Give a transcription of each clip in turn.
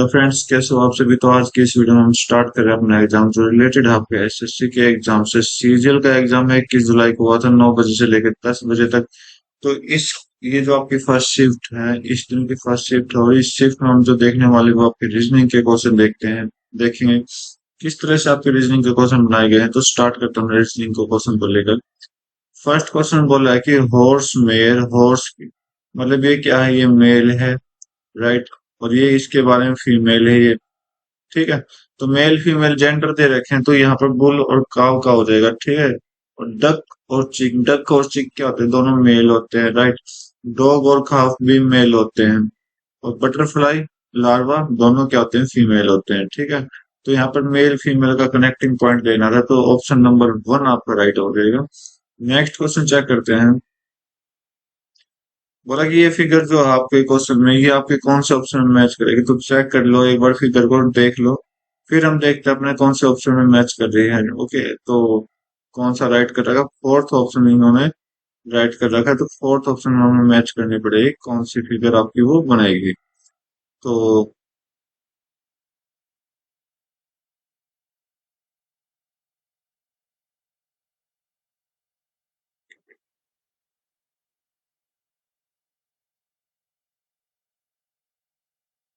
Hello friends, कैसे हो आप सभी। तो आज की इस वीडियो में हम स्टार्ट कर रहे हैं अपना एग्जाम जो रिलेटेड है आपके एसएससी के एग्जाम से। सीजीएल का एग्जाम है 21 जुलाई को हुआ था, 9 बजे से लेकर 10 बजे तक। तो इस ये जो आपकी फर्स्ट शिफ्ट है, इस दिन की फर्स्ट शिफ्ट है, और इस शिफ्ट में हम जो देखने वाले वो आपके रीजनिंग के क्वेश्चन देखते हैं, देखेंगे किस तरह से आपके रीजनिंग के क्वेश्चन बनाए गए हैं। तो स्टार्ट करता हूँ रीजनिंग को क्वेश्चन को लेकर। फर्स्ट क्वेश्चन बोला है कि हॉर्स मेयर हॉर्स, मतलब ये क्या है, ये मेल है, राइट। और ये इसके बारे में फीमेल है ये, ठीक है। तो मेल फीमेल जेंडर दे रखे हैं, तो यहाँ पर बुल और काव का हो जाएगा, ठीक है। और डक और चिक क्या होते हैं, दोनों मेल होते हैं, राइट। डॉग और खाफ भी मेल होते हैं। और बटरफ्लाई लार्वा दोनों क्या होते हैं, फीमेल होते हैं, ठीक है। तो यहाँ पर मेल फीमेल का कनेक्टिंग पॉइंट देना था, तो ऑप्शन नंबर 1 आपका राइट हो जाएगा। नेक्स्ट क्वेश्चन चेक करते हैं। बोला कि ये फिगर जो है आपके क्वेश्चन में, ये आपके कौन से ऑप्शन में मैच करेगी। तो चेक कर लो एक बार, फिगर को देख लो, फिर हम देखते हैं अपने कौन से ऑप्शन में मैच कर रही है। ओके, तो कौन सा राइट कर रखा, फोर्थ ऑप्शन इन्होंने राइट कर रखा है, तो फोर्थ ऑप्शन में हमें मैच करनी पड़ेगी, कौन सी फिगर आपकी वो बनाएगी। तो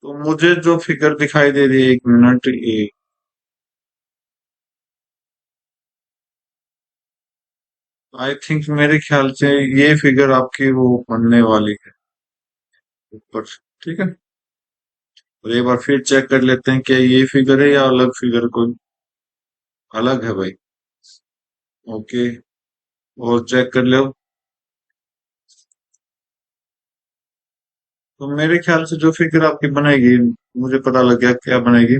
मुझे जो फिगर दिखाई दे रही है, 1 मिनट, आई थिंक मेरे ख्याल से ये फिगर आपकी वो बनने वाली है ऊपर, ठीक है। और एक बार फिर चेक कर लेते हैं कि ये फिगर है या अलग फिगर कोई अलग है भाई। ओके, और चेक कर लो। तो मेरे ख्याल से जो फिगर आपकी बनेगी, मुझे पता लग गया क्या बनेगी।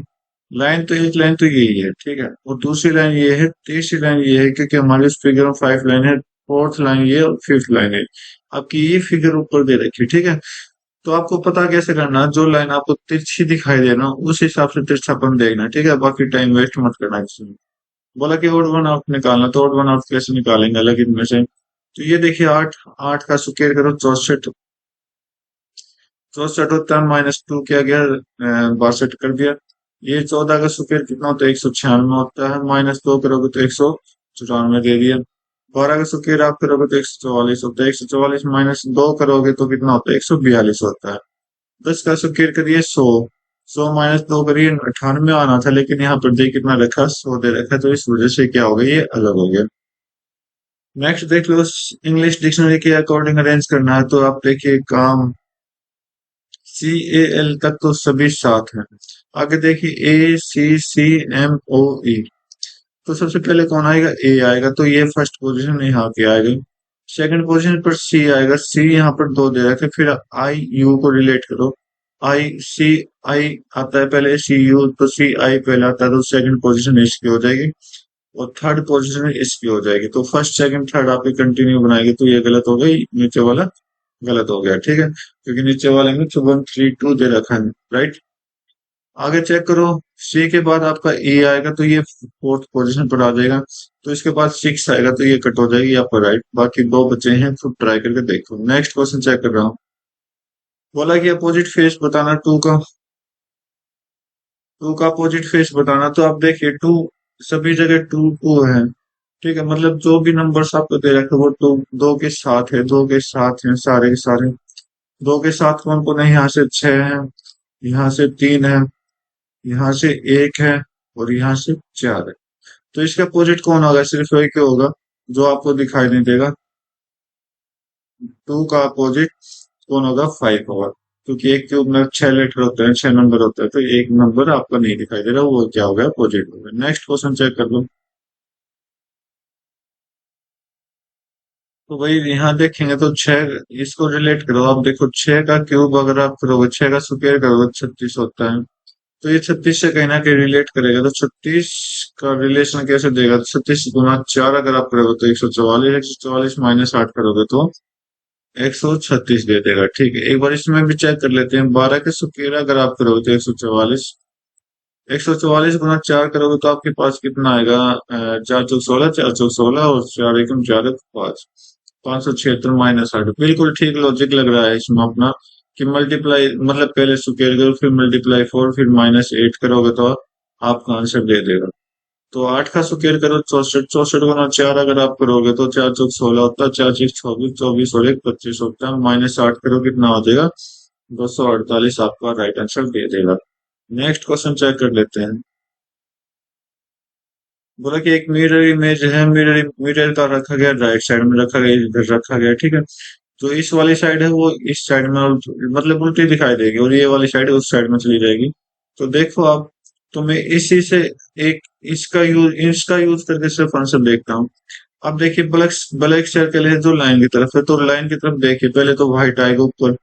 लाइन तो एक लाइन तो यही है, ठीक है। और दूसरी लाइन ये है, तीसरी लाइन ये है, क्योंकि हमारे इस फिगर में 5 लाइन है। फोर्थ लाइन ये और फिफ्थ लाइन है। आपकी ये फिगर ऊपर दे रखी है, ठीक है। तो आपको पता कैसे करना, जो लाइन आपको तिरछी दिखाई दे ना, उस हिसाब से तिरछापन देखना, ठीक है। बाकी टाइम वेस्ट मत करना इसमें। बोला कि ओड वन आउट निकालना, तो ओड वन आउट कैसे निकालेंगे अलग इनमें से। तो ये देखिए, आठ आठ का स्क्वायर करो 64, 64 होता है, -2 किया गया, 62 कर दिया। ये 14 का स्क्वायर कितना होता है, 196 होता है, -2 करोगे तो 194 दे दिया। 12 का स्क्वायर आप करोगे तो 144 होता है, 144 -2 करोगे तो कितना होता है, 142 होता है। 10 का स्क्वायर करिए 100, 100 -2 करिए 98 आना था, लेकिन यहाँ पर देखिए कितना रखा, 100 दे रखा, तो इस वजह से क्या हो गया, ये अलग हो गया। नेक्स्ट देख लो, इंग्लिश डिक्शनरी के अकॉर्डिंग अरेंज करना है, तो आप देखिए काम CAL तक तो सभी साथ हैं। आगे देखिए ACCMOE, तो सबसे पहले कौन आएगा, ए आएगा, तो ये फर्स्ट पोजीशन यहाँ पे आएगा। सेकंड पोजीशन पर सी आएगा, सी यहाँ पर दो दे रखे, फिर आई यू को रिलेट करो। आई सी आई आता है पहले, सी यू, तो सी आई पहले आता है, तो सेकंड पोजीशन इसकी हो जाएगी। और थर्ड पोजीशन इसकी हो जाएगी। तो फर्स्ट सेकंड थर्ड आपकी कंटिन्यू बनाएगी, तो ये गलत हो गई, नीचे वाला गलत हो गया, ठीक है, क्योंकि नीचे वाले में तो 132 दे रखा है, राइट। आगे चेक करो, सी के बाद आपका ए आएगा, तो ये फोर्थ पोजीशन पर आ जाएगा। तो इसके बाद 6 आएगा, तो ये कट हो जाएगी यहाँ पर, राइट। बाकी दो बचे हैं, तो ट्राई करके देखो। नेक्स्ट क्वेश्चन चेक कर रहा हूँ। बोला कि अपोजिट फेस बताना, टू का अपोजिट फेस बताना। तो आप देखिए, टू सभी जगह टू टू है, ठीक है। मतलब जो भी नंबर्स आपको दे रखे वो टू, दो के साथ है, दो के साथ है, सारे के सारे। दो के साथ कौन कौन है, यहाँ से 6 है, यहाँ से 3 है, यहाँ से 1 है, और यहाँ से 4 है। तो इसका अपोजिट कौन होगा, सिर्फ एक ही होगा, जो आपको दिखाई नहीं देगा। टू का अपोजिट कौन होगा, 5 होगा, क्योंकि एक क्यूब में 6 लेटर होते हैं, 6 नंबर होते हैं, तो एक नंबर आपको नहीं दिखाई दे रहा, वो क्या होगा, अपोजिट होगा। नेक्स्ट क्वेश्चन चेक कर लो। तो वही यहाँ देखेंगे, तो 6 इसको रिलेट करो। आप देखो, 6 का क्यूब अगर आप करोगे, 6 का स्क्वायर करोगे, 36 होता है। तो ये 36 से कहीं ना कहीं रिलेट करेगा, तो 36 का रिलेशन कैसे देगा, तो 36 गुना 4 अगर आप करोगे तो 144, 144 -8 करोगे तो 136 दे देगा, ठीक है। एक बार इसमें भी चेक कर लेते हैं। 12 के स्क्वायर अगर आप करोगे तो 144, 144 गुना 4 करोगे तो आपके पास कितना आएगा, 4 चौक 16, 4 चौक 16, और 4 एकम 4 है, 5, 576 -8। बिल्कुल ठीक लॉजिक लग रहा है इसमें अपना। कि मल्टीप्लाई मतलब पहले स्क्वायर करो फिर मल्टीप्लाई 4 फिर -8 करोगे तो आपका आंसर दे देगा। तो 8 का स्क्वायर करो 64, 64 गुना 4 अगर आप करोगे तो 4 चौक 16 होता है, 4 6 24, 24 और 1 25 होता है, -8 करो कितना हो जाएगा, 248 आपका राइट आंसर दे देगा। नेक्स्ट क्वेश्चन चेक कर लेते हैं। बोला कि एक मिरर इमेज है, मिरर का रखा गया राइट साइड में रखा गया, इधर रखा गया, ठीक है। तो इस वाली साइड है वो इस साइड में मतलब उल्टी दिखाई देगी और ये वाली साइड उस साइड में चली जाएगी। तो देखो आप, तो मैं इसी से एक इसका यूज करके सिर्फ आंसर देखता हूँ। अब देखिए ब्लैक ब्लैक सर्कल है जो लाइन की तरफ है, तो लाइन की तरफ देखिए पहले तो व्हाइट आएगा ऊपर,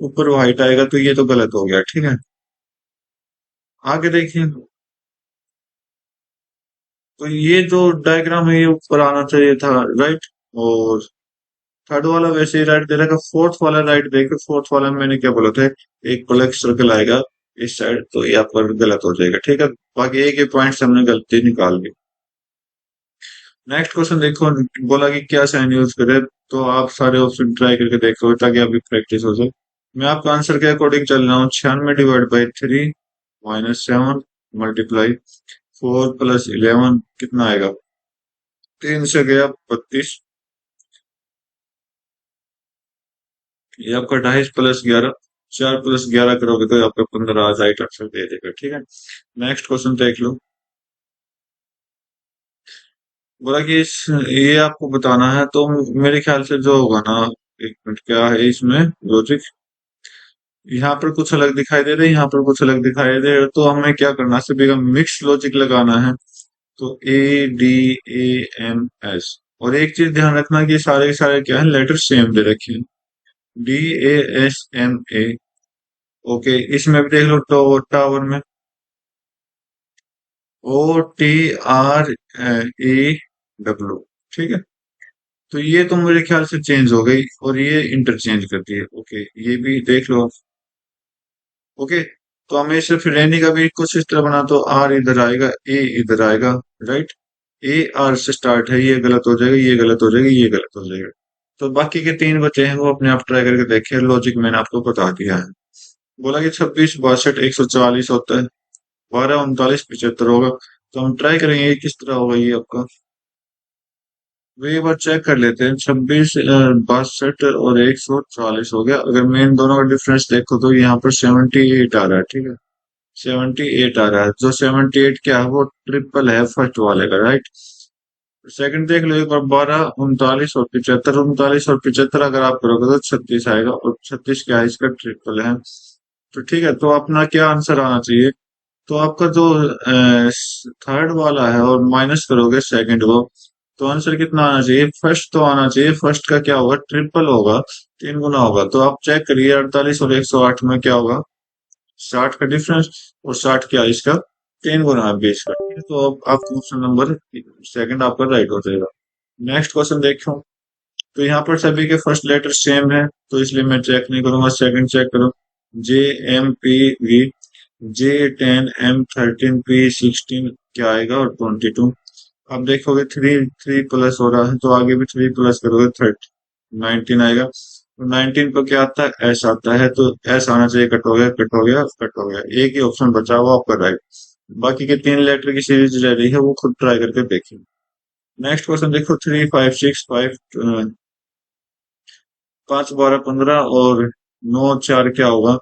ऊपर व्हाइट आएगा, तो ये तो गलत हो गया, ठीक है। आगे देखिए, तो ये जो डायग्राम है ये ऊपर आना चाहिए था, राइट। और थर्ड वाला वैसे ही राइट दे रखा, फोर्थ वाला राइट देखे, फोर्थ वाला में मैंने क्या बोला था, एक ब्लैक सर्कल आएगा इस साइड, तो यहाँ पर गलत हो जाएगा, ठीक है। बाकी एक ही पॉइंट हमने गलती निकाल ली। नेक्स्ट क्वेश्चन देखो, बोला कि क्या साइन यूज करे, तो आप सारे ऑप्शन ट्राई करके देखो ताकि आपकी प्रैक्टिस हो जाए। मैं आपका आंसर के अकॉर्डिंग चल रहा हूँ, 96 / 3 -7 मल्टीप्लाई 4 + 11 कितना आएगा, 3 से गया 32, ये आपका 28 + 11, 4 + 11 करोगे तो आपका 15 राइट आंसर दे देगा, ठीक है। नेक्स्ट क्वेश्चन देख लो। बोला कि ये आपको बताना है, तो मेरे ख्याल से जो होगा ना, एक मिनट, क्या है इसमें लॉजिक, यहाँ पर कुछ अलग दिखाई दे रहा है, यहाँ पर कुछ अलग दिखाई दे रहा है, तो हमें क्या करना है, सिर्फ मिक्स लॉजिक लगाना है। तो ADAMS, और एक चीज ध्यान रखना कि सारे के सारे क्या है, लेटर सेम दे रखे हैं, DASMA। ओके, इसमें भी देख लो, तो टावर में OTREW, ठीक है। तो ये तो मेरे ख्याल से चेंज हो गई और ये इंटरचेंज करती है, ओके, ये भी देख लो आप। ओके, तो हमें सिर्फ रहने का भी कुछ इस तरह बना, तो आर इधर आएगा, ए इधर आएगा, राइट। ए आर से स्टार्ट है, ये गलत हो जाएगा, ये गलत हो जाएगा, ये गलत हो जाएगा। तो बाकी के 3 बचे हैं वो अपने आप ट्राई करके देखें, लॉजिक मैंने आपको बता दिया है। बोला कि 26 62 144 होता है, 12 39 75 होगा। तो हम ट्राई करेंगे ये किस तरह होगा ये आपका। तो एक बार चेक कर लेते हैं, 26 62 और 144 हो गया। अगर मैं इन दोनों का डिफरेंस देखो तो यहाँ पर 78 आ रहा है, ठीक है। 78 आ रहा है, जो 78 क्या है वो ट्रिपल है फर्स्ट वाले का, राइट। सेकंड देख लो एक बार, 12 39 और 75, 39 और 75 अगर आप करोगे तो 36 आएगा, और 36 क्या है, इसका ट्रिपल है। तो ठीक है, तो अपना क्या आंसर आना चाहिए, तो आपका जो थर्ड वाला है और माइनस करोगे सेकंड को, तो आंसर कितना आना चाहिए, फर्स्ट तो आना चाहिए, फर्स्ट का क्या होगा, ट्रिपल होगा, 3 गुना होगा। तो आप चेक करिए 48 और 108 में क्या होगा, 60 का डिफरेंस, और 60 क्या है इसका, 3 गुना है 20 का, ठीक है। तो अब आपका ऑप्शन नंबर सेकंड आपका राइट हो जाएगा। नेक्स्ट क्वेश्चन देखो, तो यहाँ पर सभी के फर्स्ट लेटर सेम है, तो इसलिए मैं चेक नहीं करूंगा, सेकंड चेक करो, JMPV, J10 M13 P16 क्या आएगा, और 22। अब देखोगे थ्री थ्री प्लस हो रहा है, तो आगे भी 3 प्लस करोगे 19 आएगा। तो 19 पर क्या आता है, एस आता है, तो एस आना चाहिए, कट हो गया, कट हो गया, कट हो गया, एक ही ऑप्शन बचा हुआ आपका राइट। बाकी के 3 लेटर की सीरीज रह रही है, वो खुद ट्राई करके देखिए। नेक्स्ट क्वेश्चन देखो, 3 5 6 5 5 12 15 और 9 4 क्या होगा।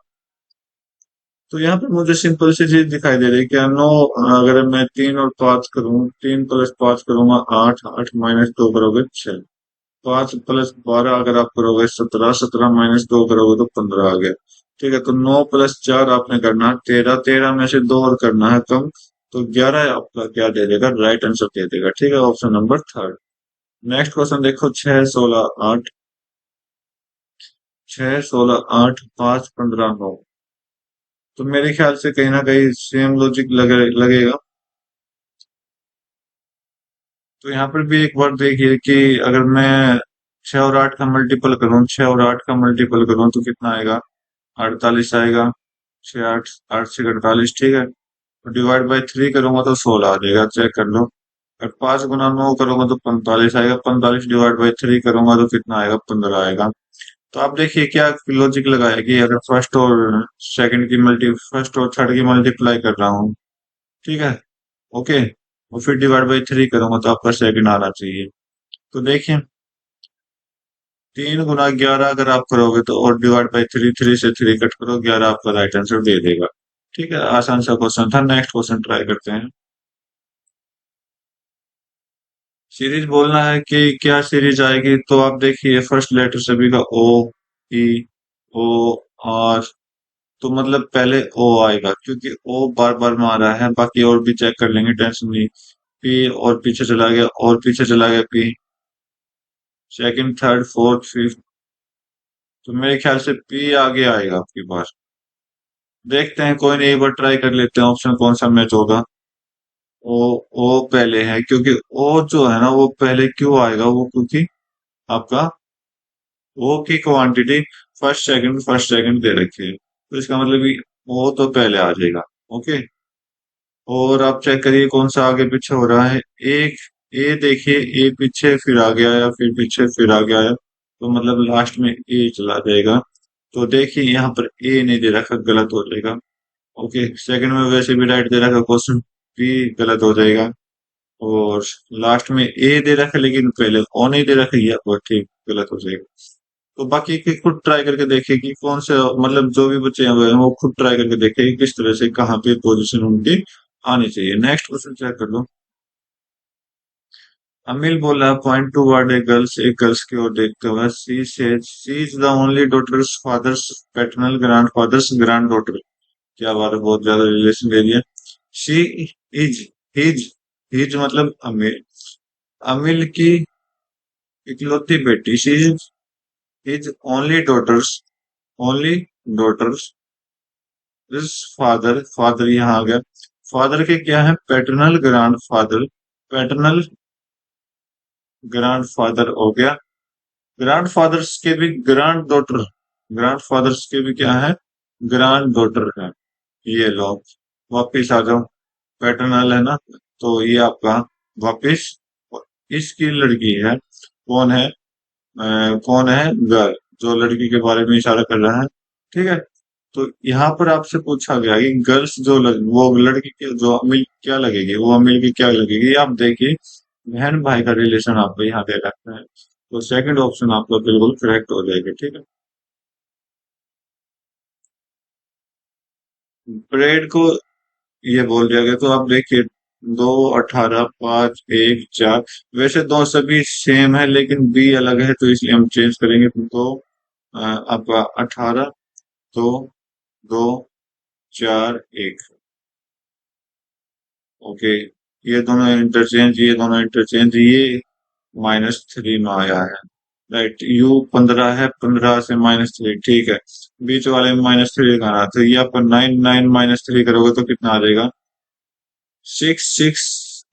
तो यहाँ पे मुझे सिंपल सी चीज दिखाई दे रही है, क्या 9, अगर मैं 3 और 5 करूँ, 3 + 5 करूंगा 8, 8 -2 करोगे 6, 5 + 12 अगर आप करोगे 17, 17 -2 करोगे तो 15 आ गया, ठीक है। तो 9 + 4 आपने करना है 13, 13 में से 2 और करना है कम, तो 11 आपका क्या दे देगा, राइट आंसर दे देगा, ठीक है, option number third. Next question देखो, 6 16 8, 6 16 8 5 15 9। तो मेरे ख्याल से कहीं ना कहीं सेम लॉजिक लगेगा। तो यहाँ पर भी एक बार देखिए कि अगर मैं 6 और 8 का मल्टीपल करूं, 6 और 8 का मल्टीपल करूं तो कितना आएगा, 48 आएगा, 6 8 8 से 48, ठीक है। तो डिवाइड बाई 3 करूंगा तो 16 आ जाएगा, चेक कर लो। और 5 गुना 9 करूंगा तो 45 आएगा, 45 डिवाइड बाई 3 करूंगा तो कितना आएगा, 15 आएगा। तो आप देखिए क्या लॉजिक लगाया कि अगर फर्स्ट और सेकंड की मल्टी फर्स्ट और थर्ड की मल्टीप्लाई कर रहा हूँ, ठीक है, ओके, और फिर डिवाइड बाई थ्री करूंगा तो आपका सेकंड आना चाहिए। तो देखिए 3 गुना 11 अगर आप करोगे तो, और डिवाइड बाई थ्री, थ्री से थ्री कट करो, 11 आपका राइट आंसर दे देगा। ठीक है, आसान सा क्वेश्चन था। नेक्स्ट क्वेश्चन ट्राई करते हैं। सीरीज बोलना है कि क्या सीरीज आएगी, तो आप देखिए फर्स्ट लेटर सभी का ओ, ई, ओ, आर, तो मतलब पहले ओ आएगा क्योंकि ओ बार बार में आ रहा है। बाकी और भी चेक कर लेंगे, टेंशन नहीं। पी और पीछे चला गया, और पीछे चला गया P, second third fourth fifth, तो मेरे ख्याल से पी आगे आएगा आपकी बार। देखते हैं, कोई नहीं, एक बार ट्राई कर लेते हैं ऑप्शन कौन सा मैच होगा। ओ, ओ पहले है क्योंकि ओ जो है ना वो पहले क्यों आएगा, वो क्योंकि आपका ओ की क्वांटिटी फर्स्ट सेकंड दे रखी है, तो इसका मतलब कि ओ तो पहले आ जाएगा। ओके, और आप चेक करिए कौन सा आगे पीछे हो रहा है। एक ए देखिए, ए पीछे फिर आगे आया, फिर पीछे फिर आगे आया, तो मतलब लास्ट में ए चला जाएगा। तो देखिए यहाँ पर ए नहीं दे रखा, गलत हो जाएगा। ओके, सेकंड में वैसे भी राइट दे रखा, क्वेश्चन बी गलत हो जाएगा। और लास्ट में ए दे रखा लेकिन पहले ओ नहीं दे रखा, ये आपको ठीक गलत हो जाएगा। तो बाकी की खुद ट्राई करके देखिए कि कौन से, मतलब जो भी बच्चे हुए हैं वो खुद ट्राई करके देखे कि किस तरह से कहाँ पे पोजीशन उनकी आनी चाहिए। नेक्स्ट क्वेश्चन चेक कर लो। अमिल बोला point toward a girls, एक गर्ल्स की ओर देखते हुए, she is the only daughters fathers paternal grandfathers granddaughter. क्या बात है, बहुत ज्यादा रिलेशन दे दिया। शी इज, हिज, हिज मतलब अमिल, अमिल की इकलौती बेटी, she is his only daughters, only daughters is father, father यहाँ आ गया, फादर के क्या है, paternal grandfather, paternal grandfather हो गया, ग्रैंड फादर्स के भी ग्रैंड डॉटर, ग्रैंड फादर्स के भी क्या है, ग्रैंड डॉटर है। ये लो, वापिस आ जाओ, पैटर्नल है ना, तो ये आपका वापिस इसकी लड़की है। कौन है, कौन है, गर्ल, जो लड़की के बारे में इशारा कर रहा है। ठीक है, तो यहाँ पर आपसे पूछा गया कि गर्ल्स जो वो लड़की की जो अमील क्या लगेगी, वो अमील की क्या लगेगी, आप देखिए बहन भाई का रिलेशन आपको यहाँ दे रखा है, तो सेकंड ऑप्शन आपका बिल्कुल करेक्ट हो जाएगा। ठीक है, ब्रेड को ये बोल दिया गया, तो आप देखिए 2, 18, 5, 1, 4, वैसे दो सभी सेम है लेकिन बी अलग है, तो इसलिए हम चेंज करेंगे। तो आपका 18, 2, 2, 4, 1। ओके, ये दोनों इंटरचेंज, ये -3 में आया है। राइट, यू 15 है, 15 से -3, ठीक है, बीच वाले में -3 का रहा, तो ये आपका 9, 9 -3 करोगे तो कितना आ जाएगा, 6, 6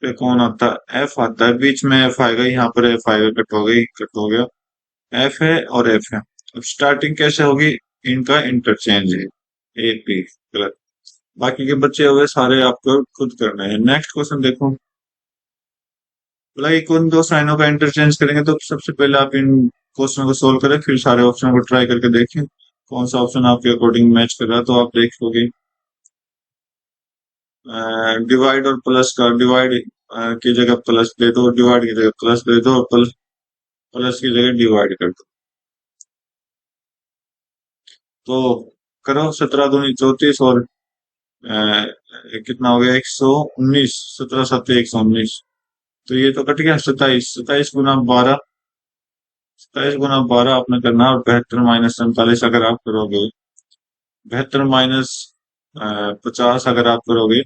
पे कौन आता है, एफ आता है, बीच में एफ आएगा, यहाँ पर एफ आएगा, कट हो गई, कट हो गया, एफ है और एफ है। अब स्टार्टिंग कैसे होगी, इनका इंटरचेंज है, ए पी गलत। बाकी के बच्चे हुए सारे आपको खुद करने हैं। नेक्स्ट क्वेश्चन देखो, बोला कि उन दो साइनों का इंटरचेंज करेंगे, तो सबसे पहले आप इन क्वेश्चन को सोल्व करें, फिर सारे ऑप्शन को ट्राई करके देखें कौन सा ऑप्शन आपके अकॉर्डिंग मैच कर रहा है। तो आप देखोगे डिवाइड और प्लस का, डिवाइड की जगह प्लस दे दो, डिवाइड की जगह प्लस दे दो, और प्लस प्लस की जगह डिवाइड कर दो। तो करो, 17 दूनी 34, और कितना हो गया, 119, 17 7 119, तो ये तो कट गया, 27, 27 गुना 12, 27 गुना 12 आपने करना है, और 72 - 47 अगर आप करोगे, 72 - 50 अगर आप करोगे,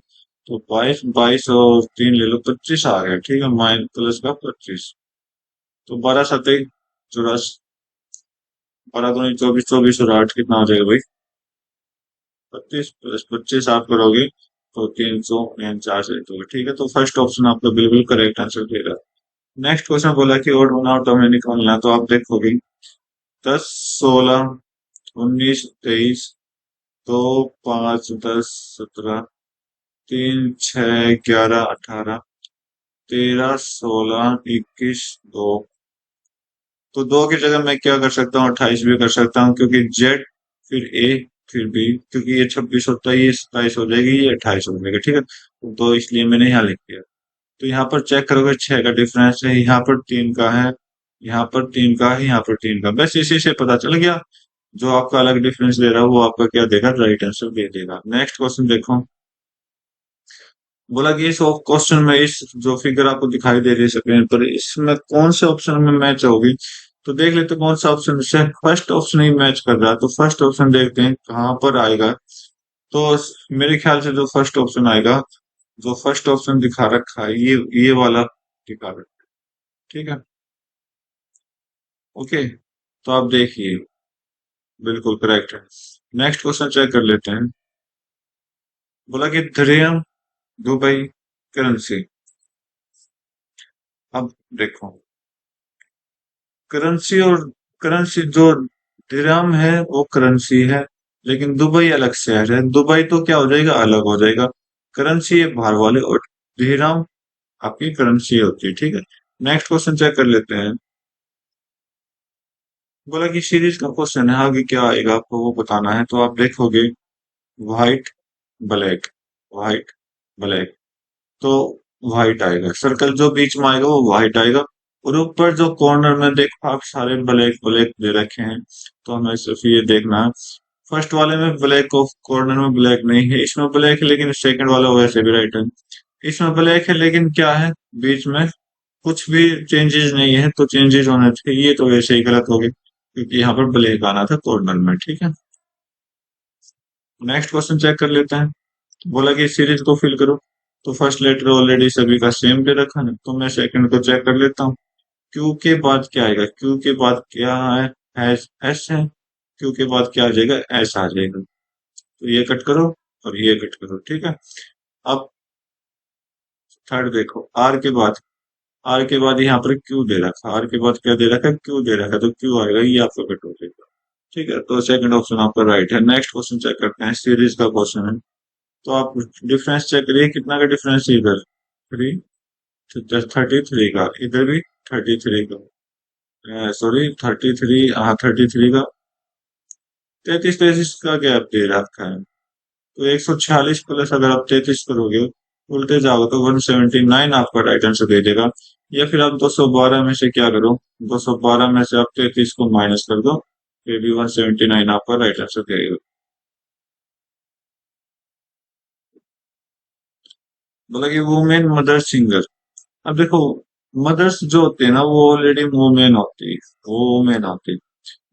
तो 22, 22 और 3 ले लो, 25 आ गया। ठीक है, माइनस प्लस का 25, तो 12 7 1 84, 12 दूनी 24, 24 और 8 कितना हो जाएगा भाई, 25 + 25 आप करोगे तो 349 होगा। ठीक है, तो फर्स्ट ऑप्शन आपका बिल्कुल करेक्ट आंसर दे रहा है। नेक्स्ट क्वेश्चन बोला कि ओड वन आउट हमें निकालना है, तो आप देखोगे 10, 16, 19, 23, 2, 5, 10, 17, 3, 6, 11, 18, 13, 16, 21, 2, तो 2 की जगह मैं क्या कर सकता हूँ, 28 भी कर सकता हूँ, क्योंकि जेड फिर ए फिर बी, क्योंकि ये 26 होता है, ये 27 हो जाएगी, ये 28 हो जाएगा, ठीक है। तो इसलिए मैंने यहाँ लिख दिया। तो यहाँ पर चेक करोगे 6 का डिफरेंस है, यहाँ पर 3 का है, यहाँ पर 3 का है, यहाँ पर 3 का, बस इसी से पता चल गया। जो आपका अलग डिफरेंस दे रहा है वो आपका क्या देगा, राइट आंसर दे देगा। नेक्स्ट क्वेश्चन देखो। बोला कि इस क्वेश्चन में इस जो फिगर आपको दिखाई दे रही है स्क्रीन पर, इसमें कौन से ऑप्शन में मैच होगी। तो देख लेते हैं कौन सा ऑप्शन से फर्स्ट ऑप्शन ही मैच कर रहा है। तो फर्स्ट ऑप्शन देखते हैं कहाँ पर आएगा। तो मेरे ख्याल से जो फर्स्ट ऑप्शन आएगा, जो फर्स्ट ऑप्शन दिखा रखा है, ये वाला दिखा रखा है, ठीक है। ओके, तो आप देखिए, बिल्कुल करेक्ट है। नेक्स्ट क्वेश्चन चेक कर लेते हैं। बोला कि दिरहम दुबई करेंसी। अब देखो, करेंसी और करेंसी जो दिरहम है वो करेंसी है, लेकिन दुबई अलग शहर है। दुबई तो क्या हो जाएगा, अलग हो जाएगा। करेंसी है बाहर वाले, और दिरहम आपकी करेंसी होती है, ठीक है। नेक्स्ट क्वेश्चन चेक कर लेते हैं। बोला कि सीरीज का क्वेश्चन है, आगे क्या आएगा आपको वो बताना है। तो आप देखोगे व्हाइट ब्लैक, व्हाइट ब्लैक, तो व्हाइट आएगा। सर्कल जो बीच में आएगा वो व्हाइट आएगा। और ऊपर जो कॉर्नर में देखो आप, सारे ब्लैक ब्लैक दे रखे हैं, तो हमें सिर्फ ये देखना है। फर्स्ट वाले में ब्लैक ऑफ कॉर्नर में ब्लैक नहीं है, इसमें ब्लैक है, लेकिन सेकंड वाला वैसे भी राइट है। इसमें ब्लैक है, लेकिन क्या है, बीच में कुछ भी चेंजेस नहीं है, तो चेंजेस होने चाहिए, तो वैसे ही गलत हो गए, क्योंकि यहाँ पर ब्लैक आना था कॉर्नर में, ठीक है। नेक्स्ट क्वेश्चन चेक कर लेते हैं। बोला कि सीरीज को फिल करो। तो फर्स्ट लेटर ऑलरेडी सभी का सेम दे रखा है, तो मैं सेकंड को चेक कर लेता हूँ। क्यू के बाद क्या आएगा, क्यू के बाद क्या है, एस है। क्यू के बाद क्या आ जाएगा, एस आ जाएगा। तो ये कट करो और ये कट करो, ठीक है। अब थर्ड देखो, आर के बाद यहाँ पर क्यू दे रखा, आर के बाद क्या दे रखा है, क्यू दे रखा, तो क्यू आएगा, ये आपका कट हो जाएगा, ठीक है। तो सेकंड ऑप्शन आपका राइट है। नेक्स्ट क्वेश्चन चेक करते हैं, सीरीज का क्वेश्चन है। तो आप डिफरेंस चेक करिए, कितना का डिफरेंस है इधर, 3, 33 का, इधर भी 33 का, सॉरी 33, हाँ 33 का, 33 का गैप दे रखा है। तो 146 प्लस अगर आप 33 करोगे, उल्टे जाओगे तो 179 आपका राइट आंसर दे देगा। या फिर आप 212 में से क्या करो, 212 में से आप 33 को माइनस कर दो, फिर भी 179 आपका राइट आंसर देगा। बोला कि वुमेन मदर सिंगर। अब देखो, मदर्स जो होते हैं ना, वो ऑलरेडी वुमेन होती है, वो वुमेन होती है।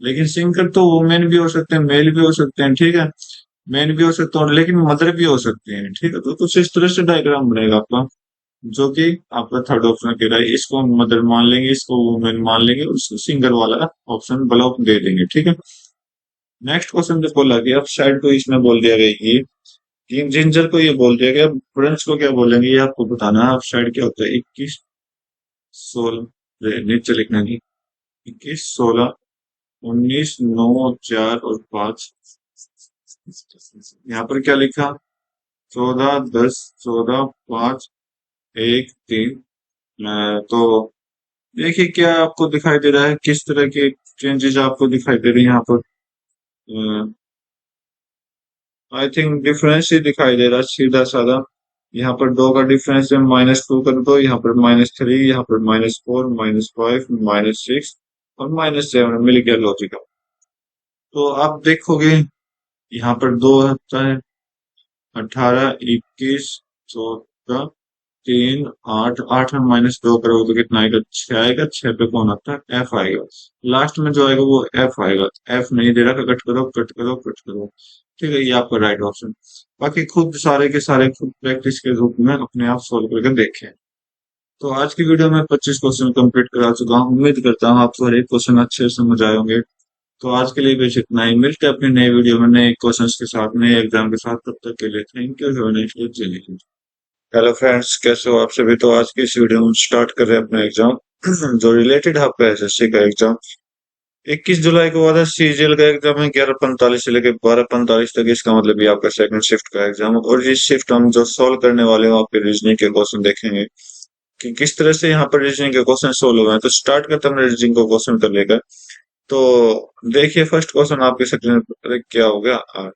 लेकिन सिंगर तो वुमेन भी हो सकते हैं, मेल भी हो सकते हैं, ठीक है। मेन भी हो सकते हैं, लेकिन मदर भी हो सकते हैं, ठीक है। तो कुछ इस तरह से डायग्राम बनेगा आपका, जो कि आपका थर्ड ऑप्शन कह रहा है, इसको हम मदर मान लेंगे, इसको वुमेन मान लेंगे, और उसको सिंगर वाला ऑप्शन ब्लॉक दे देंगे, ठीक है। नेक्स्ट क्वेश्चन जो बोला गया, अब साइड को इसमें बोल दिया गया ये, जिंजर को ये बोल दिया गया, ब्रंच को क्या बोलेंगे ये आपको बताना है। अब साइड क्या होता है, 21 16, नीचे लिखना नहीं, 21 16 19 9 4 और 5। यहाँ पर क्या लिखा, 14 10 14 5 1 3। तो देखिए क्या आपको दिखाई दे रहा है, किस तरह के चेंजेस आपको दिखाई दे रही है यहाँ पर। आई थिंक डिफरेंस ही दिखाई दे रहा है सीधा साधा। यहाँ पर 2 का डिफरेंस है, -2 कर दो, यहाँ पर -3, यहाँ पर -4 -5 -6 और -7 मिल गया लॉजिक। तो आप देखोगे यहाँ पर 2 आता है, 18 21 14 3 8, 8 में -2 करोगे तो कितना आएगा, 6 आएगा। 6 पे कौन आता है, एफ आएगा। लास्ट में जो आएगा वो एफ आएगा। एफ नहीं दे रहा, कट करो कट करो कट करो, ठीक है। ये आपका राइट ऑप्शन। बाकी खुद सारे के सारे खुद प्रैक्टिस के रूप में अपने आप सोल्व करके देखें। तो आज की वीडियो में 25 क्वेश्चन कंप्लीट करा चुका हूँ। उम्मीद करता हूँ आपको हर एक क्वेश्चन अच्छे से समझ आए होंगे। तो आज के लिए बस इतना ही, मिलते हैं अपनी नई वीडियो में नए क्वेश्चंस के साथ, नए एग्जाम के साथ। तब तक के लिए thank you, have a nice day. Hello friends, कैसे हो आप सभी। तो आज की इस वीडियो में हम स्टार्ट कर रहे हैं अपना एग्जाम जो रिलेटेड है आपका एसएससी का एग्जाम। 21 जुलाई को बाद सीजीएल का एग्जाम है, 11:45 से लेकर 12:45 तक। इसका मतलब ये आपका सेकंड शिफ्ट का एग्जाम है, और इस शिफ्ट हम जो सॉल्व करने वाले हो आपके रीजनिंग के क्वेश्चन देखेंगे। कि किस तरह से यहाँ पर रीजनिंग के क्वेश्चन सोल्व हुए हैं। तो स्टार्ट करते हैं अपने रीजनिंग को क्वेश्चन कर लेकर। तो देखिए फर्स्ट क्वेश्चन आपके स्क्रीन पर क्या हो गया।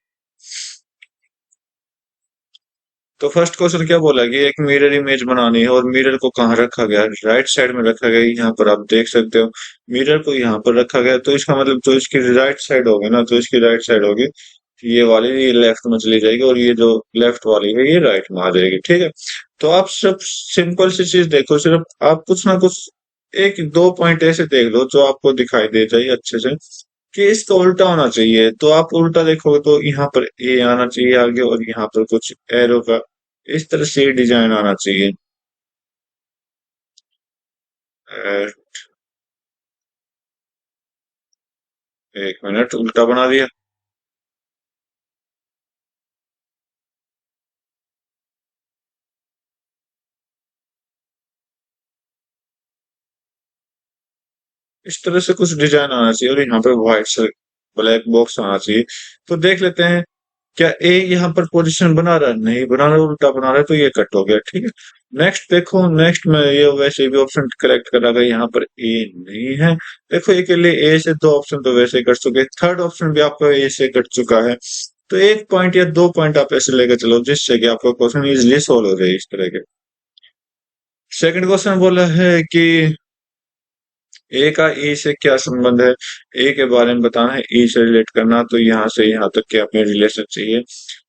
तो फर्स्ट क्वेश्चन क्या बोला कि एक मिरर इमेज बनानी है और मिरर को कहाँ रखा गया है, राइट साइड में रखा गया है। यहाँ पर आप देख सकते हो मिरर को यहाँ पर रखा गया है। तो इसका मतलब जो इसकी राइट साइड होगी ना, तो इसकी राइट साइड होगी ये वाली, ये लेफ्ट में चली जाएगी और ये जो लेफ्ट वाली है ये राइट में आ जाएगी। ठीक है। तो आप सब सिंपल सी चीज देखो, सिर्फ आप कुछ ना कुछ एक दो पॉइंट ऐसे देख लो जो आपको दिखाई दे जाए अच्छे से कि इसका उल्टा होना चाहिए। तो आप उल्टा देखोगे तो यहाँ पर ए आना चाहिए आगे और यहाँ पर कुछ एरो का इस तरह से डिजाइन आना चाहिए। अ, एक मिनट, उल्टा बना दिया। इस तरह से कुछ डिजाइन आना चाहिए और यहाँ पे व्हाइट से ब्लैक बॉक्स आना चाहिए। तो देख लेते हैं क्या ए यहाँ पर पोजीशन बना रहा है, नहीं बना रहा, उल्टा बना रहा है, तो ये कट हो गया। ठीक है। नेक्स्ट देखो, नेक्स्ट में ये वैसे भी ऑप्शन करेक्ट करा गया, यहाँ पर ए नहीं है। देखो ए के लिए ए से दो ऑप्शन तो वैसे ही कट चुके, थर्ड ऑप्शन भी आपका ए से कट चुका है। तो एक पॉइंट या दो पॉइंट आप ऐसे लेकर चलो जिससे कि आपका क्वेश्चन इजिली सोल्व हो जाए इस तरह के। सेकंड क्वेश्चन बोला है कि ए का ई से क्या संबंध है, ए के बारे में बताना है, ई से रिलेट करना। तो यहाँ से यहाँ तक के अपने रिलेशन चाहिए।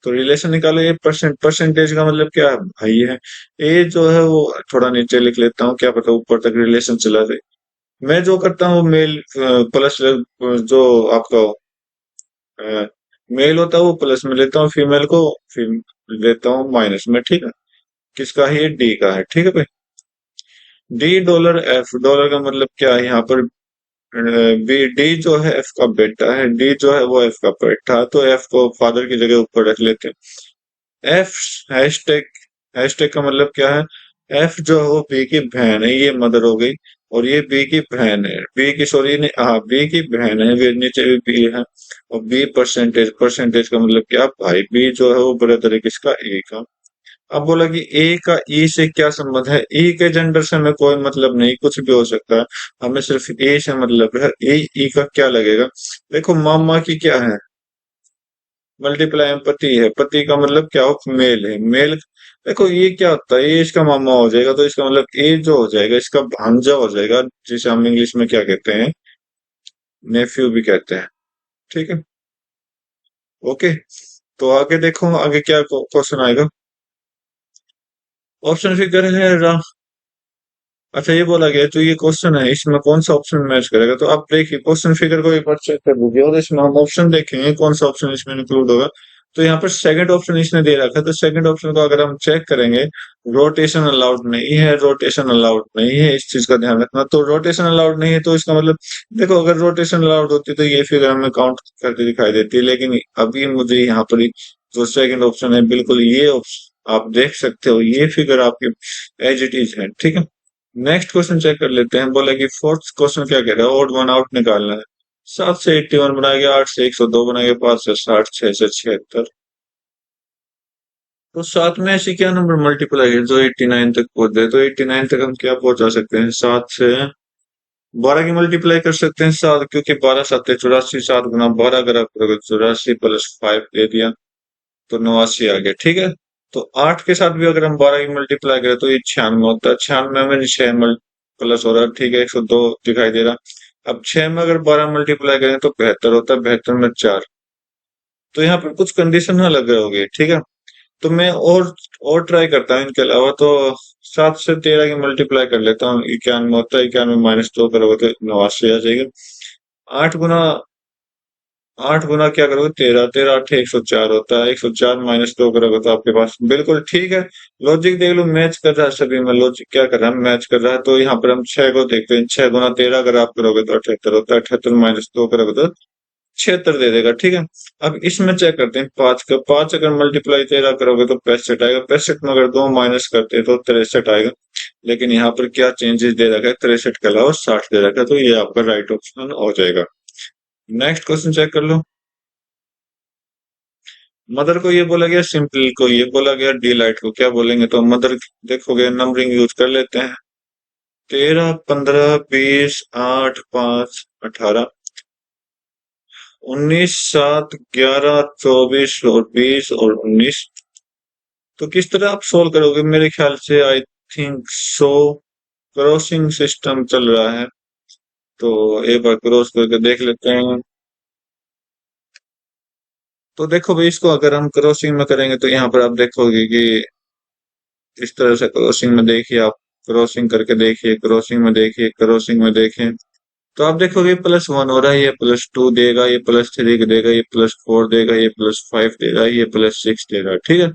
तो रिलेशन निकालो। ये परसेंटेज का मतलब क्या है भाई है, ए जो है वो थोड़ा नीचे लिख लेता हूँ, क्या पता ऊपर तक रिलेशन चला जाए। मैं जो करता हूँ मेल प्लस जो आपका मेल होता है वो प्लस में लेता हूँ, फीमेल को फिर लेता हूँ माइनस में। ठीक है। किसका है, ये डी का है। ठीक है भाई। डी डॉलर एफ, डॉलर का मतलब क्या है यहाँ पर, बी डी जो है एफ का बेटा है, डी जो है वो एफ का बेटा है, तो एफ को फादर की जगह ऊपर रख लेते हैं। एफ हैशटैग, हैशटैग का मतलब क्या है, एफ जो है वो बी की बहन है, ये मदर हो गई, और ये बी की बहन है, बी की सॉरी नहीं, हाँ बी की बहन है, फिर नीचे भी बी है। और बी परसेंटेज, परसेंटेज का मतलब क्या भाई, बी जो है वो ब्रदर है किसका, ए का। अब बोला कि ए का ई से क्या संबंध है, ई के जेंडर से हमें कोई मतलब नहीं, कुछ भी हो सकता है, हमें सिर्फ ए से मतलब है। ए ई का क्या लगेगा, देखो मामा की क्या है, मल्टीप्लाई में पति है, पति का मतलब क्या हो, मेल है, मेल। देखो ये क्या होता है, ये इसका मामा हो जाएगा, तो इसका मतलब ए जो हो जाएगा इसका भांजा हो जाएगा, जिसे हम इंग्लिश में क्या कहते हैं, नेफ्यू भी कहते हैं। ठीक है। ओके। तो आगे देखो आगे क्या क्वेश्चन आएगा। ऑप्शन फिगर है, अच्छा ये बोला गया, तो ये क्वेश्चन है इसमें कौन सा ऑप्शन मैच करेगा। तो आप देखिए क्वेश्चन फिगर को एक बार चेक कर लीजिए और इसमें हम ऑप्शन देखेंगे कौन सा ऑप्शन इसमें इंक्लूड होगा। तो यहाँ पर सेकंड ऑप्शन इसने दे रखा है, तो सेकंड ऑप्शन को अगर हम चेक करेंगे, रोटेशन अलाउड नहीं है, रोटेशन अलाउड नहीं है, इस चीज का ध्यान रखना। तो रोटेशन अलाउड नहीं है तो इसका मतलब, देखो अगर रोटेशन अलाउड होती तो ये फिगर हमें काउंट करके दिखाई देती है, लेकिन अभी मुझे यहाँ पर जो सेकंड ऑप्शन है बिल्कुल ये ऑप्शन आप देख सकते हो, ये फिगर आपके एज इट इज है। ठीक है। नेक्स्ट क्वेश्चन चेक कर लेते हैं। बोला कि फोर्थ क्वेश्चन क्या कह रहा है, ओड वन आउट निकालना है। 7 से 81 बनाएगा, 8 से 102 बनाएगा, 5 से 60, 6 से 76। तो सात में ऐसी क्या नंबर मल्टीप्लाई है जो 89 तक पहुंच जाए। तो 89 तक हम क्या पहुंचा सकते हैं, 7 से 12 की मल्टीप्लाई कर सकते हैं, 7, क्योंकि 12 7 84, 7 गुना 12 अगर आप करोगे 84 + 5 दे दिया तो 89 आ गया। ठीक है। तो 8 के साथ भी अगर हम 12 की मल्टीप्लाई करें तो ये 96 होता है, 96 में 6 प्लस हो रहा है। ठीक है। 102 दिखाई दे रहा। अब 6 में अगर 12 मल्टीप्लाई करें तो 72 होता है, 72 में 4। तो यहाँ पर कुछ कंडीशन अलग होगी। ठीक है। तो मैं और ट्राई करता हूँ इनके अलावा। तो 7 से 13 की मल्टीप्लाई कर लेता हूँ, 91 होता है, 91 -2 करोगे तो 89 आ जाएगा। 8 गुना, 8 गुना क्या करोगे, 13, 13 × 8 104 होता है, 104 -2 करोगे तो आपके पास बिल्कुल ठीक है। लॉजिक देख लो, मैच कर रहा है सभी में, लॉजिक क्या कर रहा है, मैच कर रहा है। तो यहाँ पर हम 6 को देखते हैं, 6 × 13 अगर आप करोगे तो 78 होता है, 78 -2 करोगे तो 76 दे देगा। ठीक है। अब इसमें चेक करते हैं 5 का, 5 अगर मल्टीप्लाई 13 करोगे तो 65 आएगा, 65 में अगर 2 माइनस करते हैं तो 63 आएगा। लेकिन यहाँ पर क्या चेंजेस दे रखा है, 63 के अलावा 60 दे रखा है, तो ये आपका राइट ऑप्शन हो जाएगा। नेक्स्ट क्वेश्चन चेक कर लो। मदर को ये बोला गया, सिंपल को ये बोला गया, डी लाइट को क्या बोलेंगे। तो मदर देखोगे नंबरिंग यूज कर लेते हैं, 13, 15, 20, 8, 5, 18, 19, 7, 11, 24 और 20 और 19। तो किस तरह आप सोल्व करोगे? मेरे ख्याल से I think so crossing system चल रहा है। तो एक बार क्रॉस करके देख लेते हैं। तो देखो भाई, इसको अगर हम क्रॉसिंग में करेंगे तो यहाँ पर आप देखोगे कि इस तरह से क्रॉसिंग में देखिए, आप क्रॉसिंग करके देखिए, क्रॉसिंग में देखिए, क्रॉसिंग में देखें, तो आप देखोगे +1 हो रहा है, ये +2 देगा, ये +3 देगा, ये +4 देगा, ये +5 देगा, ये +6 देगा। ठीक है,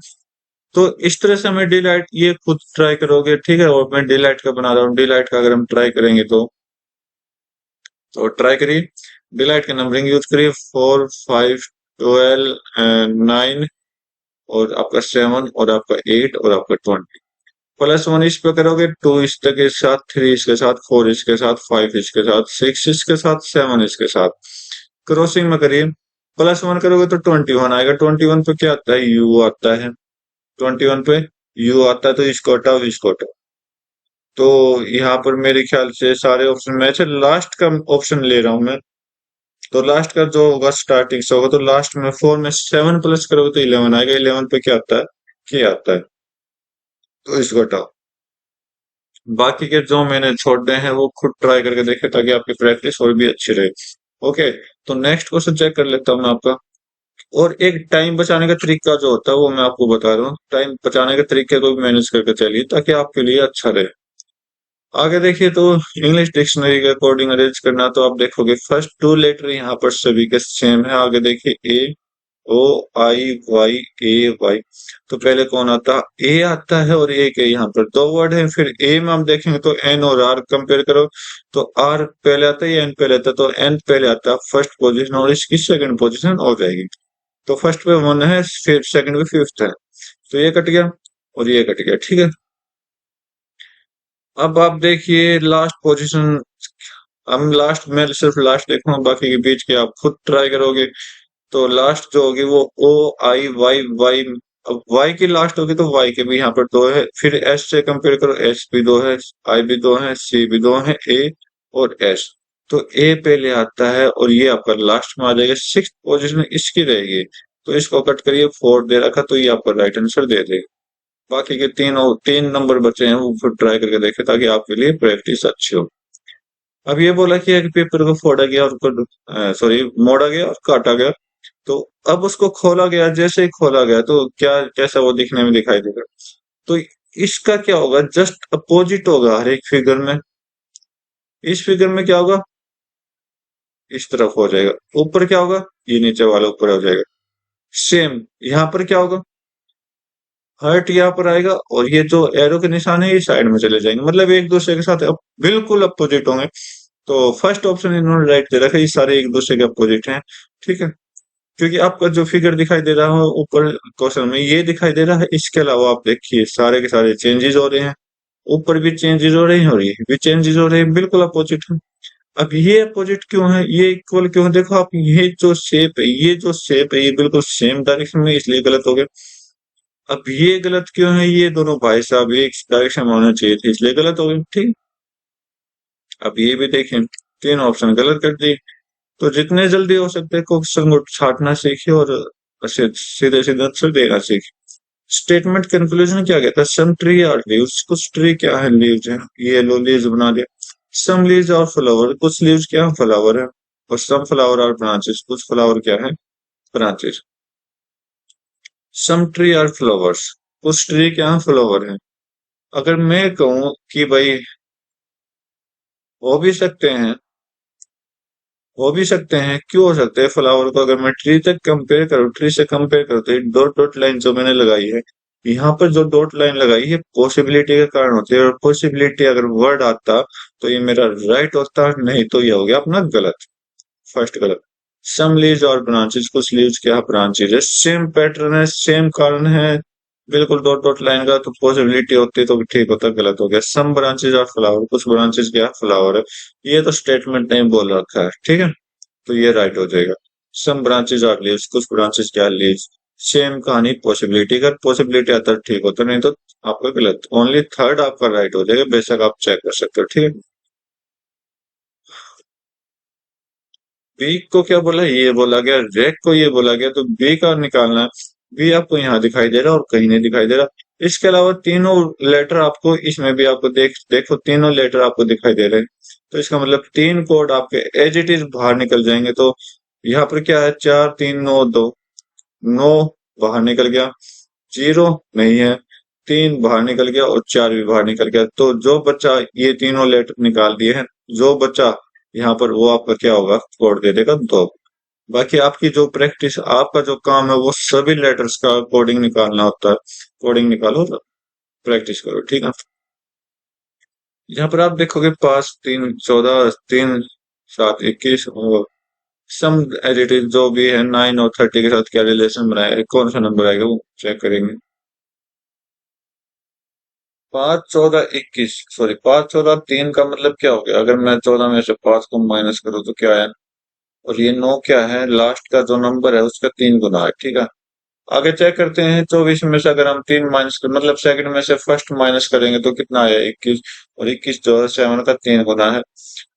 तो इस तरह से हमें डिलाइट ये खुद ट्राई करोगे। ठीक है, और मैं डिलाइट का बना रहा हूँ। डिलाइट का अगर हम ट्राई करेंगे तो ट्राई करिए। डिलाइट का नंबरिंग यूज करिए, 4, 5, 12, 9 और आपका 7 और आपका 8 और आपका 20। +1 इस पे करोगे, 2 इसके साथ, 3 इसके साथ, 4 इसके साथ, 5 इसके साथ, 6 इसके साथ, 7 इसके साथ। क्रॉसिंग में करिए, +1 करोगे तो 21 आएगा। 21 पे क्या आता है? यू आता है। 21 पे यू आता है, तो इसको हटाओ, इसको हटाओ। तो यहाँ पर मेरे ख्याल से सारे ऑप्शन में से लास्ट का ऑप्शन ले रहा हूं मैं। तो लास्ट का जो होगा स्टार्टिंग से होगा, तो लास्ट में 4 में 7 प्लस करोगे तो 11 आएगा। 11 पे क्या आता है? के आता है, तो इसको हटाओ। बाकी के जो मैंने छोड़ दिए हैं वो खुद ट्राई करके देखे, ताकि आपकी प्रैक्टिस और भी अच्छी रहे। ओके, तो नेक्स्ट क्वेश्चन चेक कर लेता हूँ मैं आपका। और एक टाइम बचाने का तरीका जो होता है वो मैं आपको बता रहा हूँ। टाइम बचाने के तरीके को भी मैनेज करके चलिए, ताकि आपके लिए अच्छा रहे। आगे देखिए, तो इंग्लिश डिक्शनरी के अकॉर्डिंग अरेंज करना, तो आप देखोगे फर्स्ट 2 लेटर यहाँ पर सभी के सेम है। आगे देखिए, ए ओ आई वाई, ए वाई। तो पहले कौन आता है? ए आता है, और ए के यहाँ पर 2 वर्ड है। फिर ए में हम देखेंगे तो एन और आर कंपेयर करो, तो आर पहले आता है या एन पहले आता है? तो एन पहले आता है फर्स्ट पोजीशन, और इसकी सेकंड पोजीशन हो जाएगी। तो फर्स्ट पे 1 है, फिर सेकंड पे 5th है। तो ये कट गया और ये कट गया। ठीक है, अब आप देखिए लास्ट पोजीशन। हम लास्ट में सिर्फ लास्ट देखूंगा, बाकी के बीच के आप खुद ट्राई करोगे। तो लास्ट जो होगी वो ओ आई वाई वाई। अब वाई की लास्ट होगी तो वाई के भी यहाँ पर 2 है। फिर एस से कंपेयर करो, एस भी 2 है, आई भी 2 है, सी भी 2 है, ए और एस। तो ए पहले आता है और ये आपका लास्ट में आ जाएगा। 6th पोजीशन इसकी रहेगी, तो इसको कट करिए। 4 दे रखा, तो ये आपका राइट आंसर दे देगा। बाकी के 3 नंबर बचे हैं, वो फिर ट्राई करके देखे, ताकि आपके लिए प्रैक्टिस अच्छी हो। अब ये बोला कि एक पेपर को फोड़ा गया और सॉरी मोड़ा गया और काटा गया। तो अब उसको खोला गया, जैसे ही खोला गया तो क्या कैसा वो दिखने में दिखाई देगा? तो इसका क्या होगा? जस्ट अपोजिट होगा हर एक फिगर में। इस फिगर में क्या होगा? इस तरफ हो जाएगा। ऊपर क्या होगा? ये नीचे वाला ऊपर हो जाएगा। सेम यहाँ पर क्या होगा? हर्ट यहाँ पर आएगा, और ये जो एरो के निशान है ये साइड में चले जाएंगे, मतलब एक दूसरे के साथ बिल्कुल अपोजिट होंगे। तो फर्स्ट ऑप्शन इन्होंने राइट दे रखा है, ये सारे एक दूसरे के अपोजिट हैं। ठीक है, क्योंकि आपका जो फिगर दिखाई दे रहा है ऊपर क्वेश्चन में ये दिखाई दे रहा है, इसके अलावा आप देखिए सारे के सारे चेंजेस हो रहे हैं। ऊपर भी चेंजेस हो रहे हैं और ये भी चेंजेस हो रहे हैं, बिल्कुल अपोजिट है। अब ये अपोजिट क्यों है, ये इक्वल क्यों है? देखो आप, ये जो शेप है ये बिल्कुल सेम डायरेक्शन में, इसलिए गलत हो गया। अब ये गलत क्यों है? ये दोनों भाई साहब एक डायरेक्शन में होना चाहिए थे, इसलिए गलत हो गए। ठीक, अब ये भी देखें, 3 ऑप्शन गलत कर दिए। तो जितने जल्दी हो सकते हैं क्वेश्चन को छाटना सीखिए और सीधे सीधे आंसर देना सीखिए। स्टेटमेंट कंक्लूजन क्या कहता है? सम ट्री आर लीव्स, कुछ ट्री क्या है? लीव्स है। ये लो लीव्स बना दिया। सम लीव्स आर फ्लावर, कुछ लीव्स क्या है? फ्लावर है। और सम फ्लावर आर ब्रांचेस, कुछ फ्लावर क्या है? Branches. Some tree are flowers, कुछ ट्री क्या है? फ्लावर है। अगर मैं कहूं कि भाई हो भी सकते हैं, क्यों हो सकते हैं फ्लावर को? अगर मैं ट्री तक कंपेयर करूँ, ट्री से कंपेयर करूँ, तो डॉट डॉट लाइन जो मैंने लगाई है, यहाँ पर जो डॉट लाइन लगाई है पॉसिबिलिटी के कारण होती है। और पॉसिबिलिटी अगर वर्ड आता तो ये मेरा राइट होता, नहीं तो ये हो गया अपना गलत। फर्स्ट गलत। सम लीव्स और ब्रांचेस, कुछ लीव्स क्या ब्रांचेस है। सेम पैटर्न है, सेम कारण है, बिल्कुल डॉट डॉट लाइन का, तो पॉसिबिलिटी होती तो भी ठीक होता, गलत हो गया। सम ब्रांचेस और फ्लावर, कुछ ब्रांचेस क्या फ्लावर है। ये तो स्टेटमेंट नहीं बोल रखा है। ठीक है, तो ये राइट हो जाएगा। सम ब्रांचेस आर लीव्स, कुछ ब्रांचेस क्या लीव्स। सेम कहानी पॉसिबिलिटी, अगर पॉसिबिलिटी आता है ठीक होता, नहीं तो आपका गलत। ओनली थर्ड आपका राइट हो जाएगा, बेशक आप चेक कर सकते हो, ठीक है। बी को क्या बोला, ये बोला गया, रेड को ये बोला गया, तो बी का निकालना है। बी आपको यहाँ दिखाई दे रहा है और कहीं नहीं दिखाई दे रहा। इसके अलावा तीनों लेटर आपको इसमें भी आपको देखो तीनों लेटर आपको दिखाई दे रहे हैं। तो इसका मतलब तीन कोड आपके एज इट इज बाहर निकल जाएंगे। तो यहाँ पर क्या है, 4 3 9 2, 9 बाहर निकल गया, 0 नहीं है, 3 बाहर निकल गया और 4 भी बाहर निकल गया। तो जो बच्चा ये तीनों लेटर निकाल दिए हैं, जो बच्चा यहाँ पर, वो आपका क्या होगा, कोड दे देगा 2। बाकी आपकी जो प्रैक्टिस, आपका जो काम है वो सभी लेटर्स का कोडिंग निकालना होता है। कोडिंग निकालो, प्रैक्टिस करो, ठीक है। यहाँ पर आप देखोगे 5 3 14, 3 7 21 और सम एज इट इज जो भी है 9 और 30 के साथ क्या रिलेशन बनाया है, कौन सा नंबर आएगा वो चेक करेंगे। 5 14 21, सॉरी 5 14 3 का मतलब क्या हो गया, अगर मैं 14 में से 5 को माइनस करूँ तो क्या है, और ये 9 क्या है, लास्ट का जो नंबर है उसका 3 गुना है, ठीक है। आगे चेक करते हैं, 24 में से अगर हम 3 माइनस कर, मतलब सेकंड में से फर्स्ट माइनस करेंगे तो कितना आया, 21। और 21 जो है 7 का 3 गुना है।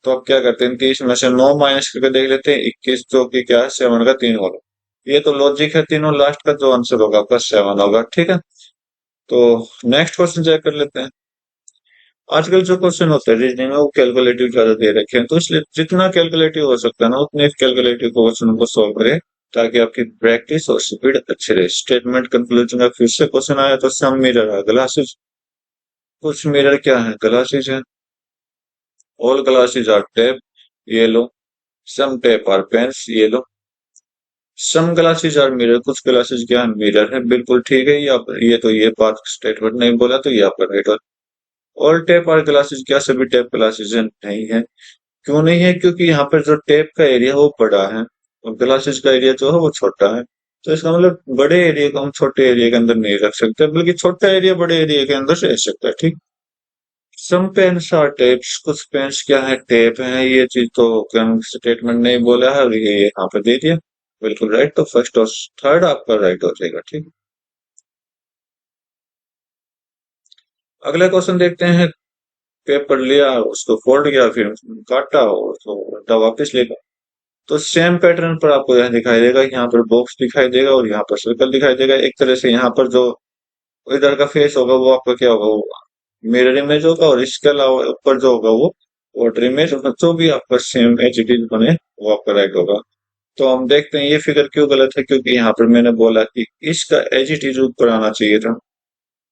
तो अब क्या करते हैं, 30 में से 9 माइनस करके देख लेते हैं, 21 जो कि क्या है 7 का 3 गुना। ये तो लॉजिक है, तीनों लास्ट का जो आंसर होगा आपका 7 होगा, ठीक है। तो नेक्स्ट क्वेश्चन चेक कर लेते हैं। आजकल जो क्वेश्चन होते हैं रीजनिंग में वो कैलकुलेटिव ज्यादा दे रखे हैं, तो इसलिए जितना कैलकुलेटिव हो सकता है ना उतने कैलकुलेटिव क्वेश्चन को सोल्व करें, ताकि आपकी प्रैक्टिस और स्पीड अच्छी रहे। स्टेटमेंट कंक्लूजन का फिर से क्वेश्चन आया, तो सम मिरर है ग्लासेस, कुछ मिरर क्या है, ग्लासेस है। ऑल ग्लासेस आर टेप, ये लो। सम टेप आर पेन्स, ये लो। सम ग्लासेस आर मिरर, कुछ ग्लासेस क्या है, मिरर है, बिल्कुल ठीक है। ये तो ये बात स्टेटमेंट नहीं बोला, तो ये आपका right. All tape are glasses, क्या सभी टेप ग्लासेस नहीं है। क्यों नहीं है, क्योंकि यहाँ पर जो टेप का एरिया वो बड़ा है और ग्लासेस का एरिया जो है वो छोटा है। तो इसका मतलब बड़े एरिया को हम छोटे एरिया के अंदर नहीं रख सकते, बल्कि छोटा एरिया बड़े एरिया के अंदर रह सकता है, ठीक। सम पेन्स आर टेप्स, कुछ पेन्स क्या है, टेप है। ये चीज तो स्टेटमेंट नहीं बोला है और ये यहाँ पे दे दिया, बिल्कुल राइट। तो फर्स्ट और थर्ड आपका राइट हो जाएगा, ठीक। अगला क्वेश्चन देखते हैं। पेपर लिया, उसको फोल्ड किया, फिर काटा और तो उल्टा वापस लेगा। तो सेम पैटर्न पर आपको यहाँ दिखाई देगा, यहाँ पर बॉक्स दिखाई देगा और यहाँ पर सर्कल दिखाई देगा। एक तरह से यहाँ पर जो इधर का फेस होगा वो आपका क्या होगा, वो मिरर इमेज होगा, और इसके अलावा ऊपर जो होगा वो वाटर इमेज होगा। जो भी आपका सेम एच इट इज बने वो आपका राइट होगा। तो हम देखते हैं ये फिगर क्यों गलत है, क्योंकि यहाँ पर मैंने बोला कि इसका एच इट इज ऊपर आना चाहिए था।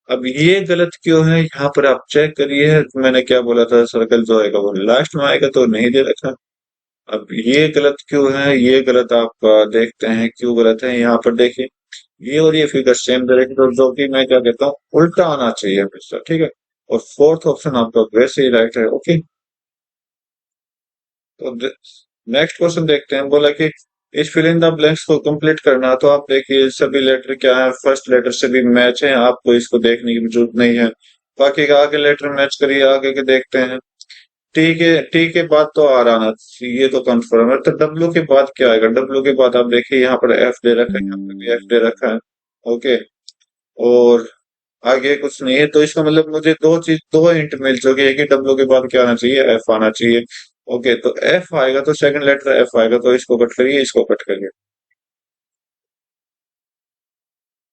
अब ये गलत क्यों है, यहाँ पर आप चेक करिए। मैंने क्या बोला था, सर्कल जो आएगा वो लास्ट में आएगा, तो नहीं दे रखा। अब ये गलत क्यों है, ये गलत आप देखते हैं क्यों गलत है। यहाँ पर देखिए, ये और ये फिगर सेम डायरेक्शन, तो जो कि मैं क्या कहता हूँ उल्टा आना चाहिए हमेशा, ठीक है। और फोर्थ ऑप्शन आपका वैसे ही राइट है, ओके। तो नेक्स्ट क्वेश्चन देखते हैं। बोला कि इस फिल इन द ब्लैंक्स को कंप्लीट करना। तो आप देखिए सभी लेटर क्या है, फर्स्ट लेटर से भी मैच है, आपको इसको देखने की जरूरत नहीं है। बाकी का आगे लेटर मैच करिए, आगे के देखते हैं। टी के बाद तो आर आना चाहिए, ये तो कंफर्म है। तो डब्ल्यू के बाद क्या आएगा, डब्ल्यू के बाद आप देखिए यहाँ पर एफ दे रखा है, यहाँ पर भी एफ दे रखा है, ओके। और आगे कुछ नहीं है, तो इसका मतलब मुझे दो हिंट मिल चुकी है कि डब्ल्यू के बाद क्या आना चाहिए, एफ आना चाहिए। ओके, तो एफ आएगा, तो सेकंड लेटर एफ आएगा, तो इसको कट करिए, इसको कट करिए।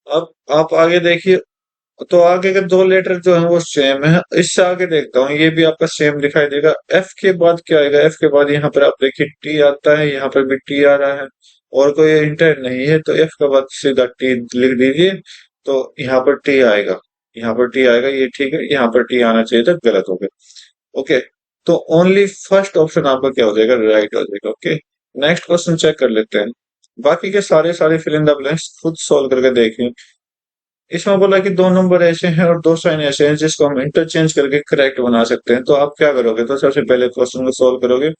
अब आप आगे देखिए, तो आगे के दो लेटर जो है वो सेम है। इससे आगे देखता हूँ, ये भी आपका सेम दिखाई देगा। एफ के बाद क्या आएगा, एफ के बाद यहाँ पर आप देखिए टी आता है, यहाँ पर भी टी आ रहा है, और कोई इंटर नहीं है, तो एफ के बाद सीधा टी लिख दीजिए। तो यहाँ पर टी आएगा, यहाँ पर टी आएगा, ये ठीक है। यहाँ पर टी आना चाहिए था, गलत हो गया, ओके। तो ओनली फर्स्ट ऑप्शन आपका क्या हो जाएगा, राइट हो जाएगा, ओके। नेक्स्ट क्वेश्चन चेक कर लेते हैं। बाकी के सारे सारे फिल इन द ब्लैंक्स खुद सॉल्व करके देखिए। इसमें बोला कि दो नंबर ऐसे हैं और दो साइन ऐसे हैं जिसको हम इंटरचेंज करके करेक्ट बना सकते हैं। तो आप क्या करोगे, तो सबसे पहले क्वेश्चन को सोल्व करोगे,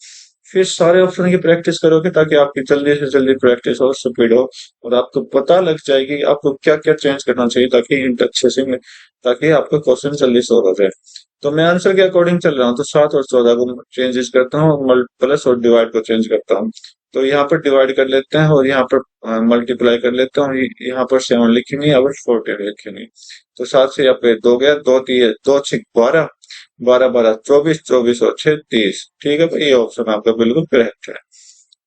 फिर सारे ऑप्शन की प्रैक्टिस करोगे, ताकि आपकी जल्दी से जल्दी प्रैक्टिस हो, स्पीड हो, और आपको पता लग जाएगी आपको क्या क्या चेंज करना चाहिए, ताकि हिंट अच्छे से ताकि आपका क्वेश्चन जल्दी सोल्व हो जाए। तो मैं आंसर के अकॉर्डिंग चल रहा हूँ, तो 7 और 14 को चेंजेस करता हूँ, प्लस और डिवाइड को चेंज करता हूँ। तो यहाँ पर डिवाइड कर लेते हैं और यहाँ पर मल्टीप्लाई कर लेता हूँ। यहाँ पर 7 लिखेंगे, यहाँ पर 14 लिखेंगे। तो 7 से यहाँ पे 2 गया, 2 6 12, 12 12 24, 24 और 6 30। ठीक है, तो ये ऑप्शन आपका बिल्कुल करेक्ट है।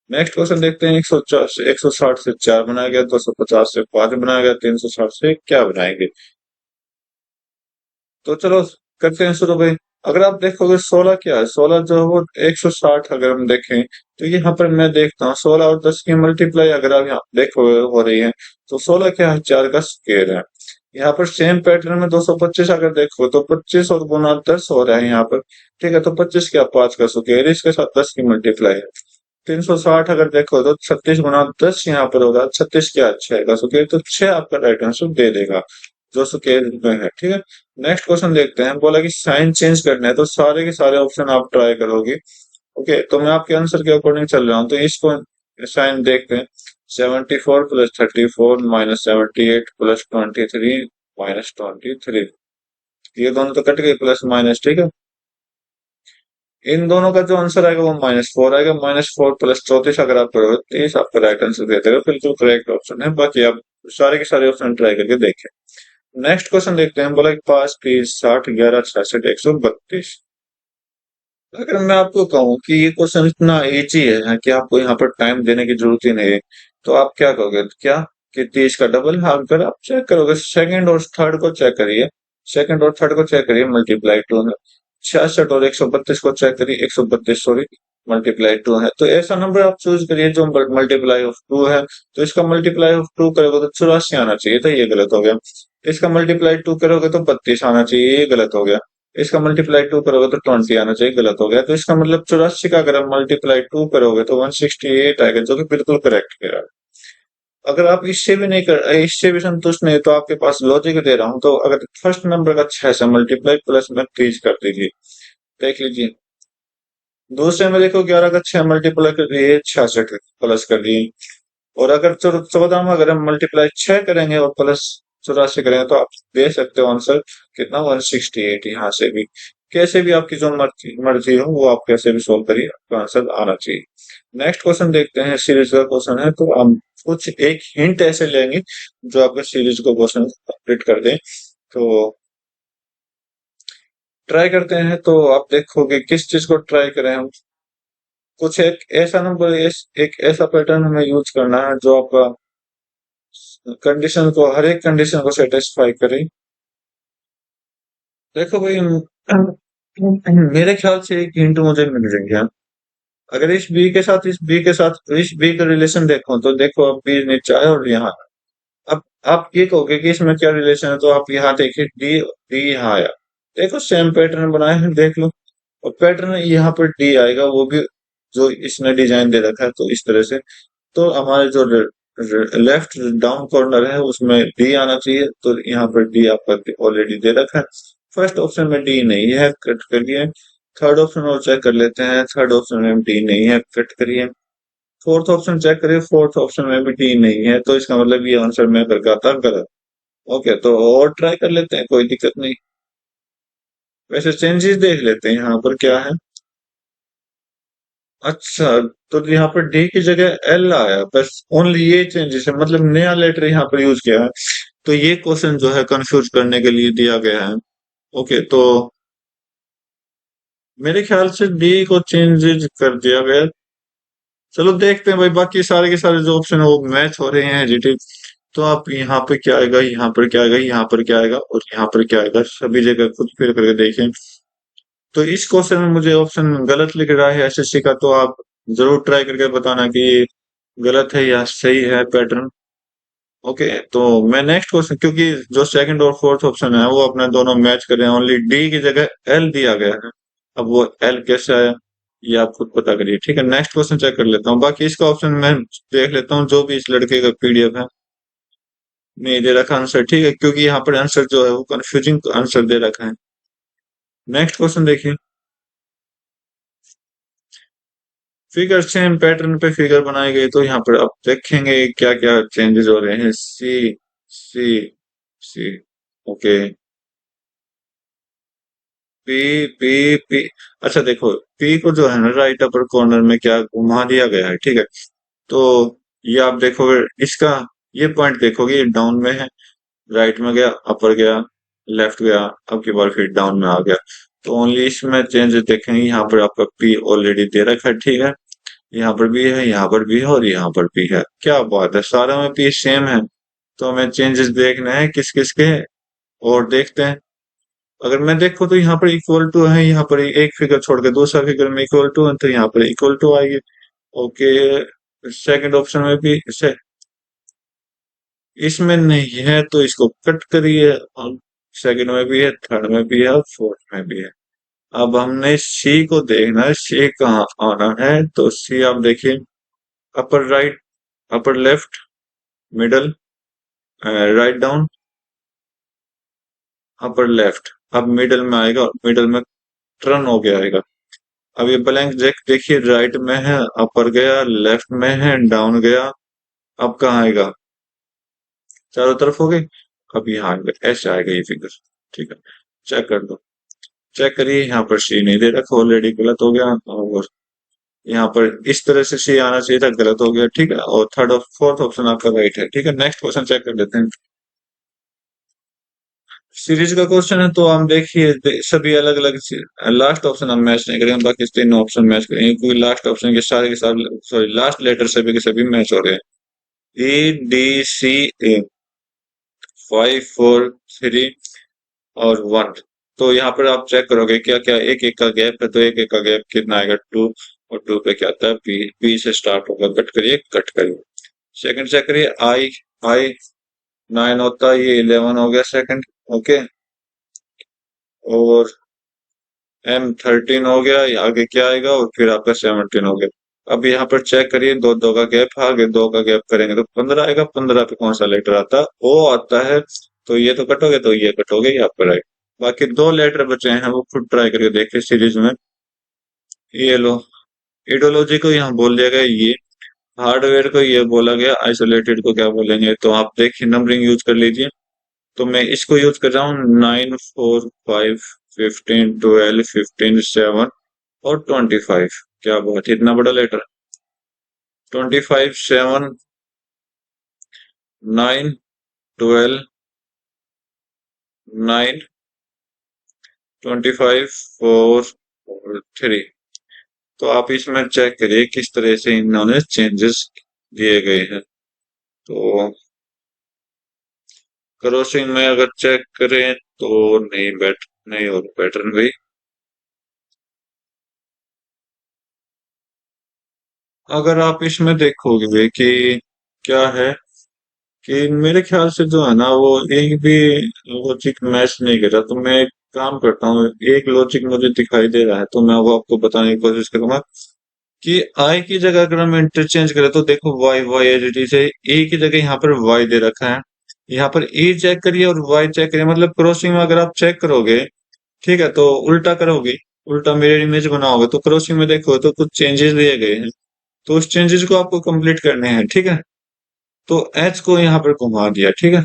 नेक्स्ट क्वेश्चन देखते हैं। 160 से 4 बनाया गया, 250 से 5 बनाया गया, 360 से क्या बनाएंगे? तो चलो करते हैं शुरू भाई। अगर आप देखोगे 16 क्या है, 16 जो है वो 160 अगर हम देखें, तो यहाँ पर मैं देखता हूँ 16 और 10 की मल्टीप्लाई अगर आप यहाँ देखोगे हो रही है, तो 16 क्या है, 4 का स्क्वायर है। यहाँ पर सेम पैटर्न में 225 अगर देखो तो 25 और गुना 10 हो रहा है यहाँ पर। ठीक है, तो 25 क्या, 5 का स्क्वायर, इसके साथ 10 की मल्टीप्लाई है। 360 अगर देखो तो 36 गुना 10 यहाँ पर होगा, 36 क्या, 6 का स्क्वायर, तो 6 आपका राइट आंसर दे देगा जो स्क्वायर में है। ठीक है, नेक्स्ट क्वेश्चन देखते हैं। बोला कि साइन चेंज करना है, तो सारे के सारे ऑप्शन आप ट्राई करोगे। ओके, तो मैं आपके आंसर के अकॉर्डिंग चल रहा हूँ, तो इसको साइन देखते हैं। 74 प्लस 34 माइनस 78 प्लस 23 माइनस 23, ये दोनों तो कट गए, प्लस माइनस। ठीक है, इन दोनों का जो आंसर आएगा वो -4 आएगा। -4 प्लस 34 अगर आप करोगे, 23 आपका राइट आंसर दे देगा, बिल्कुल करेक्ट ऑप्शन है। बाकी आप सारे के सारे ऑप्शन ट्राई करके देखें। नेक्स्ट क्वेश्चन देखते हैं। बोला 5 30 60 11 66 132। अगर मैं आपको कहूँ कि ये क्वेश्चन इतना इजी है कि आपको यहाँ पर टाइम देने की जरूरत ही नहीं है, तो आप क्या कहोगे? क्या कि 30 का डबल है? अगर आप चेक करोगे सेकंड और थर्ड को चेक करिए, सेकंड और थर्ड को चेक करिए, मल्टीप्लाई 2 है। 66 और 132 को चेक करिए, 132 सॉरी, मल्टीप्लाई 2 है। तो ऐसा नंबर आप चूज करिए जो मल्टीप्लाई ऑफ 2 है। तो इसका मल्टीप्लाई ऑफ 2 करोगे तो 84 आना चाहिए था, ये गलत हो गया। इसका मल्टीप्लाई 2 करोगे तो 32 आना चाहिए, ये गलत हो गया। इसका मल्टीप्लाई 2 करोगे तो 20 आना चाहिए, गलत हो गया। तो इसका मतलब 84 का अगर आप मल्टीप्लाई 2 करोगे तो 168 आएगा, जो कि बिल्कुल करेक्ट है। अगर आप इससे भी संतुष्ट नहीं, तो आपके पास लॉजिक दे रहा हूं, तो अगर फर्स्ट नंबर का 6 से मल्टीप्लाई प्लस में 30 कर दीजिए, देख लीजिए। दूसरे में देखो 11 का 6 मल्टीप्लाई कर दिए, 66 प्लस कर दिए। और अगर 14 में अगर हम मल्टीप्लाई 6 करेंगे और प्लस 84 करेंगे, तो आप दे सकते हो आंसर कितना, 168। यहाँ से भी कैसे भी आपकी जो मर्जी मर्जी हो, वो आप कैसे भी सोल्व करिए, आपका आंसर आना चाहिए। नेक्स्ट क्वेश्चन देखते हैं। सीरीज का क्वेश्चन है, तो हम कुछ एक हिंट ऐसे लेंगे जो आपके सीरीज को क्वेश्चन कंप्लीट कर दें। तो ट्राई करते हैं, तो आप देखोगे किस चीज को ट्राई करें हम। कुछ एक ऐसा नंबर, एक ऐसा पैटर्न हमें यूज करना है जो आपका कंडीशन को, हर एक कंडीशन को सेटिस्फाई करे। देखो भाई, मेरे ख्याल से एक हिंट मुझे मिल रही है। अगर इस बी के साथ, इस बी का रिलेशन देखो, तो देखो अब बी नीचे आया और यहाँ। अब आप ये कहोगे कि इसमें क्या रिलेशन है, तो आप यहाँ देखिए, डी डी यहाँ आया। देखो सेम पैटर्न बनाए हैं, देख लो। और पैटर्न यहाँ पर डी आएगा, वो भी जो इसने डिजाइन दे रखा है, तो इस तरह से। तो हमारे जो लेफ्ट डाउन कॉर्नर है उसमें डी आना चाहिए, तो यहाँ पर डी आपका ऑलरेडी दे रखा है। फर्स्ट ऑप्शन में डी नहीं है, कट करिए। थर्ड ऑप्शन और चेक कर लेते हैं, थर्ड ऑप्शन में डी नहीं है, कट करिए। फोर्थ ऑप्शन चेक करिए, फोर्थ ऑप्शन में भी डी नहीं है, तो इसका मतलब ये आंसर मैं करके आता गलत। ओके, तो और ट्राई कर लेते हैं, कोई दिक्कत नहीं। वैसे चेंजेस देख लेते हैं यहाँ पर क्या है। अच्छा, तो यहाँ पर डी की जगह एल आया, बस ओनली ये चेंजेस है, मतलब नया लेटर यहाँ पर यूज किया है। तो ये क्वेश्चन जो है कंफ्यूज करने के लिए दिया गया है। ओके, तो मेरे ख्याल से डी को चेंजेस कर दिया गया। चलो देखते हैं भाई, बाकी सारे के सारे जो ऑप्शन है वो मैच हो रहे हैं एडिटिव। तो आप यहाँ पे क्या आएगा, यहाँ पर क्या आएगा, यहाँ पर क्या आएगा और यहाँ पर क्या आएगा, सभी जगह खुद फिर करके देखें। तो इस क्वेश्चन में मुझे ऑप्शन गलत लिख रहा है एसएससी का, तो आप जरूर ट्राई करके बताना कि ये गलत है या सही है पैटर्न। ओके, तो मैं नेक्स्ट क्वेश्चन, क्योंकि जो सेकंड और फोर्थ ऑप्शन है वो अपने दोनों मैच कर रहे हैं, ओनली डी की जगह एल दिया गया है। अब वो एल कैसे आया, ये आप खुद पता करिए। ठीक है, नेक्स्ट क्वेश्चन चेक कर लेता हूँ। बाकी इसका ऑप्शन मैं देख लेता हूँ, जो भी इस लड़के का पीडीएफ है में दे रखा आंसर। ठीक है, क्योंकि यहाँ पर आंसर जो है वो कंफ्यूजिंग आंसर दे रखा है। नेक्स्ट क्वेश्चन देखिए। फिगर सेम पैटर्न पे फिगर बनाई गई, तो यहाँ पर आप देखेंगे क्या क्या चेंजेस हो रहे हैं। C C C. Okay, P P P. अच्छा देखो, पी को जो है ना राइट अपर कॉर्नर में क्या घुमा दिया गया है, ठीक है। तो ये आप देखोगे इसका, ये पॉइंट देखोगे ये डाउन में है, राइट में गया, अपर गया, लेफ्ट गया, अब की बार फिर डाउन में आ गया। तो ओनली इसमें चेंजेस देखेंगे, यहाँ पर आपका पी ऑलरेडी दे रखा है, ठीक है। यहाँ पर भी है, यहाँ पर भी है और यहाँ पर भी है, क्या बात है, सारा में पी सेम है। तो हमें चेंजेस देखना है किस किस के, और देखते हैं। अगर मैं देखूं तो यहाँ पर इक्वल टू है, यहाँ पर एक फिगर छोड़ के दूसरा फिगर में इक्वल टू है, तो यहाँ पर इक्वल टू आएगी। ओके, सेकंड ऑप्शन में भी इसमें नहीं है तो इसको कट करिए। और सेकंड में भी है, थर्ड में भी है और फोर्थ में भी है। अब हमने सी को देखना है, सी कहाँ आना है, तो सी आप देखिए, upper right, upper left, middle, write down, upper left. अब मिडल में आएगा और मिडल में टर्न हो गया आएगा। अब ये ब्लैंक चेक देखिए, राइट में है, अपर गया, लेफ्ट में है, डाउन गया, अब कहाँ आएगा, चारों तरफ हो गई। अब यहाँ आएगा, ऐसे आएगा ये फिगर, ठीक है। चेक कर दो, चेक करिए, यहाँ पर सी नहीं दे रखा, ऑलरेडी गलत हो गया। और यहाँ पर इस तरह से सी आना चाहिए था, गलत हो गया, ठीक है। और थर्ड और फोर्थ ऑप्शन आपका राइट है, ठीक है। नेक्स्ट क्वेश्चन चेक कर लेते हैं। सीरीज का क्वेश्चन है तो हम देखिए सभी अलग अलग, लास्ट ऑप्शन हम मैच नहीं करेंगे, बाकी तीनों ऑप्शन मैच करेंगे, क्योंकि लास्ट ऑप्शन के सारे, सॉरी लास्ट लेटर सभी के सभी मैच हो रहे हैं। ए डी सी ए, 5 4 3 और 1। तो यहाँ पर आप चेक करोगे क्या क्या एक एक का गैप है, तो एक एक का गैप कितना आएगा, 2। और 2 पे क्या आता है, पी, पी से स्टार्ट होगा, कट करिए कट करिए। सेकंड चेक करिए, आई, आई 9 होता है, ये 11 हो गया सेकंड, ओके। और M13 हो गया, ये आगे क्या आएगा, और फिर आपका 17 हो गया। अब यहाँ पर चेक करिए, दो दो का गैप, आगे दो का गैप करेंगे तो 15 आएगा। 15 पे कौन सा लेटर आता है, ओ आता है। तो ये तो कटोगे, तो ये कटोगे, ये आपका राइट। बाकी दो लेटर बचे हैं, वो खुद ट्राई करके देखिए सीरीज में। ये लो, इडोलॉजी को यहाँ बोल दिया गया ये, हार्डवेयर को ये बोला गया, आइसोलेटेड को क्या बोलेंगे, तो आप देखिए नंबरिंग यूज कर लीजिए। तो मैं इसको यूज कर रहा हूँ, 9 4 5 15 12 15 7 और 25। क्या बात है, इतना बड़ा लेटर, 25 7 9 12 9 25 4 3। तो आप इसमें चेक करिए किस तरह से इन्होंने चेंजेस दिए गए हैं। तो क्रॉसिंग में अगर चेक करें तो नहीं बैठ, नहीं हो पैटर्न भाई। अगर आप इसमें देखोगे कि क्या है, कि मेरे ख्याल से जो है ना वो एक भी लॉजिक मैच नहीं कर रहा, तो मैं एक काम करता हूँ, एक लॉजिक मुझे दिखाई दे रहा है तो मैं वो आपको बताने की कोशिश करूंगा। कि आई की जगह अगर हम इंटरचेंज करें तो देखो Y, Y as it is है, ए की जगह यहाँ पर वाई दे रखा है, यहाँ पर ए चेक करिए और वाई चेक करिए, मतलब क्रॉसिंग में अगर आप चेक करोगे, ठीक है, तो उल्टा करोगे, उल्टा मिरर इमेज बनाओगे, तो क्रॉसिंग में देखो तो कुछ चेंजेस दिए गए हैं, तो उस चेंजेस को आपको कंप्लीट करने हैं, ठीक है। तो एच को यहाँ पर घुमा दिया, ठीक है।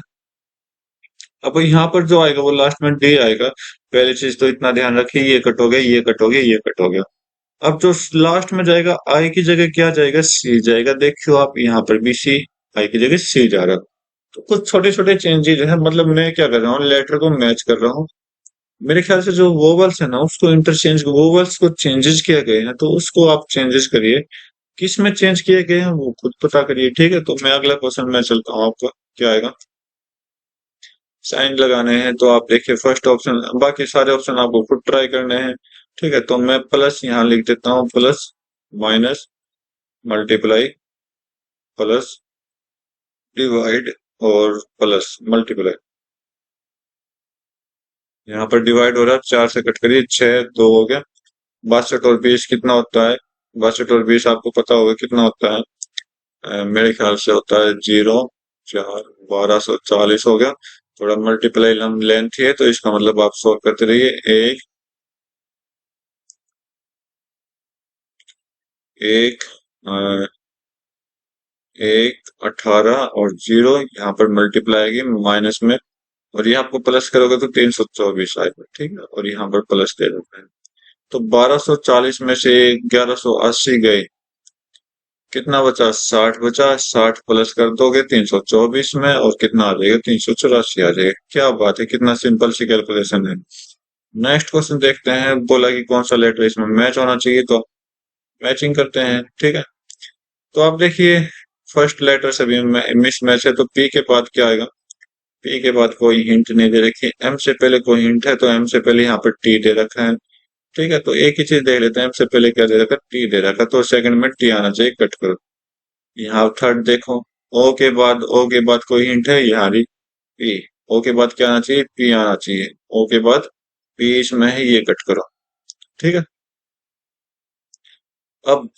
अब यहाँ पर जो आएगा वो लास्ट में डी आएगा। पहली चीज तो इतना ध्यान रखिए, ये कट हो गया, ये कट हो गया, ये कट हो गया। अब जो लास्ट में जाएगा आई की जगह क्या जाएगा, सी जाएगा, देखियो आप यहाँ पर भी सी, आई की जगह सी जा रहा है। तो कुछ छोटे छोटे चेंजेस है, मतलब मैं क्या कर रहा हूँ, लेटर को मैच कर रहा हूँ। मेरे ख्याल से जो वोवल्स है ना उसको इंटरचेंज, वोवल्स को चेंजेस किया गए हैं, तो उसको आप चेंजेस करिए, किस में चेंज किए गए हैं वो खुद पता करिए, ठीक है। तो मैं अगला क्वेश्चन में चलता हूँ, आपका क्या आएगा। साइन लगाने हैं तो आप देखिए फर्स्ट ऑप्शन, बाकी सारे ऑप्शन आपको खुद ट्राई करने हैं, ठीक है। तो मैं प्लस यहाँ लिख देता हूँ, plus, minus, multiply, plus, divide और प्लस मल्टीप्लाई। यहाँ पर डिवाइड हो रहा है, 4 से कट करिए, 6 2 हो गया। 62 और 20 कितना होता है, 62 और 20 आपको पता होगा कितना होता है। मेरे ख्याल से होता है 0 4 1240 हो गया। थोड़ा मल्टीप्लाई लेंथ है तो इसका मतलब आप सॉल्व करते रहिए। एक, एक, अ, एक 18 और 0 यहाँ पर मल्टीप्लाई आएगी माइनस में, और यहाँ आपको प्लस करोगे तो 324 आएगा, ठीक है, और यहाँ पर प्लस दे देते हैं। तो 1240 में से 1180 गए, कितना बचा? 60 बचा। 60 प्लस कर दोगे 324 में, और कितना आ जाएगा? 384 आ जाएगा। क्या बात है, कितना सिंपल सी कैलकुलेशन है। नेक्स्ट क्वेश्चन देखते हैं। बोला कि कौन सा लेटर इसमें मैच होना चाहिए, तो मैचिंग करते हैं, ठीक है। तो आप देखिए, फर्स्ट लेटर से भी मिस मैच है, तो पी के बाद क्या आएगा? पी के बाद कोई हिंट नहीं दे रखी। एम से पहले कोई हिंट है, तो एम से पहले यहाँ पर टी दे रखा है, ठीक है। तो एक ही चीज देख लेते हैं, एम से पहले क्या दे रखा है? टी दे रखा है, तो सेकंड में टी आना चाहिए, कट करो। यहाँ थर्ड देखो, ओ के बाद कोई हिंट है? यहाँ रही पी। ओ के बाद क्या आना चाहिए? पी आना चाहिए। ओ के बाद पी इसमें है, ये कट करो, ठीक है। अब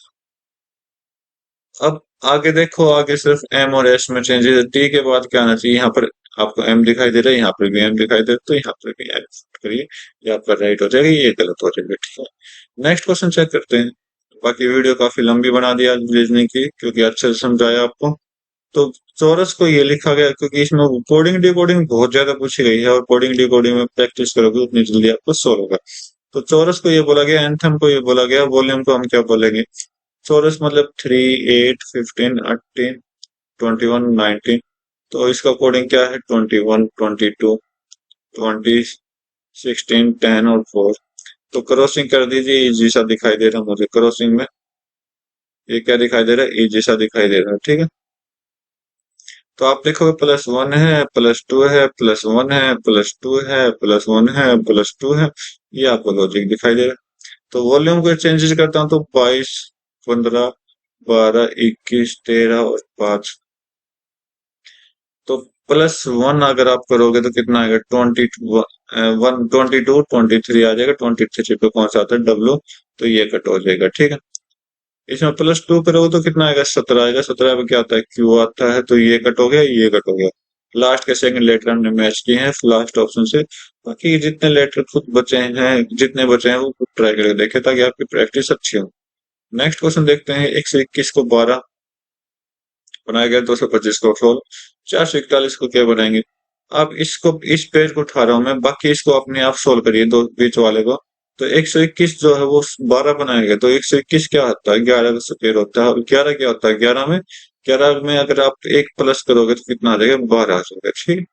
अब आगे देखो, आगे सिर्फ एम और एस में चेंजेस है। टी के बाद क्या आना चाहिए? यहाँ पर आपको एम दिखाई दे रहा है, यहाँ पर भी एम दिखाई दे रहा है, तो यहाँ पर भी एम करिए, ये आपका राइट हो जाएगा, ये गलत हो जाएगा, ठीक है। नेक्स्ट क्वेश्चन चेक करते हैं। बाकी वीडियो काफी लंबी बना दिया रीजनिंग की, क्योंकि अच्छे से समझाया आपको। तो चौरस को ये लिखा गया क्योंकि इसमें कोडिंग डिकोडिंग बहुत ज्यादा पूछी गई है, और कोडिंग डिकोडिंग में प्रैक्टिस करोगे उतनी जल्दी आपको सोल्व होगा। तो चौरस को ये बोला गया, एंथम को ये बोला गया, वॉल्यूम को हम क्या बोलेंगे? चौरस मतलब 3, 8, 15, 18, 21, 19। तो इसका कोडिंग क्या है? 21, 22, 20, 16, 10 और 4। तो क्रॉसिंग कर दीजिए, इजी सा दिखाई दे रहा है मुझे क्रॉसिंग में। ये क्या दिखाई दे रहा है? इजी सा दिखाई दे रहा है, ठीक है। तो आप देखोगे +1 है, +2 है, +1 है, +2 है, +1 है, +2 है। ये आपको लॉजिक दिखाई दे रहा है। तो वॉल्यूम को चेंजेस करता हूँ, तो 22, 15, 12, 21, 13 और 5। तो +1 अगर आप करोगे तो कितना आएगा? 22, 23 आ जाएगा। 23 पे कौन सा आता है? डब्लू। तो ये कट हो जाएगा, ठीक है। इसमें +2 करोगे तो कितना आएगा? 17 आएगा। 17 पे क्या आता है? क्यू आता है, तो ये कट हो गया, ये कट हो गया। लास्ट के सेकंड लेटर हमने मैच किए हैं लास्ट ऑप्शन से। बाकी जितने लेटर खुद बचे हैं, जितने बचे हैं, वो खुद ट्राई करके देखे, ताकि आपकी प्रैक्टिस अच्छी हो। नेक्स्ट क्वेश्चन देखते हैं। 121 को 12 बनाया गया, 225 को 16, 441 को क्या बनाएंगे? अब इसको, इस पेज को उठा रहा हूं मैं, बाकी इसको अपने आप सोल्व करिए, दो बीच वाले को। तो 121 जो है वो 12 बनाया गया, तो 121 क्या होता है? 11 का स्क्वायर होता है। और 11 क्या होता है? 11 में अगर आप एक प्लस करोगे तो कितना आ जाएगा? 12 आ जाएगा, ठीक है।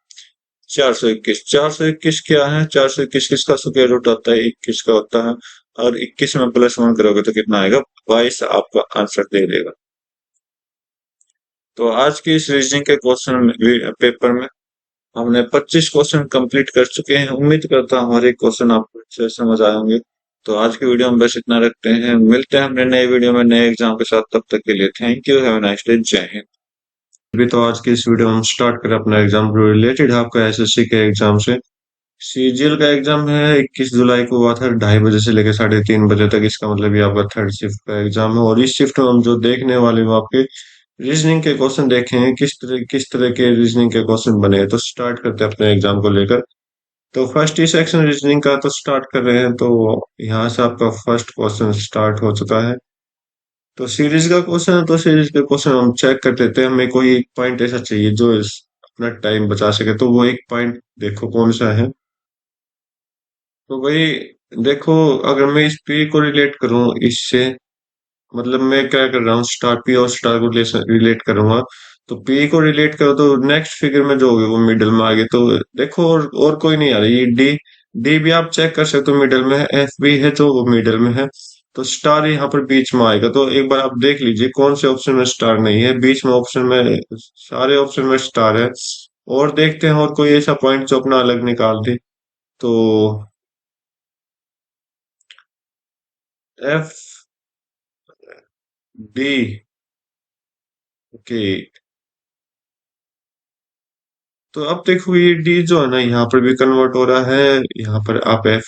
421, 421 क्या है? 421 किसका स्क्वायर रूट होता है? 21 का होता है। और 21 में +1 करोगे तो कितना आएगा? 22 आपका आंसर दे देगा। तो आज की इस रीजनिंग के क्वेश्चन पेपर में हमने 25 क्वेश्चन कंप्लीट कर चुके हैं। उम्मीद करता हूँ हर एक क्वेश्चन आपको अच्छे से समझ आए होंगे। तो आज की वीडियो में बस इतना रखते हैं। मिलते हैं अपने नए वीडियो में नए एग्जाम के साथ। तब तक के लिए thank you, have a nice day, जय हिंद। अभी तो आज की इस वीडियो में हम स्टार्ट करें अपना एग्जाम रिलेटेड है आपका एसएससी के एग्जाम से। सीजीएल का एग्जाम है 21 जुलाई को हुआ था, 2:30 बजे से लेकर 3:30 बजे तक। इसका मतलब ये आपका थर्ड शिफ्ट का एग्जाम है, और इस शिफ्ट में हम जो देखने वाले वो आपके रीजनिंग के क्वेश्चन देखेंगे, किस तरह के रीजनिंग के क्वेश्चन बने हैं। तो स्टार्ट करते हैं अपने एग्जाम को लेकर। तो फर्स्ट ही सेक्शन रीजनिंग का तो स्टार्ट कर रहे हैं। तो यहाँ से आपका फर्स्ट क्वेश्चन स्टार्ट हो चुका है। तो सीरीज का क्वेश्चन है, तो सीरीज के क्वेश्चन हम चेक कर लेते हैं। हमें कोई एक पॉइंट ऐसा चाहिए जो अपना टाइम बचा सके, तो वो एक पॉइंट देखो कौन सा है। तो भाई देखो, अगर मैं इस पी को रिलेट करूं इससे, मतलब मैं क्या कर रहा हूँ, स्टार पी और स्टार को रिलेट करूंगा। तो पी को रिलेट करो तो नेक्स्ट फिगर में जो होगी वो मिडिल में आ गई। तो देखो, और कोई नहीं आ रही। ये डी, डी भी आप चेक कर सकते हो मिडिल में है। एफ भी है जो वो मिडिल में है। तो स्टार यहाँ पर बीच में आएगा। तो एक बार आप देख लीजिए कौन से ऑप्शन में स्टार नहीं है। बीच में ऑप्शन में, सारे ऑप्शन में स्टार है। और देखते हैं और कोई ऐसा पॉइंट जो अपना अलग निकाल दे। तो एफ, डी, ओके। तो अब देखो, ये डी जो है ना, यहाँ पर भी कन्वर्ट हो रहा है। यहाँ पर आप एफ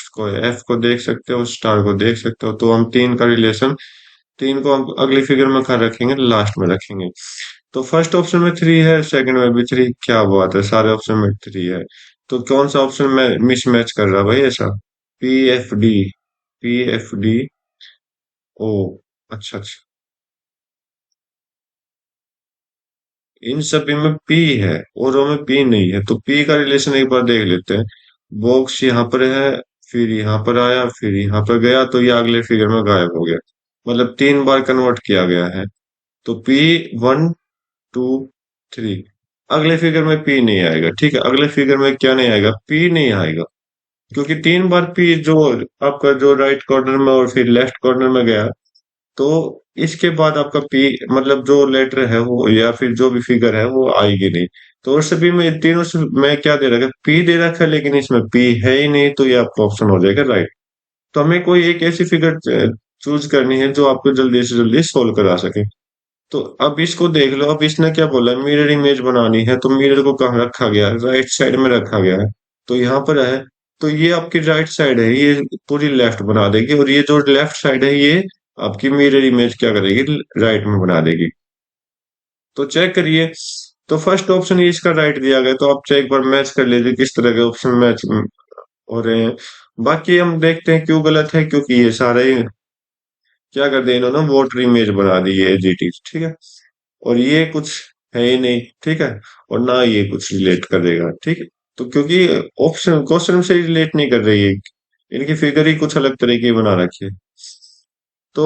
को देख सकते हो, स्टार को देख सकते हो। तो हम तीन का रिलेशन, तीन को हम अगली फिगर में कहाँ रखेंगे? लास्ट में रखेंगे। तो फर्स्ट ऑप्शन में 3 है, सेकंड में भी 3। क्या बात है, सारे ऑप्शन में 3 है। तो कौन सा ऑप्शन में मिसमैच कर रहा है भाई ऐसा? P F D, P F D, ओ, अच्छा अच्छा। इन सभी में पी है और में पी नहीं है, तो पी का रिलेशन एक बार देख लेते हैं। बॉक्स यहाँ पर है, फिर यहाँ पर आया, फिर यहाँ पर गया, तो ये अगले फिगर में गायब हो गया। मतलब 3 बार कन्वर्ट किया गया है। तो पी 1 2 3, अगले फिगर में पी नहीं आएगा। ठीक है, अगले फिगर में क्या नहीं आएगा, पी नहीं आएगा, क्योंकि 3 बार पी जो आपका जो राइट कॉर्नर में और फिर लेफ्ट कॉर्नर में गया, तो इसके बाद आपका पी मतलब जो लेटर है वो या फिर जो भी फिगर है वो आएगी नहीं। तो और सभी में तीनों से मैं क्या दे रखा है, पी दे रखा है, लेकिन इसमें पी है ही नहीं, तो ये आपका ऑप्शन हो जाएगा राइट। तो हमें कोई एक ऐसी फिगर चूज करनी है जो आपको जल्दी से जल्दी सोल्व करा सके। तो अब इसको देख लो, अब इसने क्या बोला, मिरर इमेज बनानी है, तो मिरर को कहाँ रखा गया है, राइट साइड में रखा गया है। तो यहाँ पर है, तो ये आपकी राइट साइड है, ये पूरी लेफ्ट बना देगी, और ये जो लेफ्ट साइड है ये आपकी मिरर इमेज क्या करेगी, राइट में बना देगी। तो चेक करिए। तो फर्स्ट ऑप्शन ही इसका राइट दिया गया, तो आप चेक बार मैच कर लीजिए किस तरह के ऑप्शन मैच हो रहे हैं। बाकी हम देखते हैं क्यों गलत है, क्योंकि ये सारे क्या कर दिया इन्होंने, वोटर इमेज बना दी है एजीटी। ठीक है, और ये कुछ है ही नहीं। ठीक है, और ना ये कुछ रिलेट करेगा। ठीक है, तो क्योंकि ऑप्शन क्वेश्चन से रिलेट नहीं कर रही है, इनकी फिगर ही कुछ अलग तरीके की बना रखी है। तो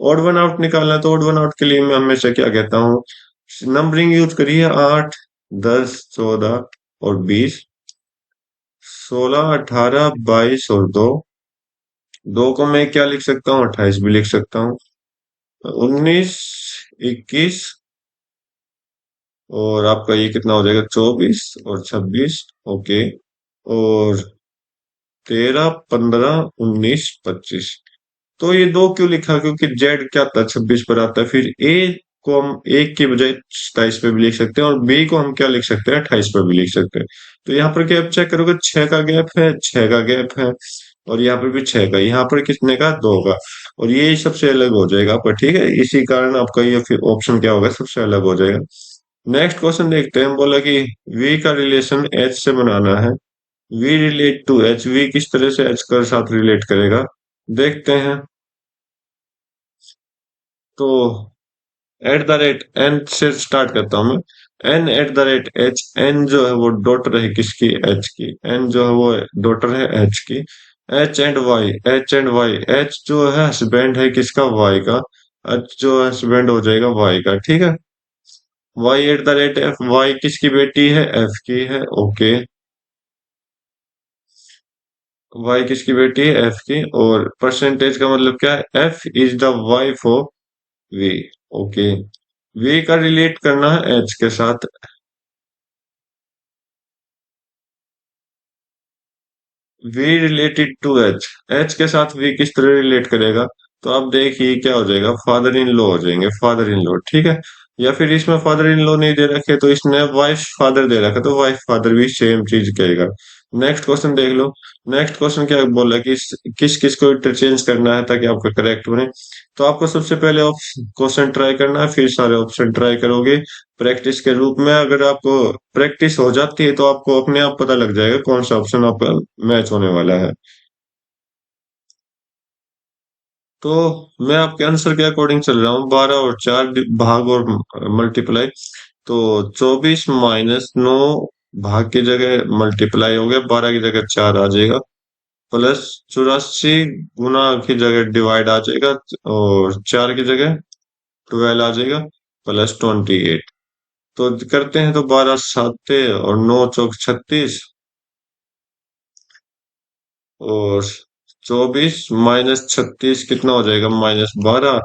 ऑड वन आउट निकालना है, तो ऑड वन आउट के लिए मैं हमेशा क्या कहता हूँ, नंबरिंग यूज करिए, 8 10 14 और 20, 16 18 22 और 2। दो को मैं क्या लिख सकता हूँ, 28 भी लिख सकता हूँ, 19 21, और आपका ये कितना हो जाएगा, 24 और 26। ओके, और 13 15 19 25। तो ये दो क्यों लिखा, क्योंकि जेड क्या आता है, 26 पर आता है। फिर ए को हम एक के बजाय 27 पे भी लिख सकते हैं, और बी को हम क्या लिख सकते हैं, 28 पे भी लिख सकते हैं। तो यहाँ पर गैप चेक करोगे, 6 का गैप है, 6 का गैप है, और यहाँ पर भी 6 का, यहाँ पर कितने का, 2 का, और ये सबसे अलग हो जाएगा आपका। ठीक है, इसी कारण आपका ये फिर ऑप्शन क्या होगा, सबसे अलग हो जाएगा। नेक्स्ट क्वेश्चन देखते हैं, बोला कि v का रिलेशन h से बनाना है। v relate to h, v किस तरह से h के साथ रिलेट करेगा, देखते हैं। तो एट द रेट एन से स्टार्ट करता हूं मैं, N at the rate H, N जो है वो डॉटर है किसकी, एच की, एन जो है वो डॉटर है एच की। H and Y, H and Y, H जो है हस्बैंड है किसका, वाई का, एच जो हस्बैंड हो जाएगा वाई का। ठीक है, Y at the rate F, Y किसकी बेटी है, एफ की है। ओके, वाई किसकी बेटी है, एफ की, और परसेंटेज का मतलब क्या है, F is the wife of V. Okay, V का रिलेट करना है एच के साथ, V related to H, H के साथ वी किस तरह रिलेट करेगा, तो आप देखिए क्या हो जाएगा, फादर इन लॉ हो जाएंगे, फादर इन लॉ। ठीक है, या फिर इसमें फादर इन लॉ नहीं दे रखे, तो इसने वाइफ फादर दे रखा, तो वाइफ फादर भी सेम चीज कहेगा। नेक्स्ट क्वेश्चन देख लो। नेक्स्ट क्वेश्चन क्या बोला कि किस किस को इंटरचेंज करना है ताकि आपका करेक्ट बने। तो आपको सबसे पहले क्वेश्चन ट्राई करना है, फिर सारे ऑप्शन ट्राई करोगे प्रैक्टिस के रूप में। अगर आपको प्रैक्टिस हो जाती है तो आपको अपने आप पता लग जाएगा कौन सा ऑप्शन आपका मैच होने वाला है। तो मैं आपके आंसर के अकॉर्डिंग चल रहा हूँ, 12 और 4 भाग और मल्टीप्लाई। तो 24 - 9 भाग की जगह मल्टीप्लाई हो गया, 12 की जगह 4 आ जाएगा, प्लस 84 गुना की जगह डिवाइड आ जाएगा, और 4 की जगह 12 आ जाएगा, प्लस 28। तो करते हैं, तो 12 7 और 9 चौक 36, और 24 - 36 कितना हो जाएगा, -12,